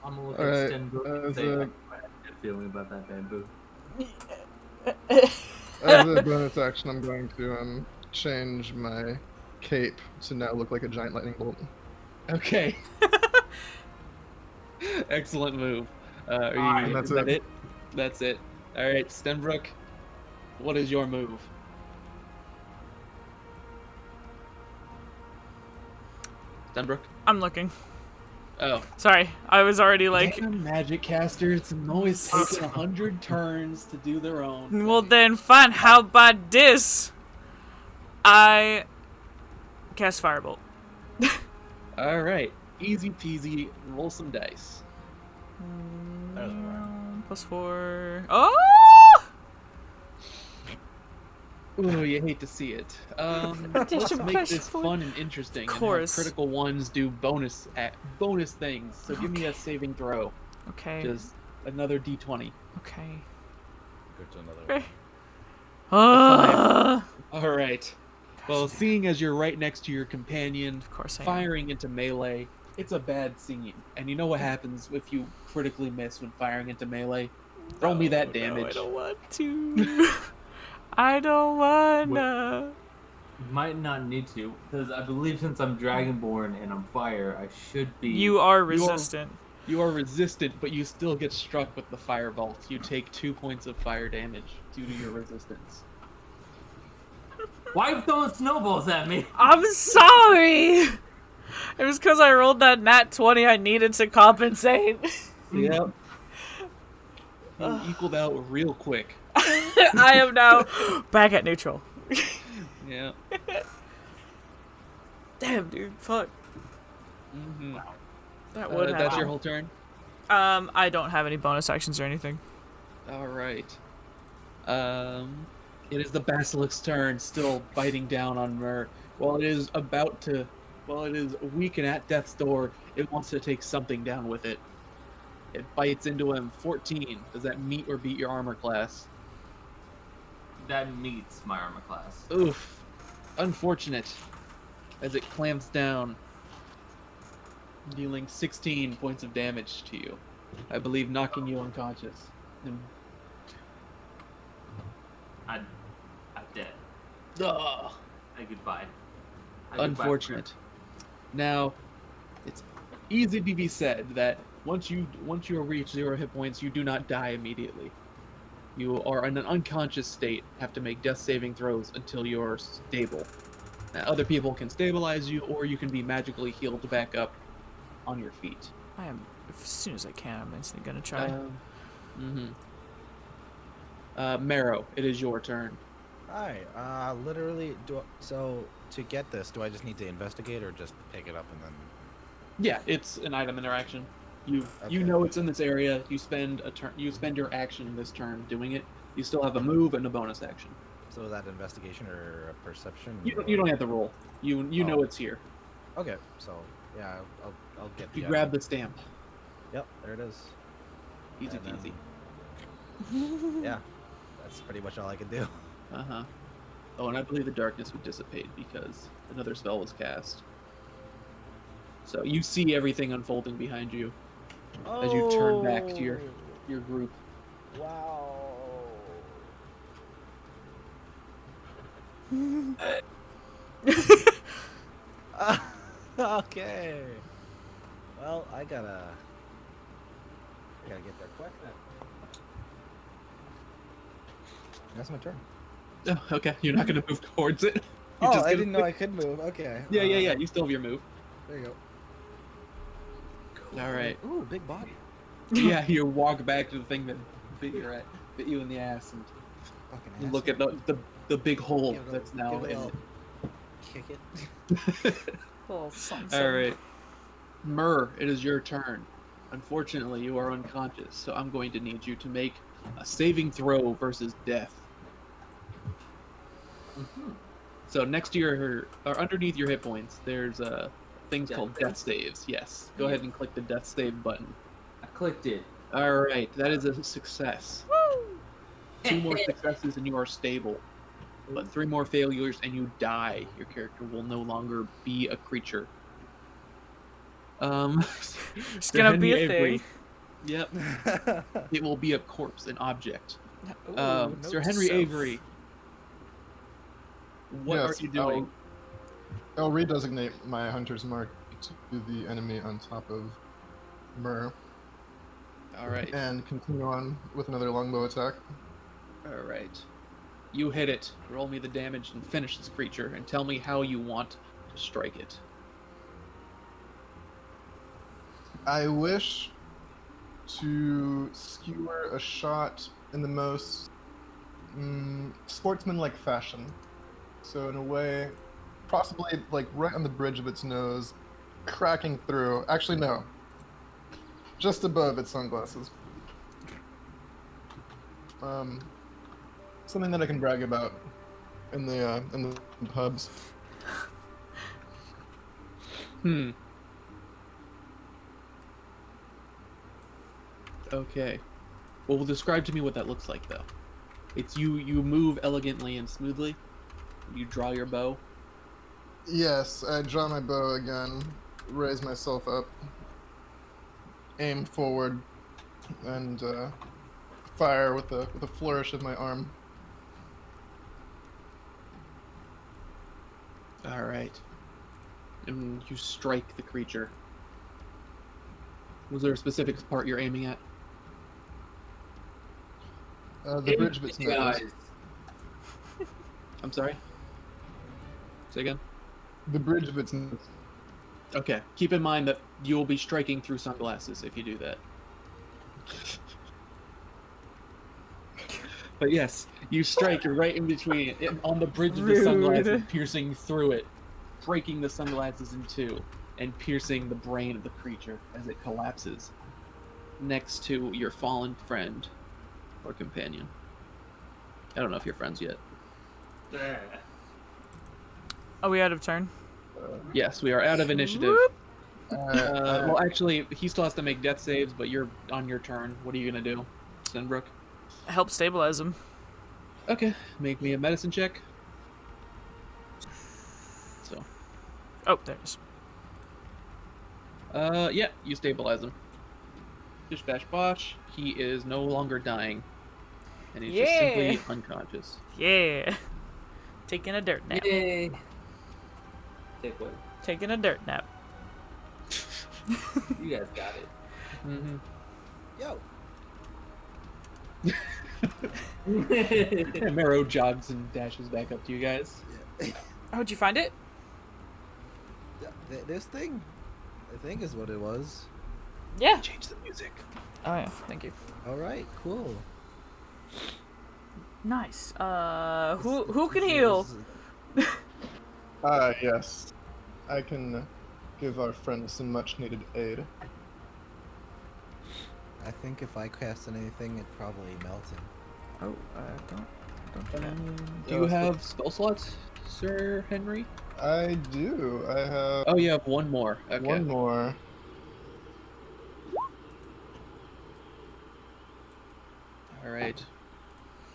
I'm gonna look Alright, at Stenbrook and as say, a- I have a good feeling about that bamboo. As a bonus action, I'm going to change my cape to now look like a giant lightning bolt. Okay. Excellent move. Alright, Is that it? That's it. Alright, Stenbrook, what is your move? Stenbrook? I'm looking. Oh. Sorry, I was already like. Damn magic casters have always taken 100 turns to do their own. Well thing. then, fine. How about this? I cast Firebolt. Alright. Easy peasy. Roll some dice. That doesn't work. +4. Oh! Ooh, you hate to see it. Let's Addition make plus this 4. fun and interesting. And have Course. critical ones do bonus things. So give me a saving throw. Okay. Just another d20. Okay. Go to another Uh, All right. Well, seeing as you're right next to your companion, of course I am. firing into melee, it's a bad scene. And you know what happens if you critically miss when firing into melee? Throw me that damage. No, I don't want to. I don't wanna. You might not need to, because I believe since I'm Dragonborn and I'm fire, I should be. You are resistant. You are resistant, but you still get struck with the firebolt. You take 2 points of fire damage due to your resistance. Why are you throwing snowballs at me? I'm sorry. It was because I rolled that nat 20 I needed to compensate. Yep. You equaled out real quick. I am now back at neutral. Yeah. Damn, dude. Fuck. Mm-hmm. That would happen. That's your whole turn? I don't have any bonus actions or anything. All right. It is the basilisk's turn, still biting down on Myrrh. While it is weak and at death's door, it wants to take something down with it. It bites into him. 14. Does that meet or beat your armor class? That meets my armor class. Oof. Unfortunate. As it clamps down, dealing 16 points of damage to you. I believe knocking you unconscious. And I'm dead. Ugh. Say goodbye. Unfortunate. Now, it's easy to be said that once you reach 0 hit points, you do not die immediately. You are in an unconscious state, have to make death saving throws until you're stable. Now, other people can stabilize you, or you can be magically healed back up on your feet. I am, as soon as I can, I'm instantly gonna try. Marrow, it is your turn. Hi. Literally, so to get this, do I just need to investigate or just pick it up and then? Yeah, it's an item interaction. You Okay. know it's in this area. You spend a turn. You spend your action this turn doing it. You still have a move and a bonus action. So is that investigation or a perception? You don't have to roll. You Oh. know it's here. Okay, so yeah, I'll get the. You grab the stamp. Yep, there it is. Easy And then- peasy. Yeah, that's pretty much all I can do. Uh huh. Oh, and I believe the darkness would dissipate because another spell was cast. So you see everything unfolding behind you as you turn back to your group. Wow. Okay. Well, I gotta get there quick then. That's my turn. Oh, okay. You're not gonna move towards it. You're Oh, just I gonna didn't know I click- could move. Okay. Yeah. You still have your move. There you go. All right. Ooh, big body. Yeah, you walk back to the thing that bit you in the ass, and Fucking you look at the big hole Give it a- that's now give it a in little kick it. it. Little something. All right, Myrrh, it is your turn. Unfortunately, you are unconscious, so I'm going to need you to make a saving throw versus death. So next to your or underneath your hit points, there's things Death called save? death saves. Yes, go ahead and click the death save button. I clicked it. All right, that is a success. 2 more successes and you are stable. But 3 more failures and you die. Your character will no longer be a creature. It's gonna be a thing. Yep, it will be a corpse, an object. Ooh, Sir note to Henry self. Avery, what Yes, are you doing? I'll redesignate my hunter's mark to the enemy on top of Myrrh All right, and continue on with another longbow attack. all right. You hit it. Roll me the damage and finish this creature, and tell me how you want to strike it. I wish to skewer a shot in the most sportsmanlike fashion. So in a way, possibly like right on the bridge of its nose, cracking through. Actually, no. Just above its sunglasses. Something that I can brag about in the pubs. Okay. Well, describe to me what that looks like, though. It's you move elegantly and smoothly. You draw your bow. Yes, I draw my bow again, raise myself up, aim forward, and fire with a flourish of my arm. All right. And you strike the creature. Was there a specific part you're aiming at? The bridge of its nose. Guys, I'm sorry? Say again? The bridge of its nose. Okay. Keep in mind that you'll be striking through sunglasses if you do that. But yes, you strike right in between it, on the bridge of the Rude. sunglasses, piercing through it, breaking the sunglasses in two, and piercing the brain of the creature as it collapses next to your fallen friend or companion. I don't know if you're friends yet. yeah. Are we out of turn? Yes, we are out of initiative. Whoop. Well, actually, he still has to make death saves, but you're on your turn. What are you gonna do, Sinbrook? Help stabilize him. Okay, make me a medicine check. So, Oh, there it is. yeah, you stabilize him. Bish bash bosh. He is no longer dying, and he's just simply Yeah. unconscious. Yeah. Taking a dirt nap. Yay. Take one. Taking a dirt nap. You guys got it. Mm-hmm. Yo. And Marrow jogs and dashes back up to you guys. Oh, did you find it? This thing, I think, is what it was. Yeah. Change the music. Oh yeah, thank you. All right, cool. Nice. Who can heal? Yes. I can give our friend some much needed aid. I think if I cast anything, it'd probably melt him. Oh, don't do that. Do you have spell slots, Sir Henry? I do. I have Oh, you have one more. Okay. one more. All right.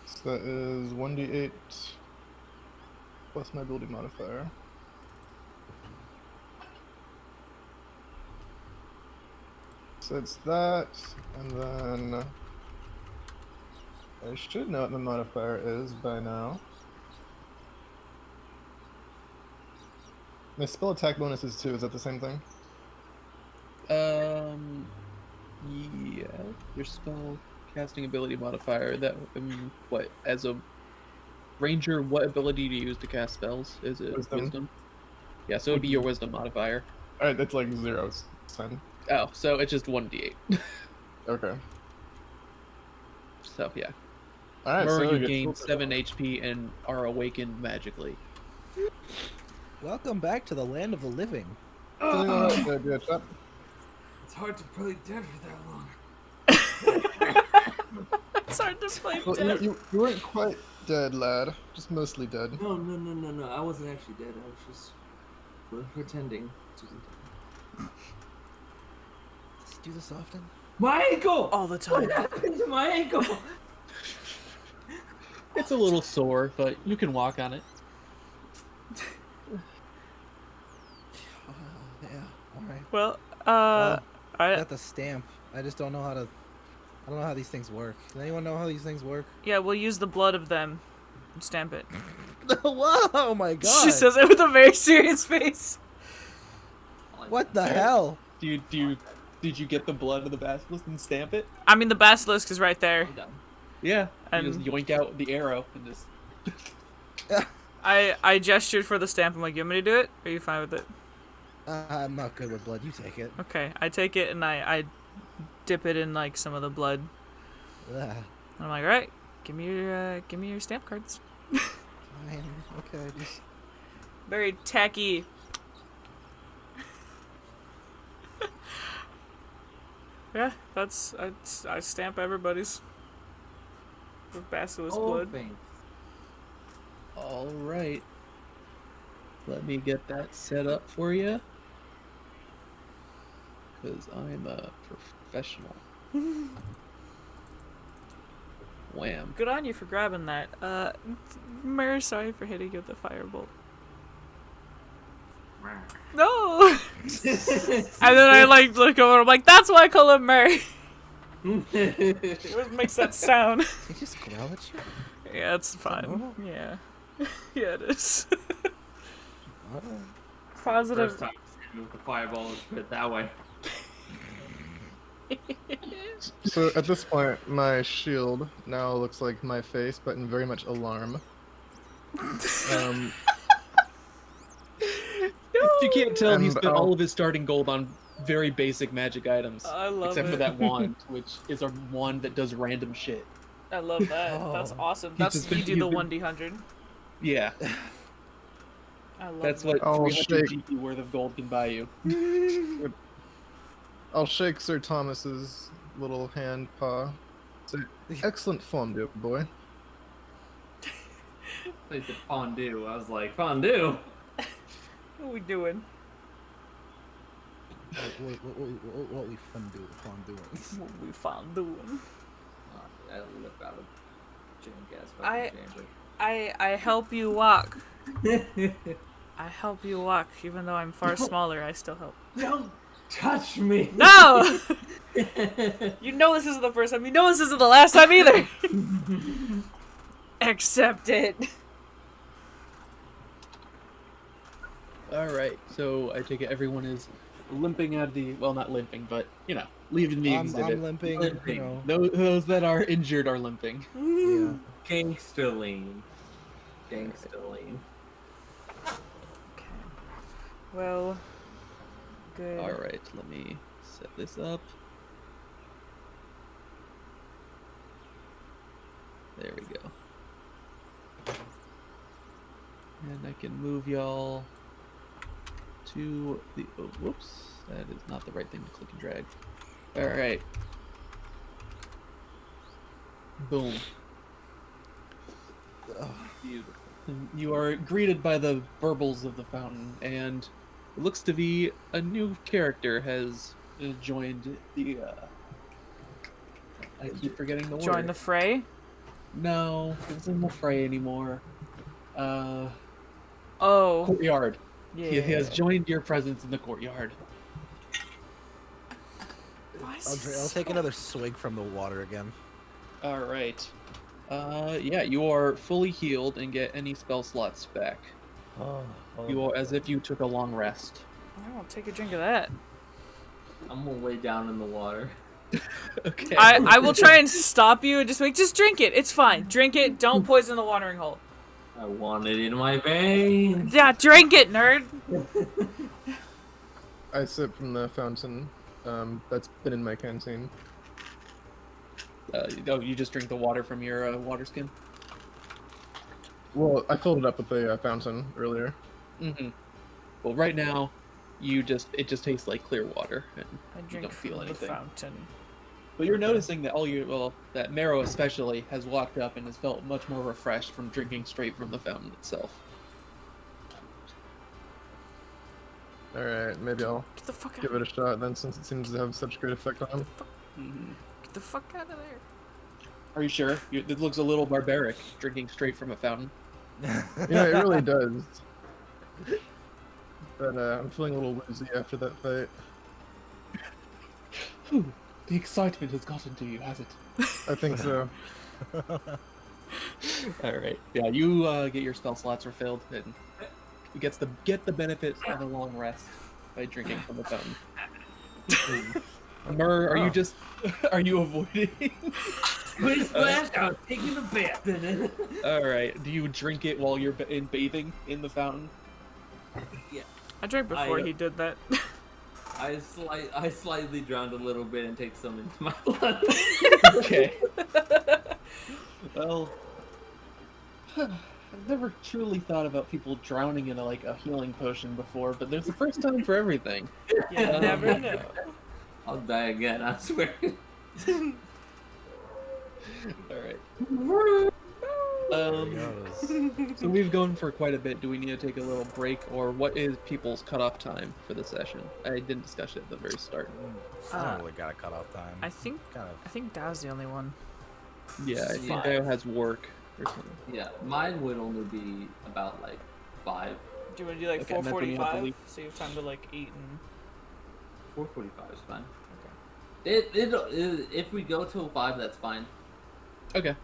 So that is 1d8 plus my ability modifier. So it's that, and then I should know what the modifier is by now. My spell attack bonus is 2. Is that the same thing? Yeah. Your spell casting ability modifier. That what as a ranger? What ability do you use to cast spells? Is it Wisdom. Yeah, so it'd be your wisdom modifier. All right, that's like 0. It's 10. Oh, so it's just 1d8. Okay. So yeah. All right. Or So you get gain full 7 HP and are awakened magically. Welcome back to the land of the living. Yeah, chat. It's hard to play dead for that long. It's hard to play Well, dead. you weren't quite dead, lad. Just mostly dead. No. I wasn't actually dead. I was just pretending to be dead. Let's do this often. My ankle! All the time. What happened to my ankle? It's a little sore, but you can walk on it. Yeah. All right. Well, I I got the stamp. I just don't know how to. I don't know how these things work. Does anyone know how these things work? yeah, we'll use the blood of them and stamp it. Whoa! Oh my god! She says it with a very serious face. What the hell? Did you get the blood of the basilisk and stamp it? I mean, the basilisk is right there. Yeah. And- You just yoink out the arrow and just. I gestured for the stamp. I'm like, you want me to do it? Are you fine with it? I'm not good with blood. You take it. Okay, I take it and I dip it in like some of the blood. Ugh. And I'm like, all right, give me your stamp cards. Fine. Okay. Just Very tacky. Yeah, that's I stamp everybody's with basilisk blood. Thanks. All right. Let me get that set up for you. Because I'm a professional. Wham. Good on you for grabbing that. Mer, sorry for hitting you with the firebolt. No. And then I like look over. I'm like, that's why I call him Mer. It always makes that sound. he just growl at you. Yeah, it's fine. normal? Yeah. Yeah, it is. Alright. Positive. First time I with the fireball is put it that way. So at this point, my shield now looks like my face, but in very much alarm. If you can't tell, he And spent all of his starting gold on very basic magic items. I love Except it. for that wand, which is a wand that does random shit. I love that. That's Oh. awesome. He's That's just you been- do the you've 1d100. Yeah, I love that's that. what Oh, 300 shit. GP worth of gold can buy you. I'll shake Sir Thomas's little hand paw. Say, excellent form, dear boy. They said fondue. I was like, fondue? What are we doing? What we fun doing? What we found doing? I lip out of jank ass I- fucking I help you walk. I help you walk, even though I'm far smaller. I still help. Don't touch me! No! You know this isn't the first time. You know this isn't the last time either. Accept it. All right, so I take it everyone is limping out of the not limping, but leaving the exhibit. I'm limping. Limping. You know. Those that are injured are limping. Yeah. Gangsta lean. Gangsta lean. Okay. Well, good. All right, let me set this up. There we go. And I can move y'all to the. Oh, whoops, that is not the right thing to click and drag. All right. Boom. Beautiful. You are greeted by the burbles of the fountain, and it looks to be a new character has joined the. I keep forgetting the word. Join the fray. No, it's in the fray anymore. Oh. Courtyard. Yeah. He has joined your presence in the courtyard. Why is I'll this take so- another swig from the water again. All right. Yeah, you are fully healed and get any spell slots back. You are as if you took a long rest. I'll take a drink of that. I'm gonna lay down in the water. Okay. I will try and stop you and just drink it. It's fine. Drink it. Don't poison the watering hole. I want it in my veins. Yeah, drink it, nerd. I sip from the fountain that's been in my canteen. Oh, you just drink the water from your water skin? Well, I filled it up with the fountain earlier. Mm-hmm. Well, right now, it just tastes like clear water, and I you drink don't feel from the anything. fountain. But you're noticing that that Marrow especially has walked up and has felt much more refreshed from drinking straight from the fountain itself. Alright, maybe I'll Get the fuck out. give it a shot then, since it seems to have such great effect on him. Mm-hmm. Get the fuck out of there. Are you sure? It looks a little barbaric, drinking straight from a fountain. Yeah, it really does. But I'm feeling a little woozy after that fight. Whew, the excitement has gotten to you, has it? I think so. Alright. Yeah, you get your spell slots refilled, and you get the benefits of a long rest by drinking from the fountain. Mur, are you avoiding? Splish splash! I was taking a bath in it. Alright, do you drink it while you're bathing in the fountain? I drank before I- he did that. I slightly drowned a little bit and take some into my blood. Okay. Well, I've never truly thought about people drowning in a healing potion before, but there's a first time for everything. You never know. I'll die again, I swear. Alright. There he goes. So we've gone for quite a bit. Do we need to take a little break, or what is people's cutoff time for the session? I didn't discuss it at the very start. I don't really got a cutoff time. I think kind of. Dow's the only one. Yeah, I think Yeah. that has work or something. Yeah, mine would only be about 5. Do you want to do like Okay, and that's when you have to 4:45? leave. So you have time to eat and. 4:45 is fine. Okay. If we go till 5, that's fine. Okay.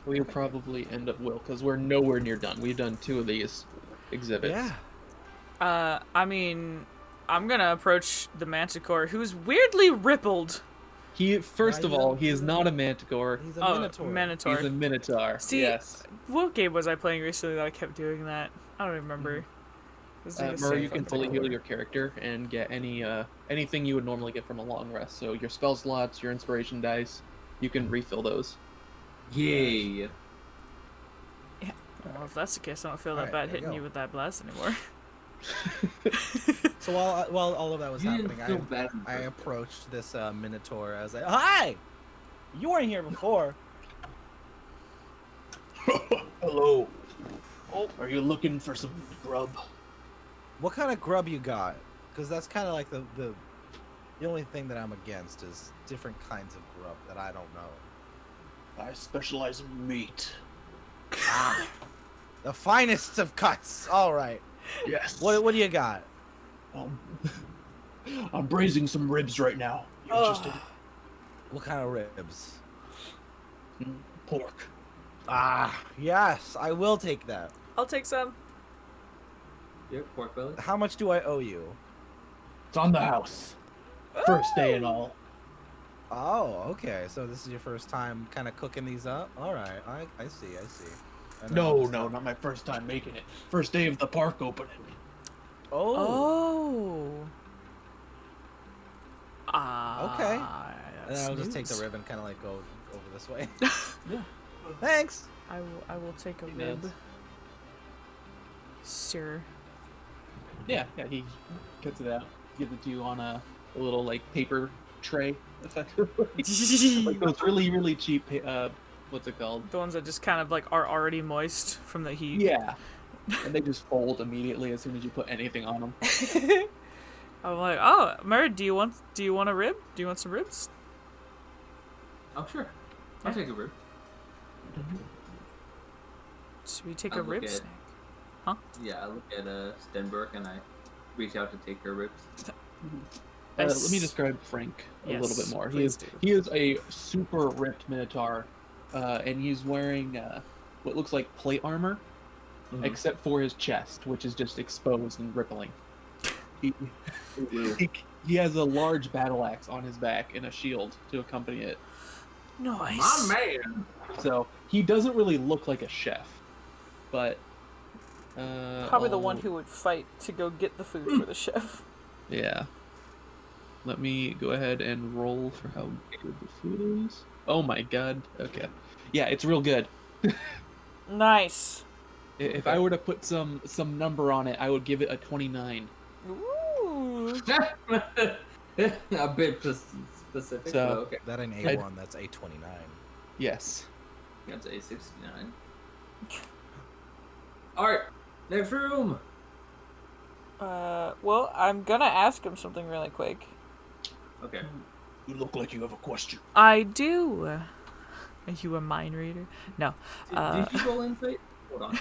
We'll probably end up because we're nowhere near done. We've done 2 of these exhibits. Yeah. I mean, I'm gonna approach the Manticore, who's weirdly rippled. First of all, he is not a manticore. He's a minotaur. Minotaur. He's a minotaur. See, yes. What game was I playing recently that I kept doing that? I don't remember. It was like the Murray, same you can fucking fully heal thing. your character and get anything you would normally get from a long rest. So your spell slots, your inspiration dice, you can refill those. Yay! Well, if that's the case, I don't feel that Alright, bad there you hitting go. you with that blast anymore. So while all of that was You happening, didn't feel bad. I approached this minotaur. I was like, "Hi, you weren't here before." Hello. Oh, are you looking for some grub? What kind of grub you got? Because that's kind of like the only thing that I'm against is different kinds of grub that I don't know. I specialize in meat. Ah, the finest of cuts. All right. Yes. What do you got? I'm braising some ribs right now. You interested? What kind of ribs? Pork. Ah, yes, I will take that. I'll take some. Your pork belly. How much do I owe you? It's on the house. First day and all. Oh, okay. So this is your first time kind of cooking these up? All right. I see. I No, understand. not my first time making it. First day of the park opening. Oh. Oh. Okay. And That's I'll just take the news. rib and kind of like go over this way. Yeah. Thanks. I will take a Yes. rib. Sir. Yeah, he cuts it out, gives it to you on a little paper tray, effectively. Like those really, really cheap, what's it called? The ones that just kind of like are already moist from the heat. Yeah. And they just fold immediately as soon as you put anything on them. I'm like, oh, Murray, do you want a rib? Do you want some ribs? Oh, sure. I'll take a rib. Should we take I'll a look rib at- snack? Yeah, I look at Stenberg and I reach out to take her ribs. Let me describe Frank a little bit more. Please do. He is a super ripped minotaur, and he's wearing what looks like plate armor, except for his chest, which is just exposed and rippling. He has a large battle axe on his back and a shield to accompany it. Nice. My man! So he doesn't really look like a chef, but Probably the one who would fight to go get the food for the chef. Yeah. Let me go ahead and roll for how good the food is. Oh my god. Okay. Yeah, it's real good. Nice. If I were to put some number on it, I would give it a 29. Ooh. A bit specific, So- but okay. That an A1, that's A29. Yes. That's A69. Alright, next room! Well, I'm gonna ask him something really quick. Okay. You look like you have a question. I do. Are you a mind reader? No. Did you roll insight? Hold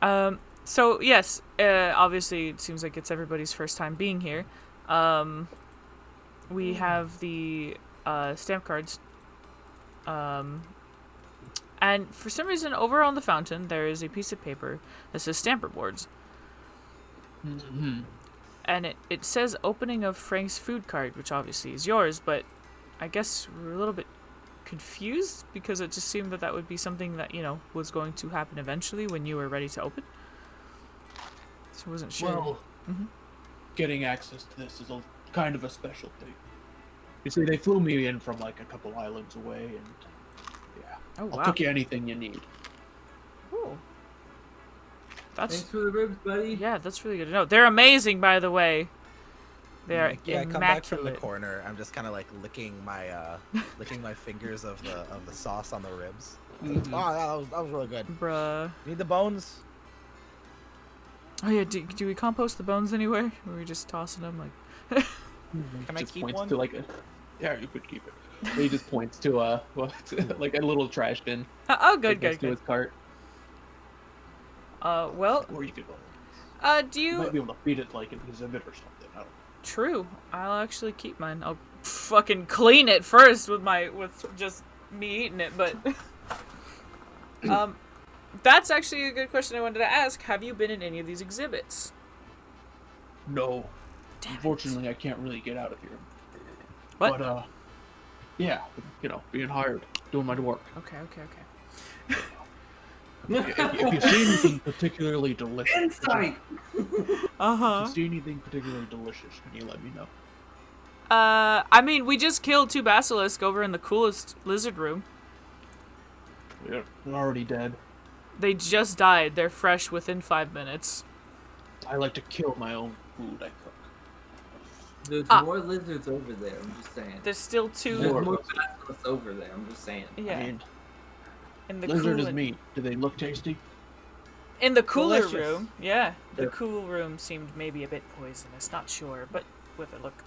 on. So yes, obviously it seems like it's everybody's first time being here. We have the stamp cards. And for some reason, over on the fountain, there is a piece of paper that says stamper boards. Mm-hmm. And it says opening of Frank's food card, which obviously is yours, but I guess we're a little bit confused because it just seemed that would be something that, was going to happen eventually when you were ready to open. So I wasn't sure. Well, getting access to this is a kind of a special thing. You see, they flew me in from like a couple islands away, and yeah, Oh, I'll wow. cook you anything you need. Cool. Thanks for the ribs, buddy. Yeah, that's really good to know. They're amazing, by the way. They are Yeah, I come back from the immaculate. corner. I'm just kind of like licking my fingers of the sauce on the ribs. Mhm. Oh, yeah, that was really good. Bruh. Need the bones? Oh yeah, do we compost the bones anywhere? Or are we just tossing them like? Can I Just keep points one? to like a. Yeah, you could keep it. He just points to like a little trash bin. Oh, good, next good, to good. his cart. Well, Or you could go. do You might you? be able to feed it like an exhibit or something. I don't know. True. I'll actually keep mine. I'll fucking clean it first with just me eating it, but. That's actually a good question I wanted to ask. Have you been in any of these exhibits? No. Damn it. Unfortunately, I can't really get out of here. What? But yeah, being hired, doing my work. Okay. If you see anything particularly delicious, Insight! Uh-huh. if you see anything particularly delicious, can you let me know? I mean, we just killed 2 basilisks over in the coolest lizard room. Yeah, they're already dead. They just died. They're fresh within 5 minutes. I like to kill my own food I cook. There's Ah. more lizards over there, I'm just saying. There's still 2 There's More. more basilisks over there, I'm just saying. yeah, I mean, in the lizard is cooler- meat. Do they look tasty? In the cooler Delicious. room, yeah. The Yeah. cool room seemed maybe a bit poisonous. Not sure, but with a look.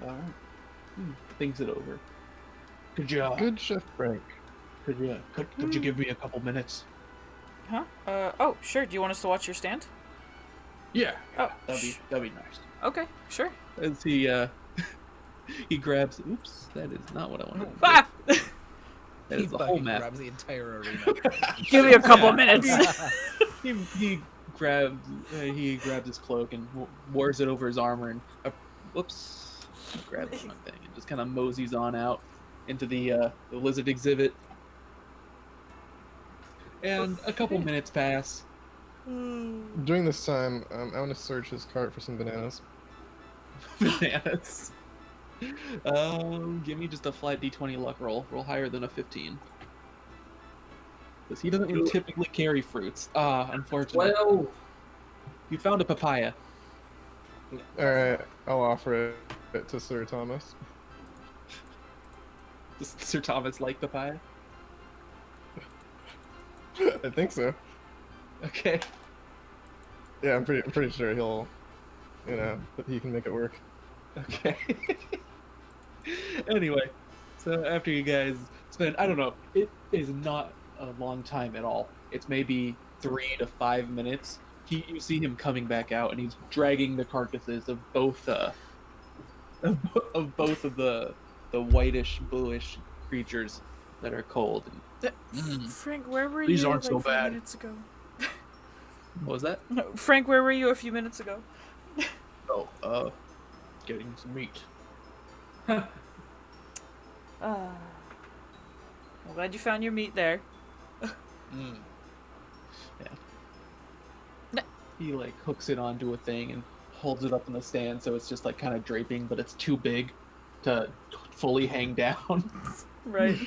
Alright. Thinks it over. Could you, Good Chef Frank. could you give me a couple minutes? Huh? Oh, sure. Do you want us to watch your stand? Yeah. Oh, That'd be nice. okay, sure. As he he grabs. Oops, that is not what I wanted. to do. Ah! That He is the whole fucking map. grabs the entire arena. Give me a couple minutes. He grabs his cloak and wears it over his armor and whoops, he grabs one thing and just kind of moseys on out into the lizard exhibit. And a couple minutes pass. During this time, I want to search his cart for some bananas. Bananas. Give me just a flat d20 luck roll. Roll higher than a 15. Because he doesn't typically carry fruits. Unfortunately. Well, You found a papaya. All right, I'll offer it to Sir Thomas. Does Sir Thomas like the pie? I think so. Okay. Yeah, I'm pretty sure he'll, that he can make it work. Okay. Anyway, so after you guys spend, I don't know, it is not a long time at all. It's maybe 3 to 5 minutes. You see him coming back out, and he's dragging the carcasses of both of both of the whitish bluish creatures that are cold. Frank, where were These you aren't like so 5 bad. minutes ago? What was that? No, Frank, where were you a few minutes ago? Oh, getting some meat. I'm glad you found your meat there. Yeah. He like hooks it onto a thing and holds it up in the stand, so it's just like kind of draping, but it's too big to fully hang down. Right.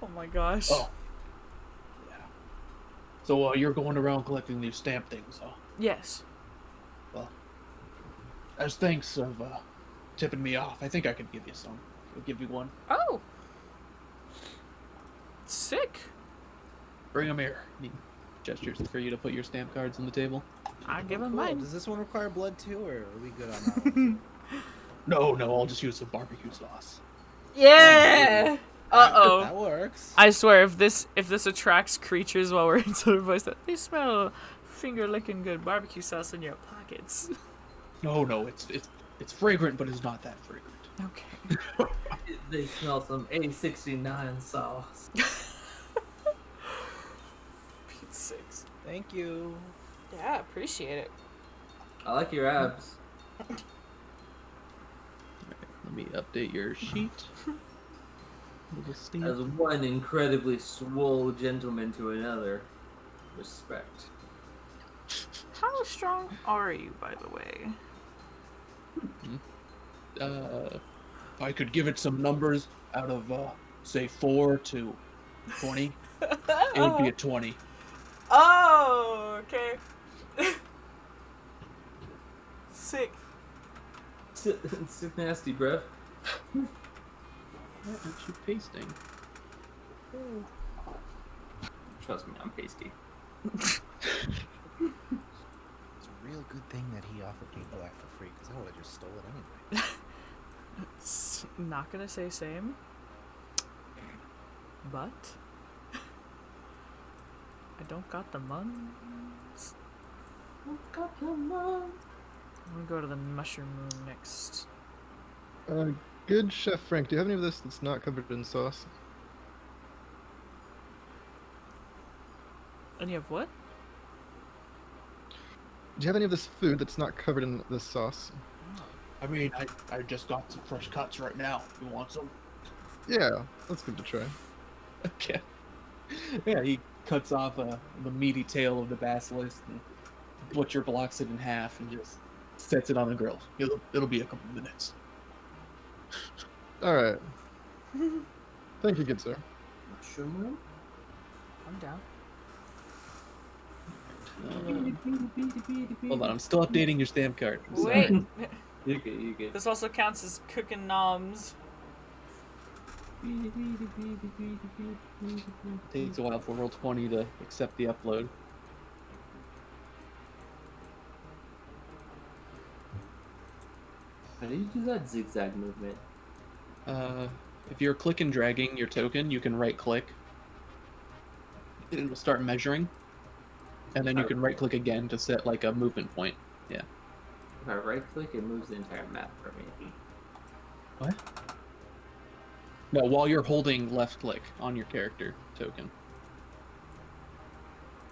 Oh my gosh. Oh. Yeah. So you're going around collecting these stamp things, huh? Yes. Well, as thanks of tipping me off, I think I could give you some. I'll give you one. Oh. Sick. Bring them here. He gestures for you to put your stamp cards on the table. I give him Cool. mine. Does this one require blood too, or are we good on that one? No, I'll just use some barbecue sauce. Yeah. That Uh-oh. works. I swear, if this attracts creatures while we're in sort of voice, that they smell finger-licking good barbecue sauce in your pockets. No, it's fragrant, but it's not that fragrant. Okay. They smell some A69 sauce. P6. Thank you. Yeah, appreciate it. I like your abs. Let me update your sheet. Little stamp. As one incredibly swole gentleman to another. Respect. How strong are you, by the way? If I could give it some numbers out of, say, 4 to 20, it would be a 20. Oh, okay. Sick. It's nasty, bruv. What aren't you pasting? Trust me, I'm pasty. It's a real good thing that he offered me black for free, because I would have just stole it anyway. Not gonna say same. But I don't got the muns. I'm gonna go to the mushroom room next. Good Chef Frank, do you have any of this that's not covered in sauce? Any of what? Do you have any of this food that's not covered in this sauce? I mean, I just got some fresh cuts right now. You want some? Yeah, let's give it a try. Okay. Yeah, he cuts off the meaty tail of the basilisk and butcher blocks it in half and just sets it on the grill. It'll be a couple minutes. All right. Thank you, good sir. Mushroom room? I'm down. Hold on, I'm still updating your stamp card. I'm sorry. Wait. You good. This also counts as cooking noms. Takes a while for Roll20 to accept the upload. How do you do that zigzag movement? If you're click and dragging your token, you can right click. It'll start measuring. And then you can right click again to set like a movement point. Yeah. If I right click, it moves the entire map for me. What? No, while you're holding left click on your character token.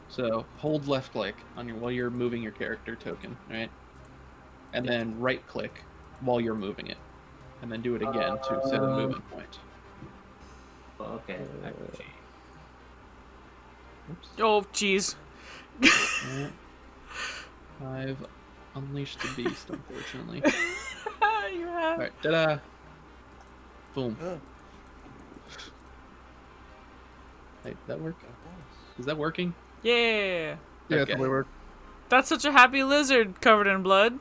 So hold left click on while you're moving your character token, right? And then right click while you're moving it. And then do it again to set a movement point. Oh, okay. I appreciate Oops. Oh, jeez. Yeah. I've unleashed the beast, unfortunately. You have. Alright, ta-da! Boom. Hey, that work? Is that working? Yeah. Yeah, Okay. it totally worked. That's such a happy lizard covered in blood.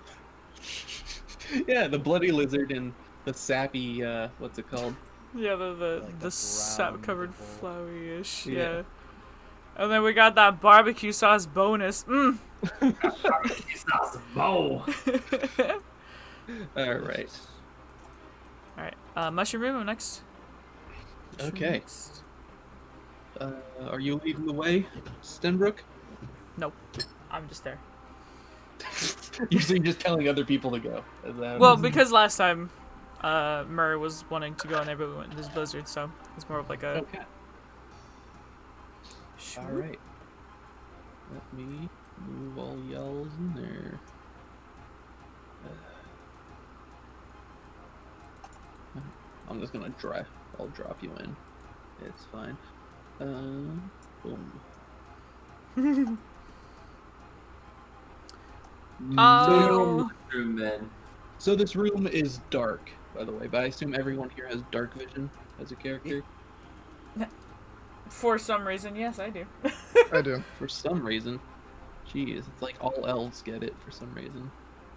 Yeah, the bloody lizard and the sappy, what's it called? Yeah, the Like the sap covered brown flowy-ish. Yeah. Yeah. And then we got that barbecue sauce bonus. It's not some bowl. All right. All right. Mushroom Room next. Mushroom Okay. next. Are you leading the way, Stenbrook? Nope. I'm just there. You're just telling other people to go. Is that- Well, because last time, Murr was wanting to go in there, but we went in this blizzard, so it's more of like a. Okay. All right. Let me move all y'all in there. I'm just gonna I'll drop you in. It's fine. Boom. Oh. Room then. So this room is dark, by the way, but I assume everyone here has dark vision as a character. For some reason, yes, I do. I do. For some reason. Jeez, it's like all elves get it for some reason.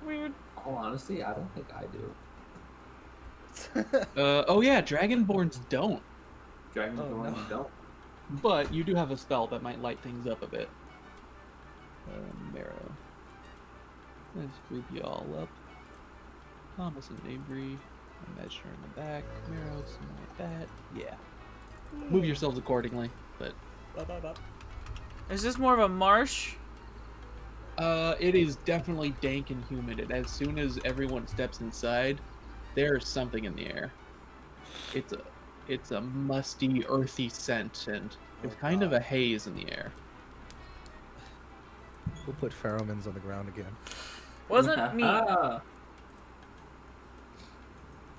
Weird. All honesty, I don't think I do. Oh yeah, Dragonborns don't. Dragon's Oh, going no. don't. But you do have a spell that might light things up a bit. Marrow. Let's group you all up. Thomas and Avery. Measure in the back. Marrow, something like that. Yeah. Move yourselves accordingly. But Is this more of a marsh? it is definitely dank and humid, and as soon as everyone steps inside, there's something in the air. It's a musty, earthy scent, and it's kind of a haze in the air. We'll put pheromones on the ground again. Wasn't me.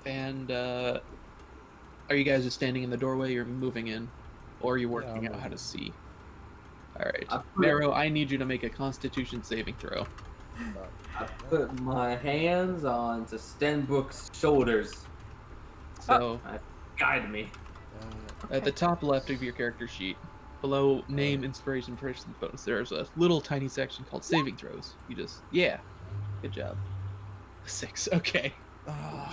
And are you guys just standing in the doorway? You're moving in, or are you working Yeah, out how to see? All right, I put- Marrow, I need you to make a Constitution saving throw. I put my hands on to Stenbrook's shoulders. So Guide me. at the top left of your character sheet, below name, inspiration, person bonus, there's a little tiny section called saving throws. You just good job. 6. Okay. Oh,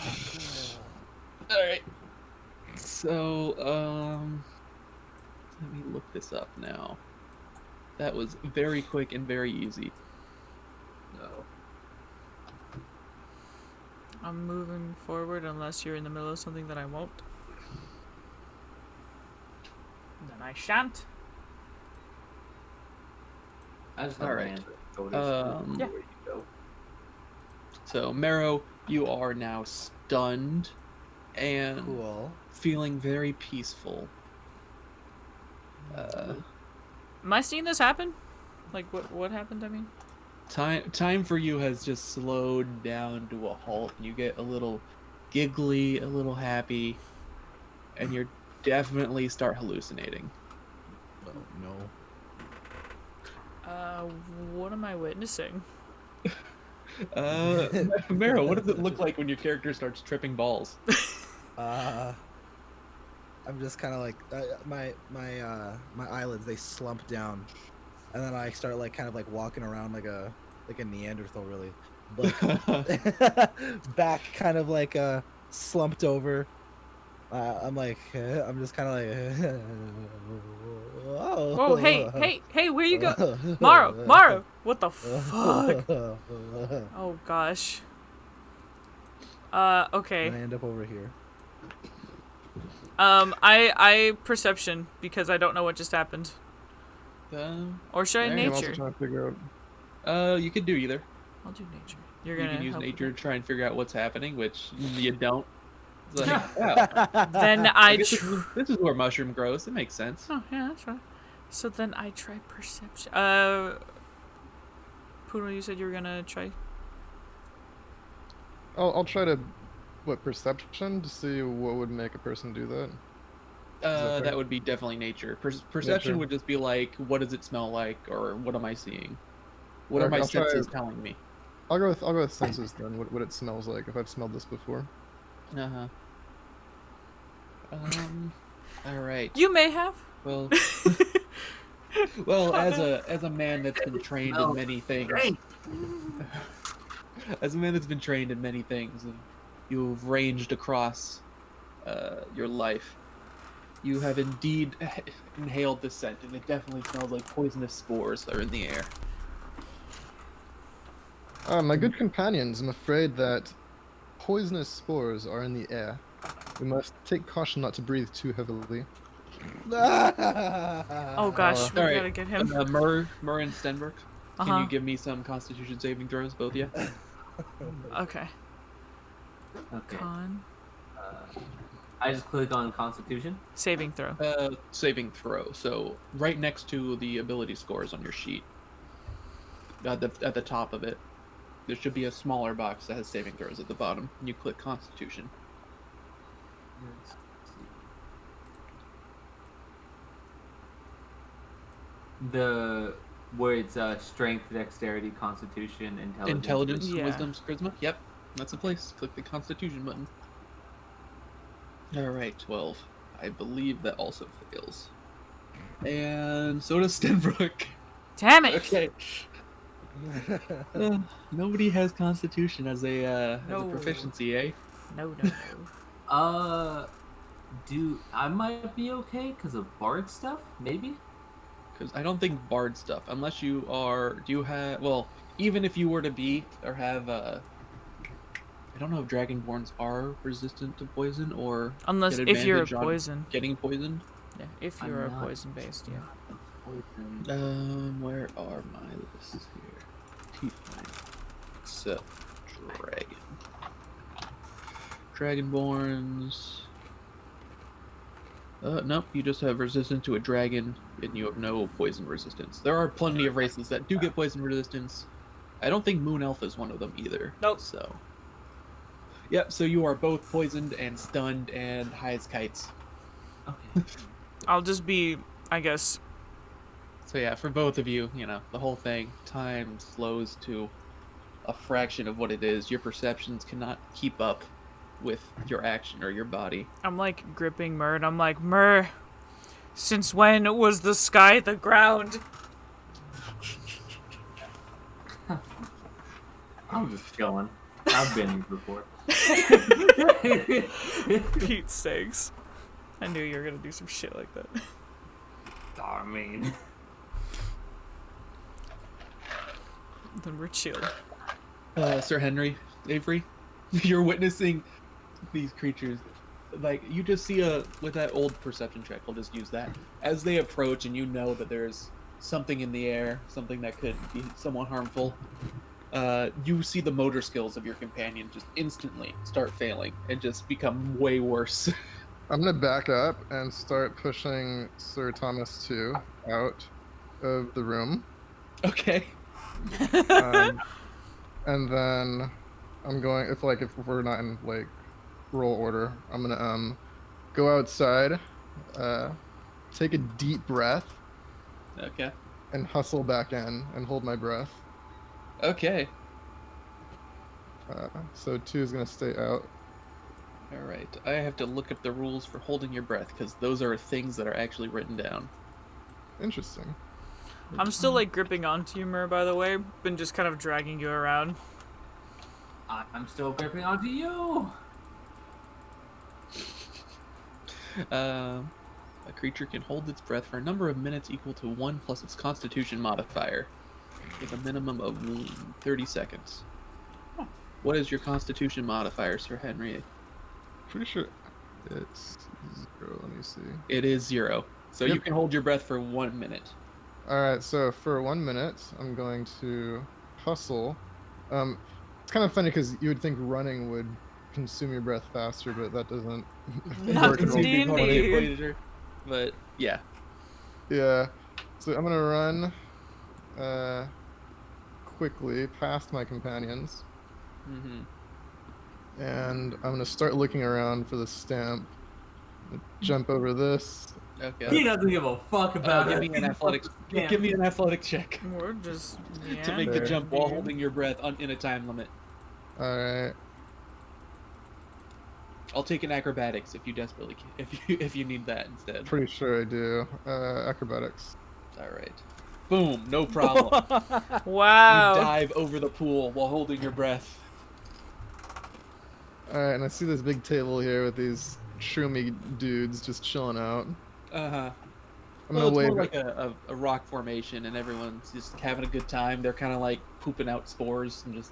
All right. So let me look this up now. That was very quick and very easy. No. I'm moving forward unless you're in the middle of something that I won't. Then I shan't. I just All have my right. hands on his shoulders. Yeah. Where you go. So Marrow, you are now stunned and cool. feeling very peaceful. Am I seeing this happen? Like what happened? I mean. Time for you has just slowed down to a halt. You get a little giggly, a little happy, and you're definitely start hallucinating. Oh no. What am I witnessing? Marrow, what does it look like when your character starts tripping balls? I'm just kind of like my eyelids, they slump down, and then I start like kind of like walking around like a Neanderthal, really, like back kind of like slumped over. I'm just kind of like Oh, hey, where you go? Maro, what the fuck? Oh gosh. Okay. And I end up over here. I perception because I don't know what just happened. Or should I I'm I'm also nature? trying to figure out. You could do either. I'll do nature. You're You gonna can use help with nature to try and figure out what's happening, which you don't. It's like, that? Then I I guess tr- this is where mushroom grows. It makes sense. Oh yeah, that's right. So then I try perception. Poodle, you said you were gonna try. I'll try to, perception to see what would make a person do that. fair? That would be definitely nature. Perception Nature. would just be like, what does it smell like, or what am I seeing? What are Okay, my I'll try- senses telling me? I'll go with senses then. What it smells like if I've smelled this before. Uh huh. All right. You may have. Well, Well, as a man that's been trained in many things, as a man that's been trained in many things, and you've ranged across your life, you have indeed inhaled the scent, and it definitely smells like poisonous spores that are in the air. My good companions, I'm afraid that poisonous spores are in the air. We must take caution not to breathe too heavily. Oh gosh, we All right, gotta get him. Murr and Stenberg, can Uh-huh. you give me some Constitution saving throws, both of you? Okay. Okay. Con I just click on Constitution. saving throw. Saving throw. So right next to the ability scores on your sheet, at the top of it, there should be a smaller box that has saving throws at the bottom. And you click Constitution. The where it's strength, dexterity, constitution, Intelligence, Yeah. wisdom, charisma. Yep, that's the place. Click the Constitution button. All right, 12. I believe that also fails. And so does Stenbrook. Damn it! Okay. Nobody has Constitution as a No. proficiency, eh? No, no, no. I might be okay because of bard stuff, maybe? Because I don't think bard stuff, unless you are. Do you have? Well, even if you were to be or have. I don't know if dragonborns are resistant to poison or Unless get if you're a advantage on poison. getting poisoned. Yeah, if I'm you're a not. poison based, yeah. Poison. Where are my lists here? Dtime. Except dragon. Dragonborns. Nope, you just have resistance to a dragon, and you have no poison resistance. There are plenty of races that do get poison resistance. I don't think Moon Elf is one of them either. Nope. So. Yep, so you are both poisoned and stunned and high as kites. Okay. I'll just be, I guess. So yeah, for both of you, the whole thing, time slows to a fraction of what it is. Your perceptions cannot keep up with your action or your body. I'm like gripping Myrrh, and I'm like, Myrrh, since when was the sky the ground? I'm just going. I've been here before. Pete's sakes. I knew you were gonna do some shit like that. I mean, Then we're chill. Sir Henry, Avery, you're witnessing these creatures. Like, you just see with that old perception check, I'll just use that. As they approach and you know that there's something in the air, something that could be somewhat harmful, you see the motor skills of your companion just instantly start failing and just become way worse. I'm gonna back up and start pushing Sir Thomas 2 out of the room. Okay. And then I'm going, if we're not in roll order, I'm gonna go outside, take a deep breath, Okay. and hustle back in and hold my breath. Okay. So 2 is gonna stay out. Alright. I have to look up the rules for holding your breath, because those are things that are actually written down. Interesting. I'm still like gripping onto you, Myrrh, by the way. Been just kind of dragging you around. I'm still gripping onto you. A creature can hold its breath for a number of minutes equal to 1 plus its Constitution modifier, with a minimum of 30 seconds. What is your Constitution modifier, Sir Henry? Pretty sure it's 0. Let me see. It is 0. So Yep. you can hold your breath for 1 minute. Alright, so for 1 minute, I'm going to hustle. It's kind of funny because you would think running would consume your breath faster, but that doesn't Not work in at all. D&D. But yeah. Yeah. So I'm gonna run quickly past my companions, Mm-hmm. and I'm gonna start looking around for the stamp. Jump over this. Okay. He doesn't give a fuck about Give it. me an athletics. Give me an athletic check We're just to make the Fair. jump while holding your breath in a time limit. Alright. I'll take an acrobatics if you desperately if you need that instead. Pretty sure I do. Acrobatics. All right. Boom. No problem. Wow. You dive over the pool while holding your breath. Alright, and I see this big table here with these shroomy dudes just chilling out. Uh-huh. I'm Well, gonna it's more wave like a rock formation, and everyone's just having a good time. They're kind of like pooping out spores and just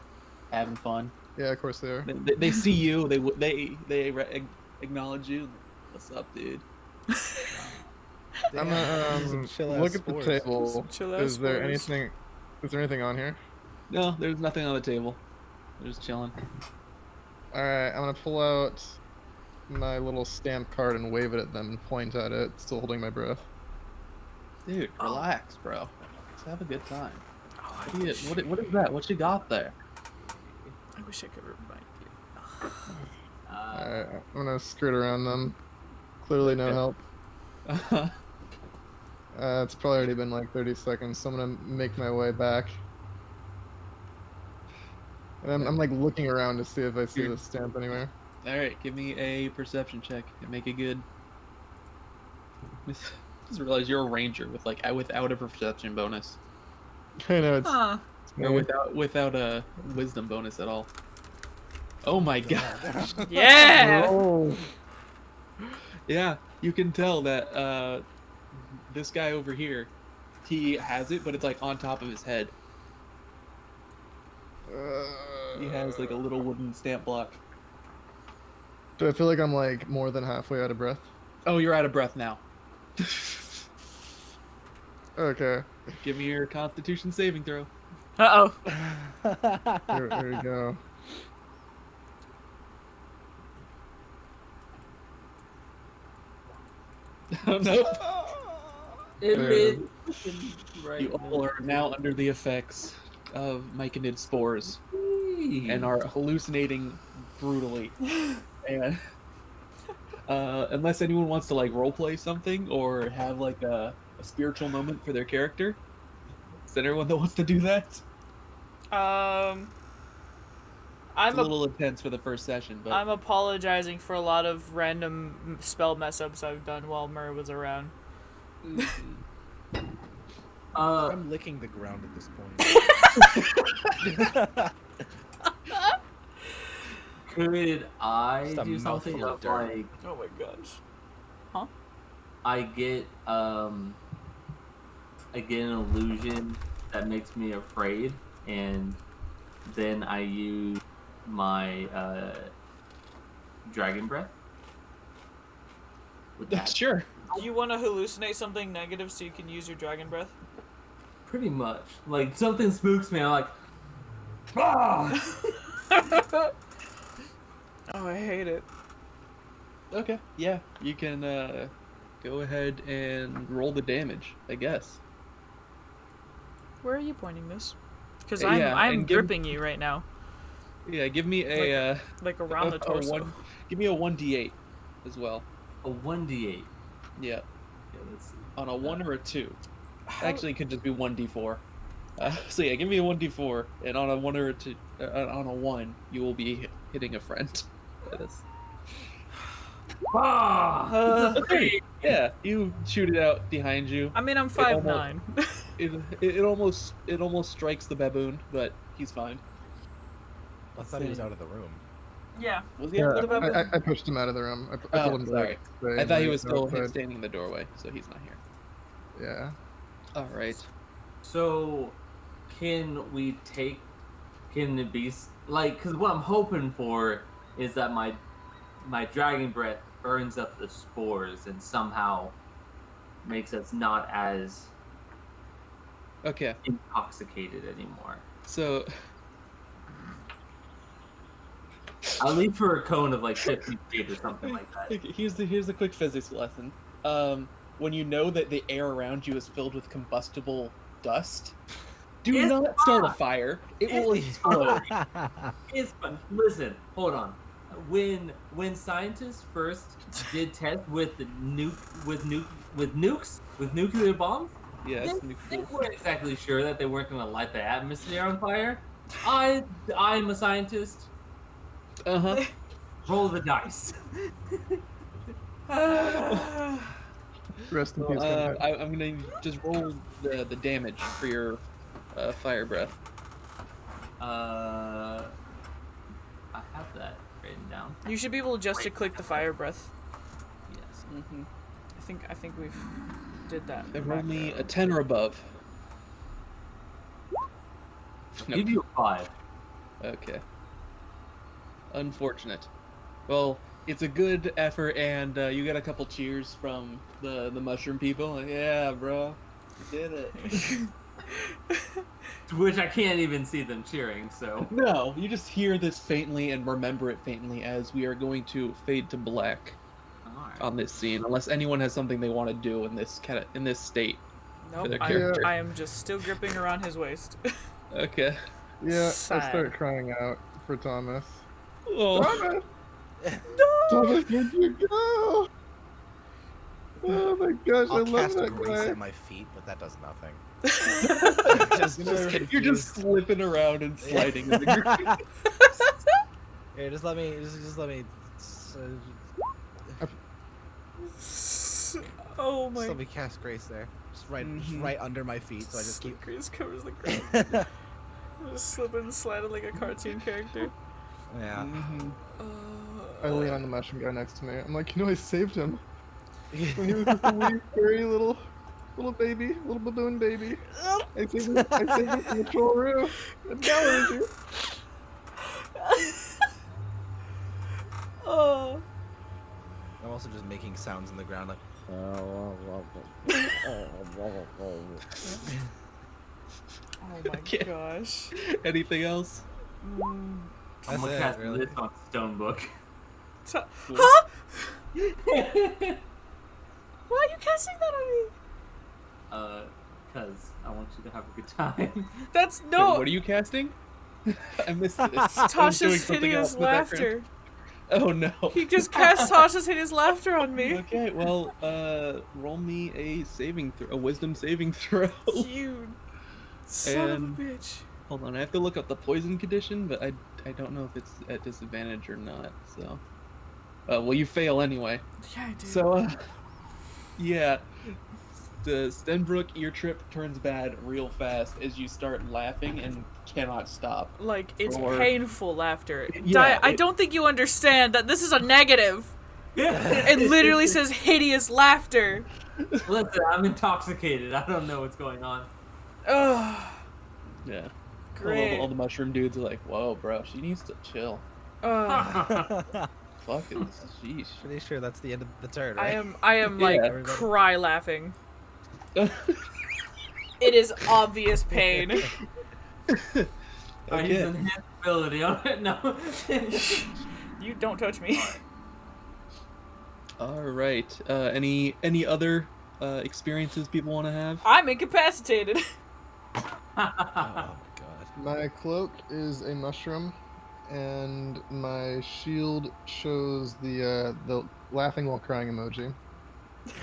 having fun. Yeah, of course they are. They see you. They acknowledge you. What's up, dude? I'm gonna Chill-ass look at the spores. table. Chill-ass Is there spores. anything? Is there anything on here? No, there's nothing on the table. They're just chilling. All right, I'm gonna pull out my little stamp card and wave it at them and point at it, still holding my breath. Dude, relax, bro. Let's have a good time. Oh, What is that? What you got there? I wish I could remind you. Alright, I'm gonna skirt around them. Clearly no help. It's probably already been like 30 seconds, so I'm gonna make my way back. And I'm like looking around to see if I see the stamp anywhere. All right, give me a perception check and make it good. Just realize you're a ranger with without a perception bonus, I know it's, Huh. it's or weird. without a wisdom bonus at all. Oh my god! Yeah. Oh. Yeah, you can tell that this guy over here, he has it, but it's like on top of his head. He has like a little wooden stamp block. Do I feel like I'm like more than halfway out of breath? Oh, you're out of breath now. Okay, Give me your Constitution saving throw. Uh-oh. here we go. Oh no! It There. made right. You all are now under the effects of myconid spores and are hallucinating brutally. And unless anyone wants to like roleplay something or have like a spiritual moment for their character, is there anyone that wants to do that? It's a little intense for the first session, but I'm apologizing for a lot of random spell mess ups I've done while Murr was around. I'm licking the ground at this point. Could I Just a do something mouthful of of dirt. like Oh my gosh. I get an illusion that makes me afraid, and then I use my dragon breath. With that, sure. Do you want to hallucinate something negative so you can use your dragon breath? pretty much. Like something spooks me, I'm like, ah! Oh, I hate it. Okay, yeah, you can go ahead and roll the damage, I guess. Where are you pointing this? Because Yeah, I'm and give- gripping you right now, Yeah, give me a like around the torso. give me a 1d8 as well. A 1d8. Yeah, Yeah, let's see. on a 1 or a 2. Actually, it could just be 1d4. So yeah, give me a 1d4, and on a 1 or a 2, on a 1, you will be hitting a friend. That's... Ah! It's a 3! Yeah, you shoot it out behind you. I mean, I'm almost- 5'9". It almost strikes the baboon, but he's fine. I thought he was out of the room. Yeah. Was he Yeah, out of the baboon? I pushed him out of the room. I Oh, told him to sorry. like, stay I thought he like, was still outside. standing in the doorway, so he's not here. Yeah. All right. So, can the beast, like, because what I'm hoping for is that my dragon breath burns up the spores and somehow makes us not as Okay. intoxicated anymore. So At least for a cone of like 50 feet or something like that. here's the quick physics lesson. When you know that the air around you is filled with combustible dust, do It's not start a not. fire. It will explode. It's fun. Listen, hold on. When scientists first did tests with the with nuclear bombs, Yes. they weren't exactly sure that they weren't going to light the atmosphere on fire. I'm a scientist. Uh-huh. Roll the dice. Rest in peace, Gunhead. I'm gonna just roll the damage for your fire breath. I have that written down. You should be able just to click the fire breath. Yes. Mm-hmm. I think we've did that. Roll me a 10 or above. I'll give you a 5. Okay. Unfortunate. Well, it's a good effort, and you get a couple cheers from the mushroom people. Like, yeah, bro, you did it. To which I can't even see them cheering, so. No, you just hear this faintly and remember it faintly as we are going to fade to black Alright. on this scene, unless anyone has something they want to do in this state. Nope, their I character. am just still gripping around his waist. Okay. Yeah, Sad. I start crying out for Thomas. Oh, Thomas! No! Thomas, where'd you go? Oh my gosh, I I'll love cast that grace guy. at my feet, but that does nothing. you're just slipping around and sliding in the ground. Here, just let me. Oh Just my let me cast grace there. Just right under my feet, so I just keep. Grace covers the ground. Just slipping and sliding like a cartoon character. Yeah. I lean on the mushroom guy next to me. I'm like, I saved him. When he was just a wee, furry little baby, little baboon baby. I saved him from the troll and now where is he? Oh. I'm also just making sounds in the ground like. Oh my Okay. gosh. Anything else? I'm That's gonna it, cast really. this on Stonebook. Huh? Cause Why are you casting that on me? I want you to have a good time. That's Wait, no. what are you casting? I missed this. I was doing Tasha's something else hideous in the background. laughter. Oh no. He just cast Tasha's hideous laughter on me. Okay, well, roll me a wisdom saving throw. You son And- of a bitch. Hold on, I have to look up the poison condition, but I don't know if it's at disadvantage or not. So, well, you fail anyway. Yeah, I did. So, yeah, the Stenbrook ear trip turns bad real fast as you start laughing and cannot stop. Like, it's Or- painful laughter. Yeah, I don't think you understand that this is a negative. It literally says hideous laughter. Listen, I'm intoxicated. I don't know what's going on. Ugh. Yeah. Great. All the mushroom dudes are like, "Whoa, bro, she needs to chill." Ugh. Fucking sheesh. Pretty sure that's the end of the turn, right? I am like Yeah. cry laughing. It is obvious pain. I use Okay. enhanced ability on it. No. You don't touch me. All right. Any other experiences people want to have? I'm incapacitated. Oh my god. My cloak is a mushroom, and my shield shows the laughing while crying emoji.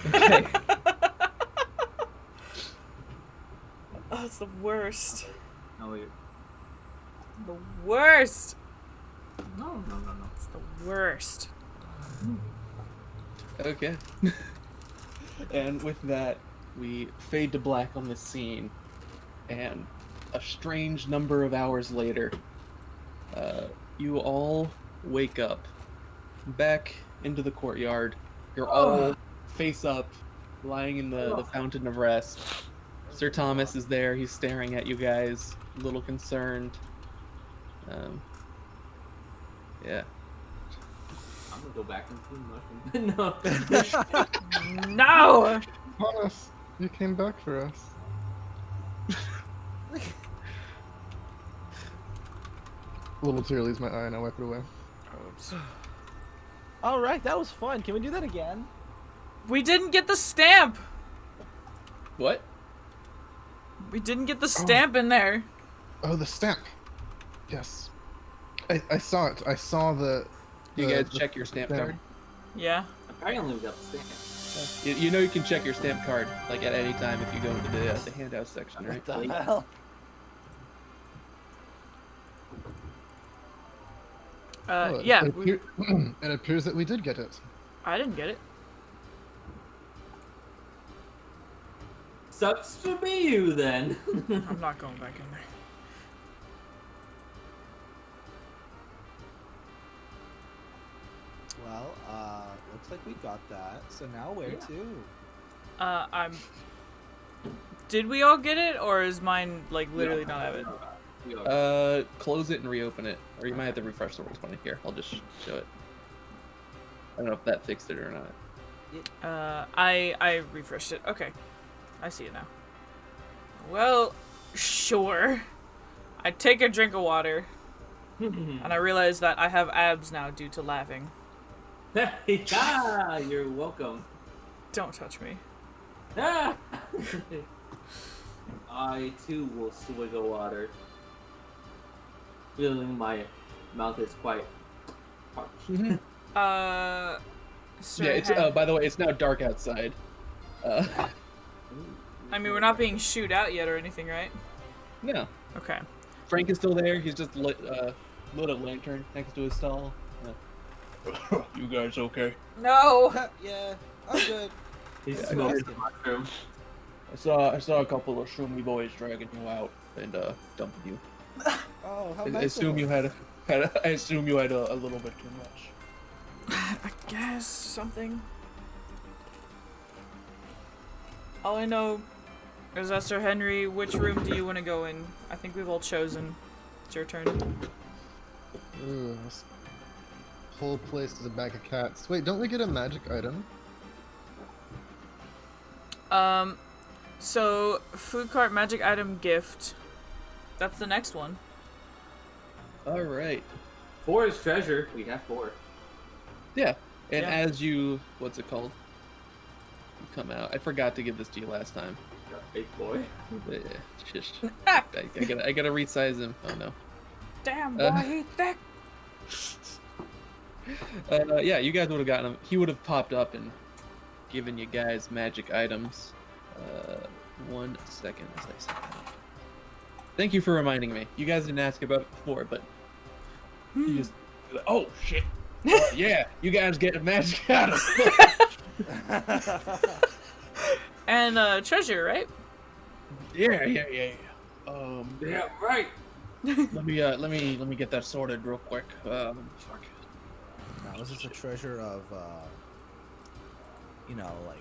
Okay. Oh, it's the worst. No, wait. The worst. No. It's the worst. Okay. And with that, we fade to black on this scene, and a strange number of hours later, you all wake up back into the courtyard. You're all face up, lying in the Fountain of Rest. Sir Thomas is there. He's staring at you guys, a little concerned. Yeah. I'm gonna go back into the mushroom. No. No. Thomas, you came back for us. A little tear leaves my eye and I wipe it away. All right, that was fun. Can we do that again? We didn't get the stamp. What? We didn't get the stamp in there. Oh, the stamp. Yes. I saw it. I saw the. You the- guys the check your stamp stamp. card? Yeah. Apparently we got the stamp. You know you can check your stamp card like at any time if you go into the handout section, right? What the hell? Oh, Yeah. It, it appears that we did get it. I didn't get it. Sucks to be you then. I'm not going back in there. Well, looks like we got that. So now where Yeah. to? I'm. Did we all get it, or is mine like literally not have it? Close it and reopen it, or you might have to refresh the world 20. Here, I'll just show it. I don't know if that fixed it or not. I refreshed it. Okay, I see it now. Well, sure. I take a drink of water, and I realize that I have abs now due to laughing. Ah, you're welcome. Don't touch me. Ah! I too will swig of water, feeling my mouth is quite parched. Sir Yeah, it's by the way, it's now dark outside. I mean, we're not being shooed out yet or anything, right? No, Okay. Frank is still there. He's just lit a lantern next to his stall. You guys okay? No. Yeah, I'm good. He Yeah, smokes the mushroom. I saw a couple of Shroomy boys dragging you out and dumping you. Oh, how I nice. assume of you them. I assume you had a little bit too much. I guess something. All I know is that Sir Henry, which room do you want to go in? I think we've all chosen. It's your turn. Ooh, this whole place is a bag of cats. Wait, don't we get a magic item? So food cart magic item gift. That's the next one. All right. 4 is treasure. We have 4. Yeah. And Yeah. as you, what's it called? You come out. I forgot to give this to you last time. Big boy. Yeah, shush. Ah, I gotta resize him. Oh no. damn boy, he thick. Yeah, you guys would have gotten him. He would have popped up and given you guys magic items. 1 second as I say that. Thank you for reminding me. You guys didn't ask about it before, but you just oh shit. Yeah, you guys get a magic item. And treasure, right? Yeah. Yeah, right. Let me get that sorted real quick. Fuck. Now, is this a treasure of, like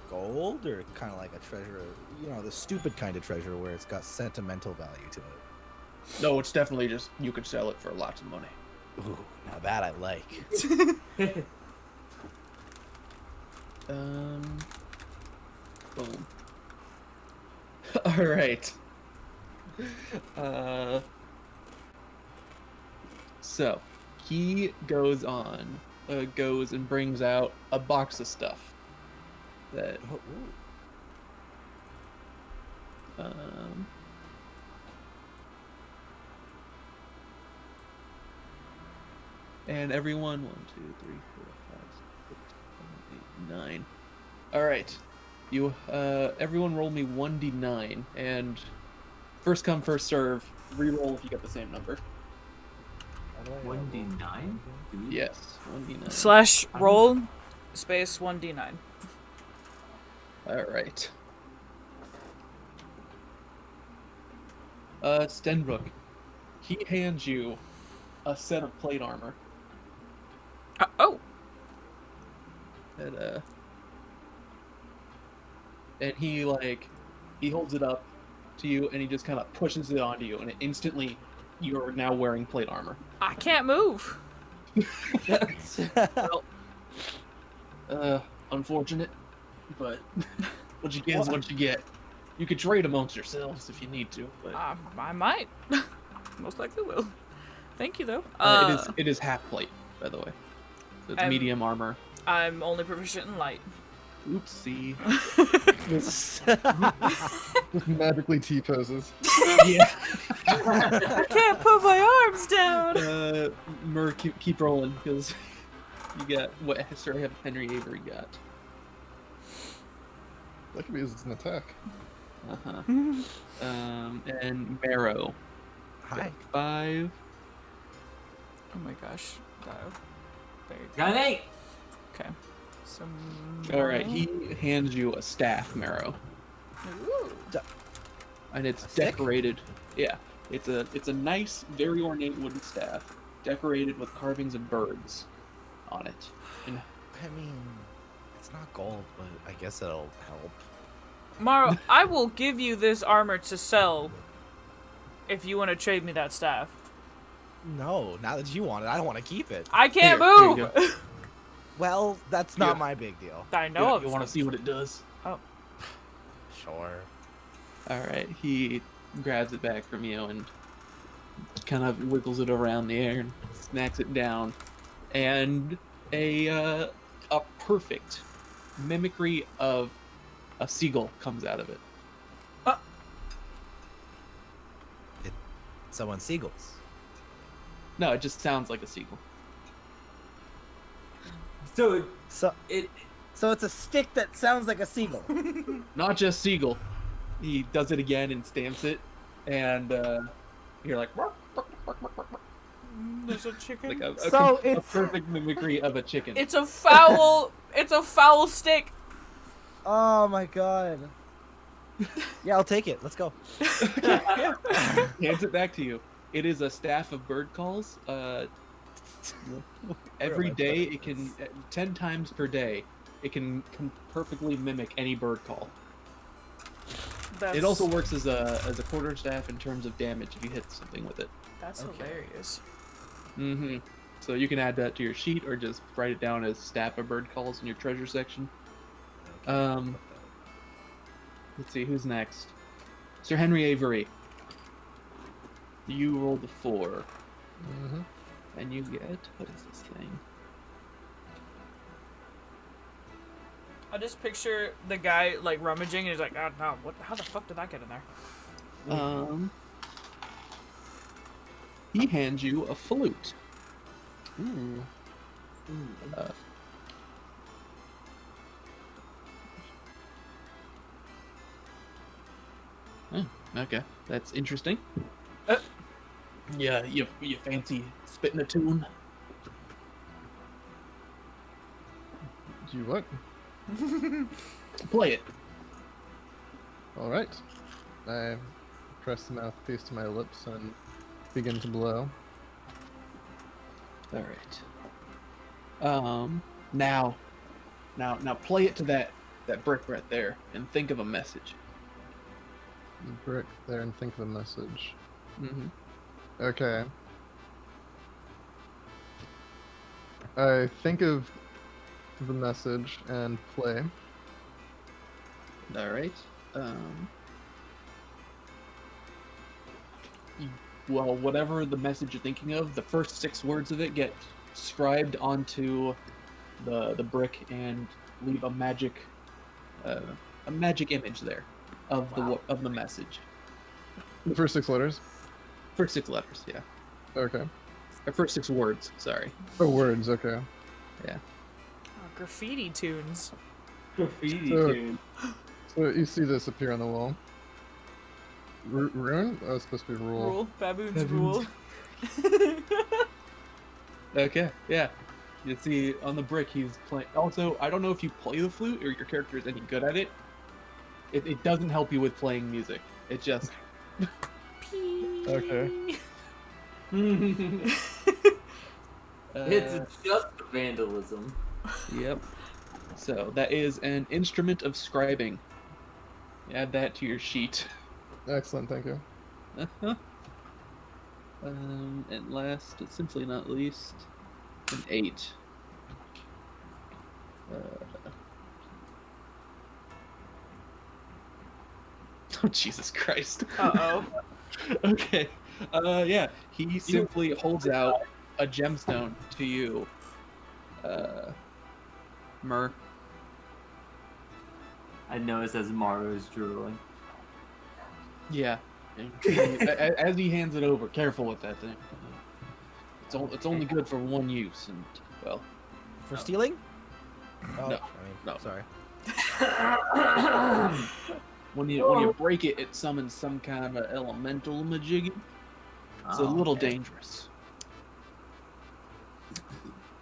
gold, or kind of like a treasure, the stupid kind of treasure where it's got sentimental value to it? No, it's definitely just you could sell it for lots of money. Ooh, now that I like. Boom. All right. So he goes and brings out a box of stuff that and everyone 1, 2, 3, 4, 5, 6, 7, 8, 9. All right, you everyone roll me 1d9 and first come first serve. Reroll if you get the same number. 1d9? Yes, 1d9. Slash roll space 1d9. All right. Stenbrook, he hands you a set of plate armor. Oh. And he holds it up to you and he just kind of pushes it onto you and instantly you're now wearing plate armor. I can't move. Well, unfortunate, but what you get is what you get. You could trade amongst yourselves if you need to, but I might. Most likely will. Thank you though. it is half plate, by the way. So it's I'm- medium armor. I'm only proficient in light. Oopsie. Just magically T-poses. Yeah. I can't put my arms down. Mur, keep rolling because you got what Sir Henry Avery got. That could be used as an attack. And Marrow. Hi. 5. Oh my gosh. There you go. Got an 8. Okay. So. All right, he hands you a staff, Marrow. Ooh. and it's A stick? decorated. Yeah, it's a nice, very ornate wooden staff, decorated with carvings of birds on it. And I mean, it's not gold, but I guess it'll help. Maro, I will give you this armor to sell if you want to trade me that staff. No, now that you want it, I don't want to keep it. I can't Here you move! Well, that's not Yeah. my big deal. I know. you want to see what it does? Oh. Sure. All right, he grabs it back from you and kind of wiggles it around the air and smacks it down, and a perfect mimicry of a seagull comes out of it. Someone seagulls. No, it just sounds like a seagull. So So it it's a stick that sounds like a seagull. Not just seagull. He does it again and stamps it, and you're like, "Bark, bark, bark, bark, bark, bark." There's a chicken. Like a So it's- perfect mimicry of a chicken. It's a foul. It's a foul stick. Oh my god. Yeah, I'll take it. Let's go. Hands it back to you. It is a staff of bird calls. Every day it can 10 times per day it can perfectly mimic any bird call. That's, It also works as a quarter staff in terms of damage if you hit something with it. That's Okay. hilarious. Mm-hmm. So you can add that to your sheet or just write it down as staff of bird calls in your treasure section. Let's see who's next. Sir Henry Avery. You rolled a 4. Mm-hmm. And you get, what is this thing? I just picture the guy like rummaging and he's like, oh no, what? How the fuck did that get in there? He hands you a flute. Ooh. Okay, that's interesting. Yeah, you fancy spitting a tune? Do you what? Play it. All right. I press the mouthpiece to my lips and begin to blow. All right. Now play it to that brick right there and think of a message. Brick there and think of a message. Mm-hmm. Okay. I think of the message and play. All right. Well, whatever the message you're thinking of, the first 6 words of it get scribed onto the brick and leave a magic image there of the message. The first 6 letters. First 6 letters, yeah. Okay. Or first 6 words, sorry. Oh, words. Okay. Yeah. Oh, graffiti tunes. graffiti So- tune. So you see this appear on the wall. Rune? Oh, it's supposed to be rule. Rule. Baboons Baboons. rule. Okay, yeah. You see on the brick he's playing. Also, I don't know if you play the flute or your character is any good at it. It doesn't help you with playing music. It just. Okay. It's just vandalism. Yep. So that is an instrument of scribing. Add that to your sheet. Excellent, thank you. Uh-huh. And last, but simply not least, an 8. Oh, Jesus Christ. Uh-oh. Okay. Yeah. He simply holds out a gemstone to you. Myrrh. I notice as Maru is drooling. Yeah. As he hands it over, careful with that thing. It's only good for one use, and well, For stealing? Oh, No, I mean, no. sorry. when you break it, it summons some kind of an elemental majiggy. It's a little dangerous.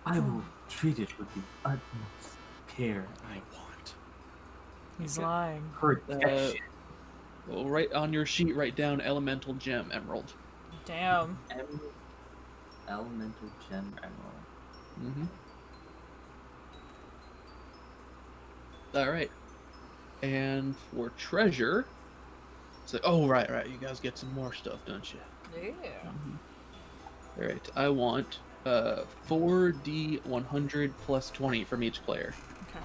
I will treat it with the utmost care. I want. He's Okay. lying. Protection. Well, right on your sheet, write down elemental gem emerald. Damn. Elemental gem emerald. Mm-hmm. All right. And for treasure, it's like, oh right, you guys get some more stuff, don't you? Yeah. All right. I want 4d 100 plus 20 from each player. Okay.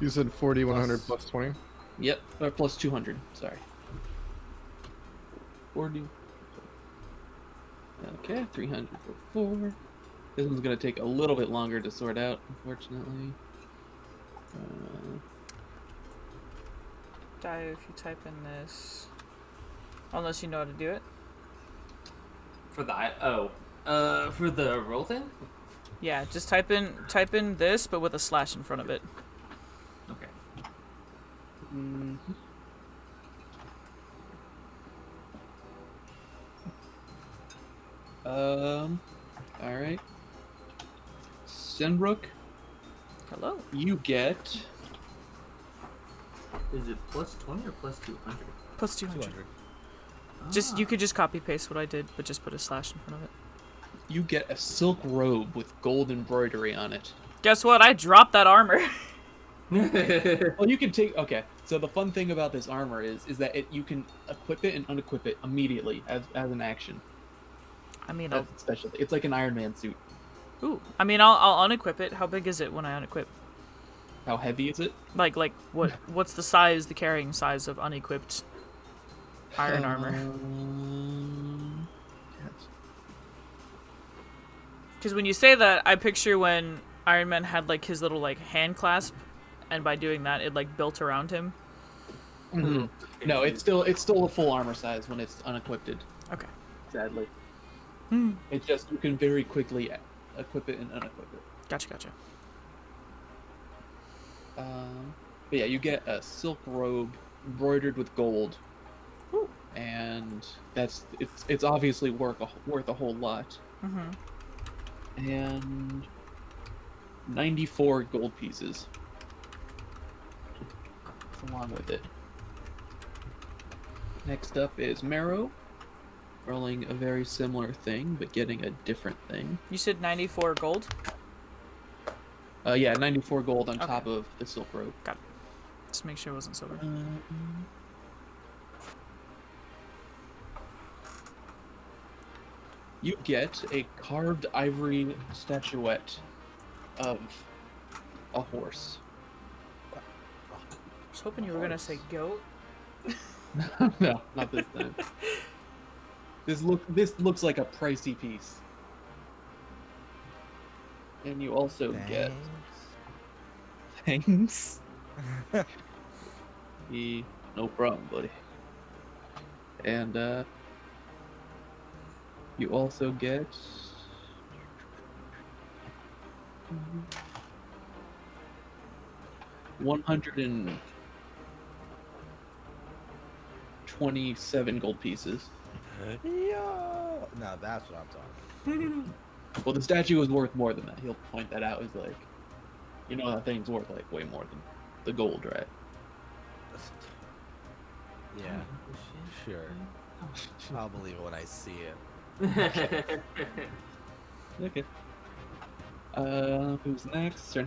You said 40, 100 plus 20. Yep, or plus 200. Sorry. 40. Okay, 300 for 4. This one's gonna take a little bit longer to sort out, unfortunately. Die if you type in this. Unless you know how to do it. For the for the roll thing? Yeah, just type in this, but with a slash in front of it. Okay. All right. Senbrook, Hello. you get Is it plus 20 or plus 200? Plus 200. 200. Just you could just copy paste what I did, but just put a slash in front of it. you get a silk robe with gold embroidery on it. Guess what? I dropped that armor. Well, you can take. Okay, so the fun thing about this armor is that you can equip it and unequip it immediately as an action. I mean, That's special. It's like an Iron Man suit. I'll unequip it. How big is it when I unequip? How heavy is it? Like what's the size, the carrying size of unequipped iron armor? Yes. Because when you say that, I picture when Iron Man had like his little like hand clasp, and by doing that, it like built around him. Mhm. No, it's still a full armor size when it's unequipped. Okay. Sadly, it's just you can very quickly equip it and unequip it. Gotcha. But yeah, you get a silk robe embroidered with gold, Ooh. and it's obviously worth a whole lot. Mm-hmm. And 94 gold pieces along with it. Next up is Marrow, rolling a very similar thing but getting a different thing. You said 94 gold? Yeah, 94 gold on Okay. top of the silk robe. Got it. Just make sure it wasn't silver. You get a carved ivory statuette of a horse. I was hoping you were gonna say goat. No, not this time. This looks like a pricey piece. And you also get thanks. No problem, buddy. And you also get 127 gold pieces. Yo! Now that's what I'm talking. Well, the statue is worth more than that. He'll point that out. He's like, you know, that thing's worth like way more than the gold, right? Yeah, sure. I'll believe it when I see it. Okay. Who's next? Sir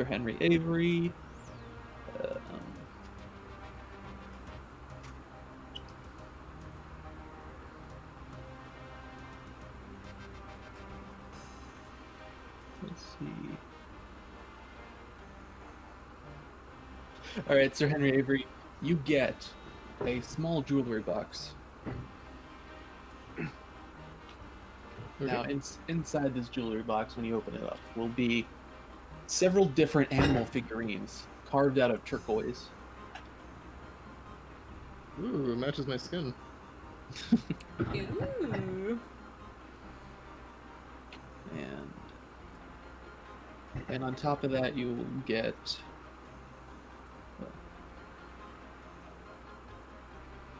Henry Avery. Let's see. All right, Sir Henry Avery, you get a small jewelry box. Now, inside this jewelry box, when you open it up, will be several different animal figurines carved out of turquoise. Ooh, it matches my skin. Ooh. And on top of that, you will get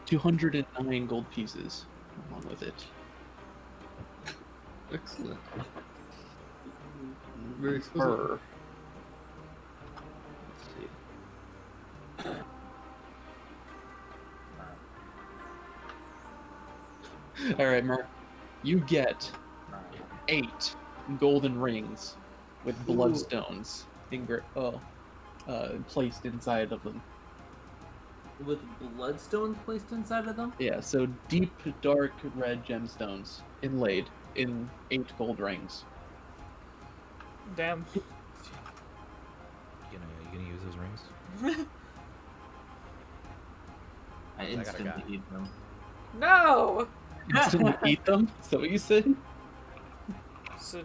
209 gold pieces along with it. Excellent. Very exquisite. Fur. All right, Mer. You get 8 golden rings with bloodstones placed inside of them. With bloodstones placed inside of them? Yeah, so deep, dark red gemstones inlaid in 8 gold rings. Damn. You gonna use those rings? I got a instantly guy. eat them. No! Instantly eat them? Is that what you said? It's a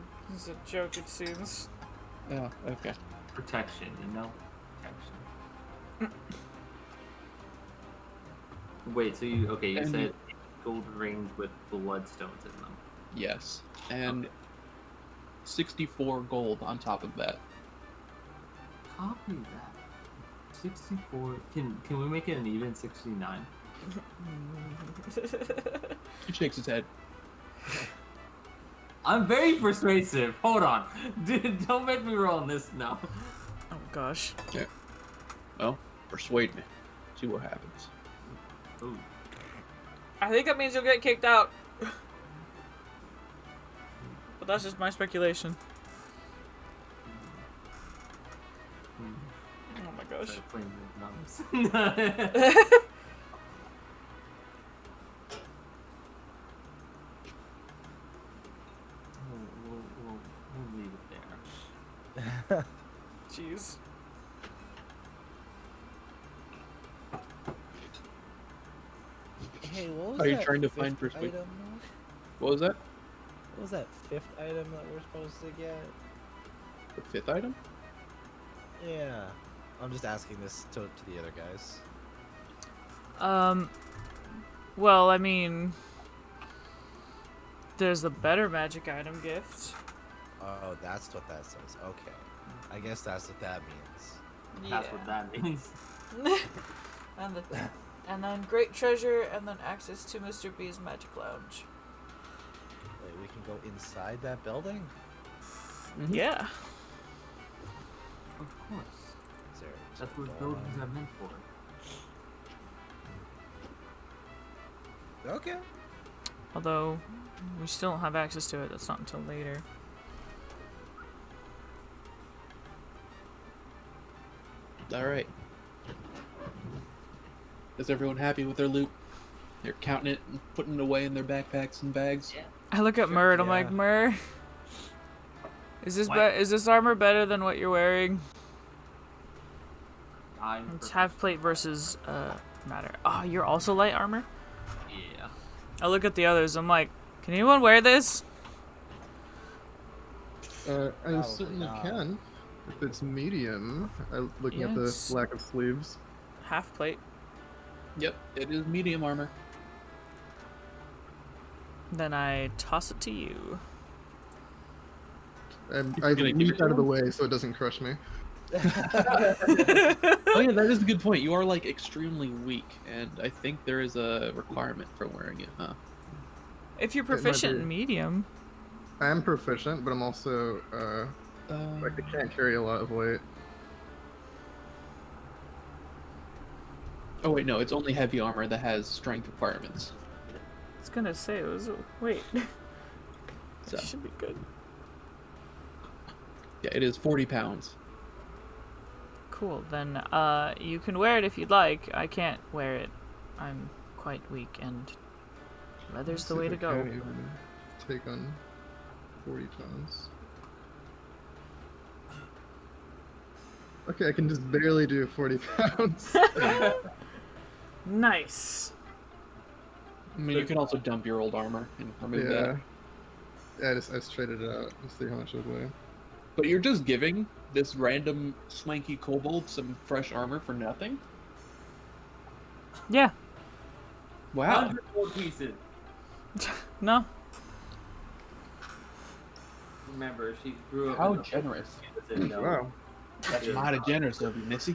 joke, it seems. Oh, okay. Protection, you know? Protection. Wait, so you And said gold rings with bloodstones in them. Yes. And 64 gold on top of that. Copy that. 64. Can we make it an even 69? He shakes his head. I'm very persuasive. Hold on. Dude, don't make me roll on this now. Oh gosh. Well, persuade me. See what happens. Ooh. I think that means you'll get kicked out. But that's just my speculation. Oh my gosh. Start playing with numbs. We'll leave it there. Jeez. Hey, what was Are you that trying to fifth find persuade? item? What was that? What was that 5th item that we're supposed to get? The 5th item? Yeah. I'm just asking this to the other guys. Well, I mean, there's the better magic item gift. Oh, that's what that says. Okay. I guess that's what that means. That's what that means. And then great treasure, and then access to Mr. B's magic lounge. Wait, we can go inside that building? Mm-hmm. Yeah. Of course. Is there That's some what door buildings on- are meant for. Okay. Although, we still don't have access to it. That's not until later. All right. Is everyone happy with their loot? They're counting it and putting it away in their backpacks and bags. Yeah. I look at Mur and I'm Yeah. like, Mur, is this What? is this armor better than what you're wearing? I'm It's half plate versus matter. Oh, you're also light armor? Yeah. I look at the others. I'm like, can anyone wear this? I Probably certainly not. can. If it's medium, looking at the Yes. lack of sleeves. Half plate. Yep, it is medium armor. Then I toss it to you. I gonna give leave it it to out of the him? way so it doesn't crush me. Oh yeah, that is a good point. You are like extremely weak, and I think there is a requirement for wearing it, huh? If you're might proficient be. in medium. I am proficient, but I'm also like I can't carry a lot of weight. Oh wait, no, it's only heavy armor that has strength requirements. I was gonna say it was. Wait. So It should be good. yeah, it is 40 pounds. Cool. Then you can wear it if you'd like. I can't wear it. I'm quite weak, and leather's the Let's way see to if I go. can even take on 40 pounds. Okay, I can just barely do 40 pounds. Nice. I mean, you can also dump your old armor and remove yeah. that. Yeah, I just traded it out to see how much it would weigh. But you're just giving this random swanky kobold some fresh armor for nothing? Yeah. Wow. 100 gold pieces. No. Remember, she grew up. How in a- generous. No. Wow. That's mighty generous of you, Missy.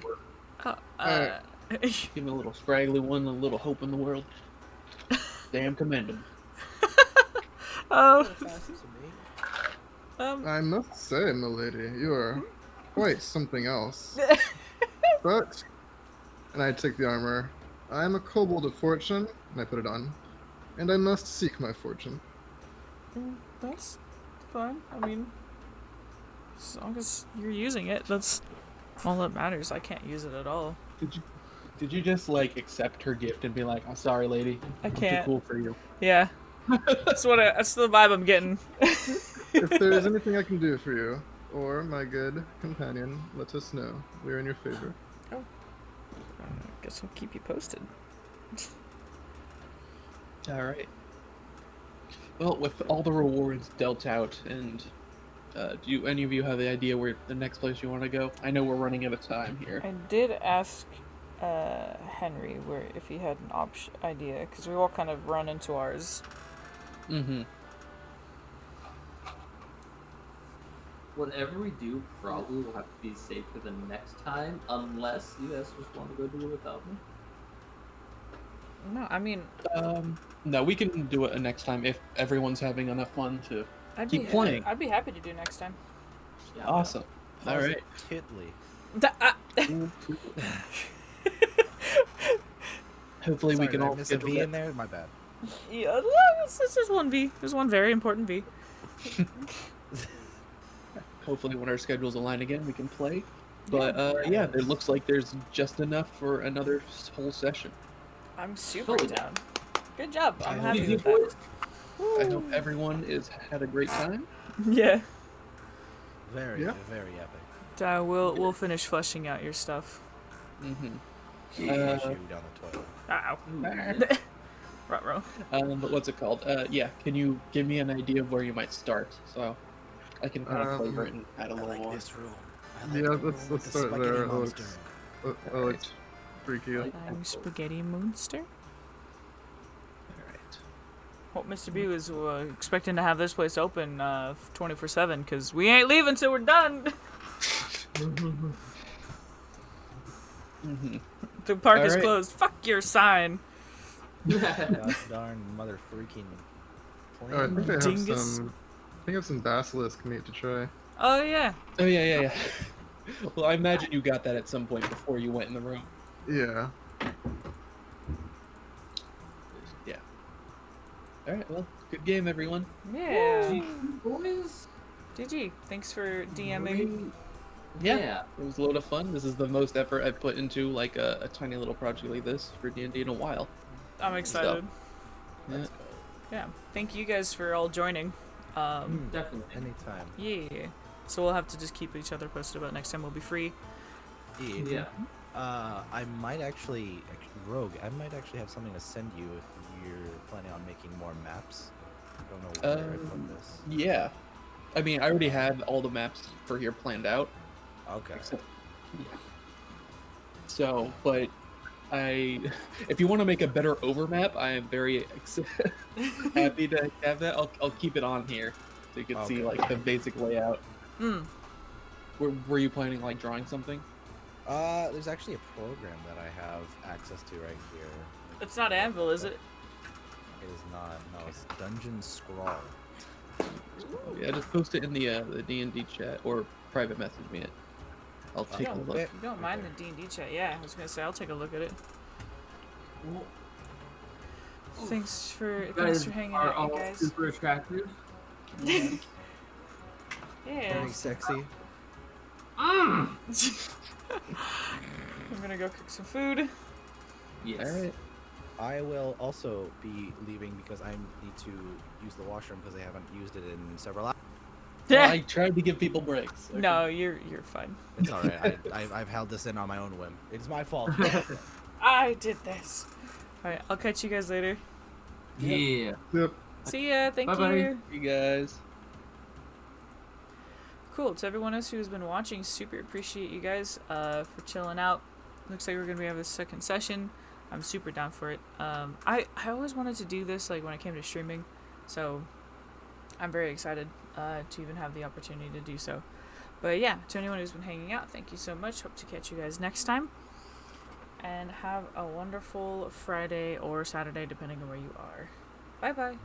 Give me a little scraggly one, a little hope in the world. Damn commendable. Oh. I must say, milady, you are quite something else. But, and I take the armor. I am a kobold of fortune, and I put it on. and I must seek my fortune. That's fine. I mean, as long as you're using it, that's all that matters. I can't use it at all. Did you just like accept her gift and be like, "I'm sorry, lady. I I'm too can't. cool for you." Yeah. That's the vibe I'm getting. If there is anything I can do for you, or my good companion, let us know. We are in your favor. Guess I'll keep you posted. All right. Well, with all the rewards dealt out, and do any of you have the idea where the next place you want to go? I know we're running out of time here. I did ask Henry if he had an idea, because we all kind of run into ours. Mm-hmm. Whatever we do probably will have to be saved for the next time, unless you guys just want to go do it without me. No, I mean, No, we can do it next time if everyone's having enough fun to keep playing. I'd be happy to do next time. Yeah, Awesome. All right. Positively. Hopefully we Sorry, can did I all miss a schedule V that. in there. My bad. Yeah, it's just one V. There's one very important V. Hopefully when our schedules align again, we can play. But yeah, it looks like there's just enough for another whole session. I'm super Totally. down. Good job. I'm I happy hope- with that. I hope everyone had a great time. Yeah. Very, Yeah. very epic. We'll finish fleshing out your stuff. Mm-hmm. Flush you down the toilet. Ow. Ruh-roh. But what's it called? Yeah, can you give me an idea of where you might start, so I can kind of flavor it and add a I little like more. this room. Yeah, let's start there. It looks freaky. I'm spaghetti monster. Alright. Well, Mr. B was expecting to have this place open 24/7 because we ain't leaving till we're done. Mm-hmm. The park is Alright. closed. Fuck your sign. Gosh darn mother freaking Oh, I think they have Dingus. some. I think I have some basilisk meat to try. Oh yeah. Oh yeah. Well, I imagine you got that at some point before you went in the room. Yeah. Yeah. Alright, well, good game, everyone. Yeah. Boys. GG. Thanks for DMing. Yeah. It was a load of fun. This is the most effort I've put into like a tiny little project like this for D&D in a while. I'm excited. Yeah. Yeah. Thank you guys for all joining. Definitely. Anytime. Yeah. So we'll have to just keep each other posted about next time we'll be free. Yeah. I might actually, Rogue, I might actually have something to send you if you're planning on making more maps. I don't know where I put this. Yeah. I mean, I already had all the maps for here planned out. Okay. So, but if you want to make a better overmap, I am very happy to have that. I'll keep it on here so you can see Okay. like the basic layout. Hmm. Were you planning like drawing something? There's actually a program that I have access to right here. It's not Anvil, is it? It is not. No, it's Dungeon Scrawl. Yeah, just post it in the D&D chat or private message me it. I'll take a don't- look. You don't mind the D&D chat? Yeah, I was gonna say I'll take a look at it. Thanks for hanging are out, all you guys. super attractive. Yeah. Very sexy. I'm gonna go cook some food. Yes. All right. I will also be leaving because I need to use the washroom because I haven't used it in several hours. Well, I tried to give people breaks. Okay. No, you're fine. It's alright. I've held this in on my own whim. It's my fault. I did this. Alright, I'll catch you guys later. Yeah. Yep. See ya, thank Bye-bye. you. You guys. Cool, to everyone else who's been watching, super appreciate you guys for chilling out. Looks like we're gonna have a second session. I'm super down for it. I always wanted to do this like when I came to streaming, so I'm very excited to even have the opportunity to do so. But yeah, to anyone who's been hanging out, thank you so much. Hope to catch you guys next time. And have a wonderful Friday or Saturday, depending on where you are. Bye bye.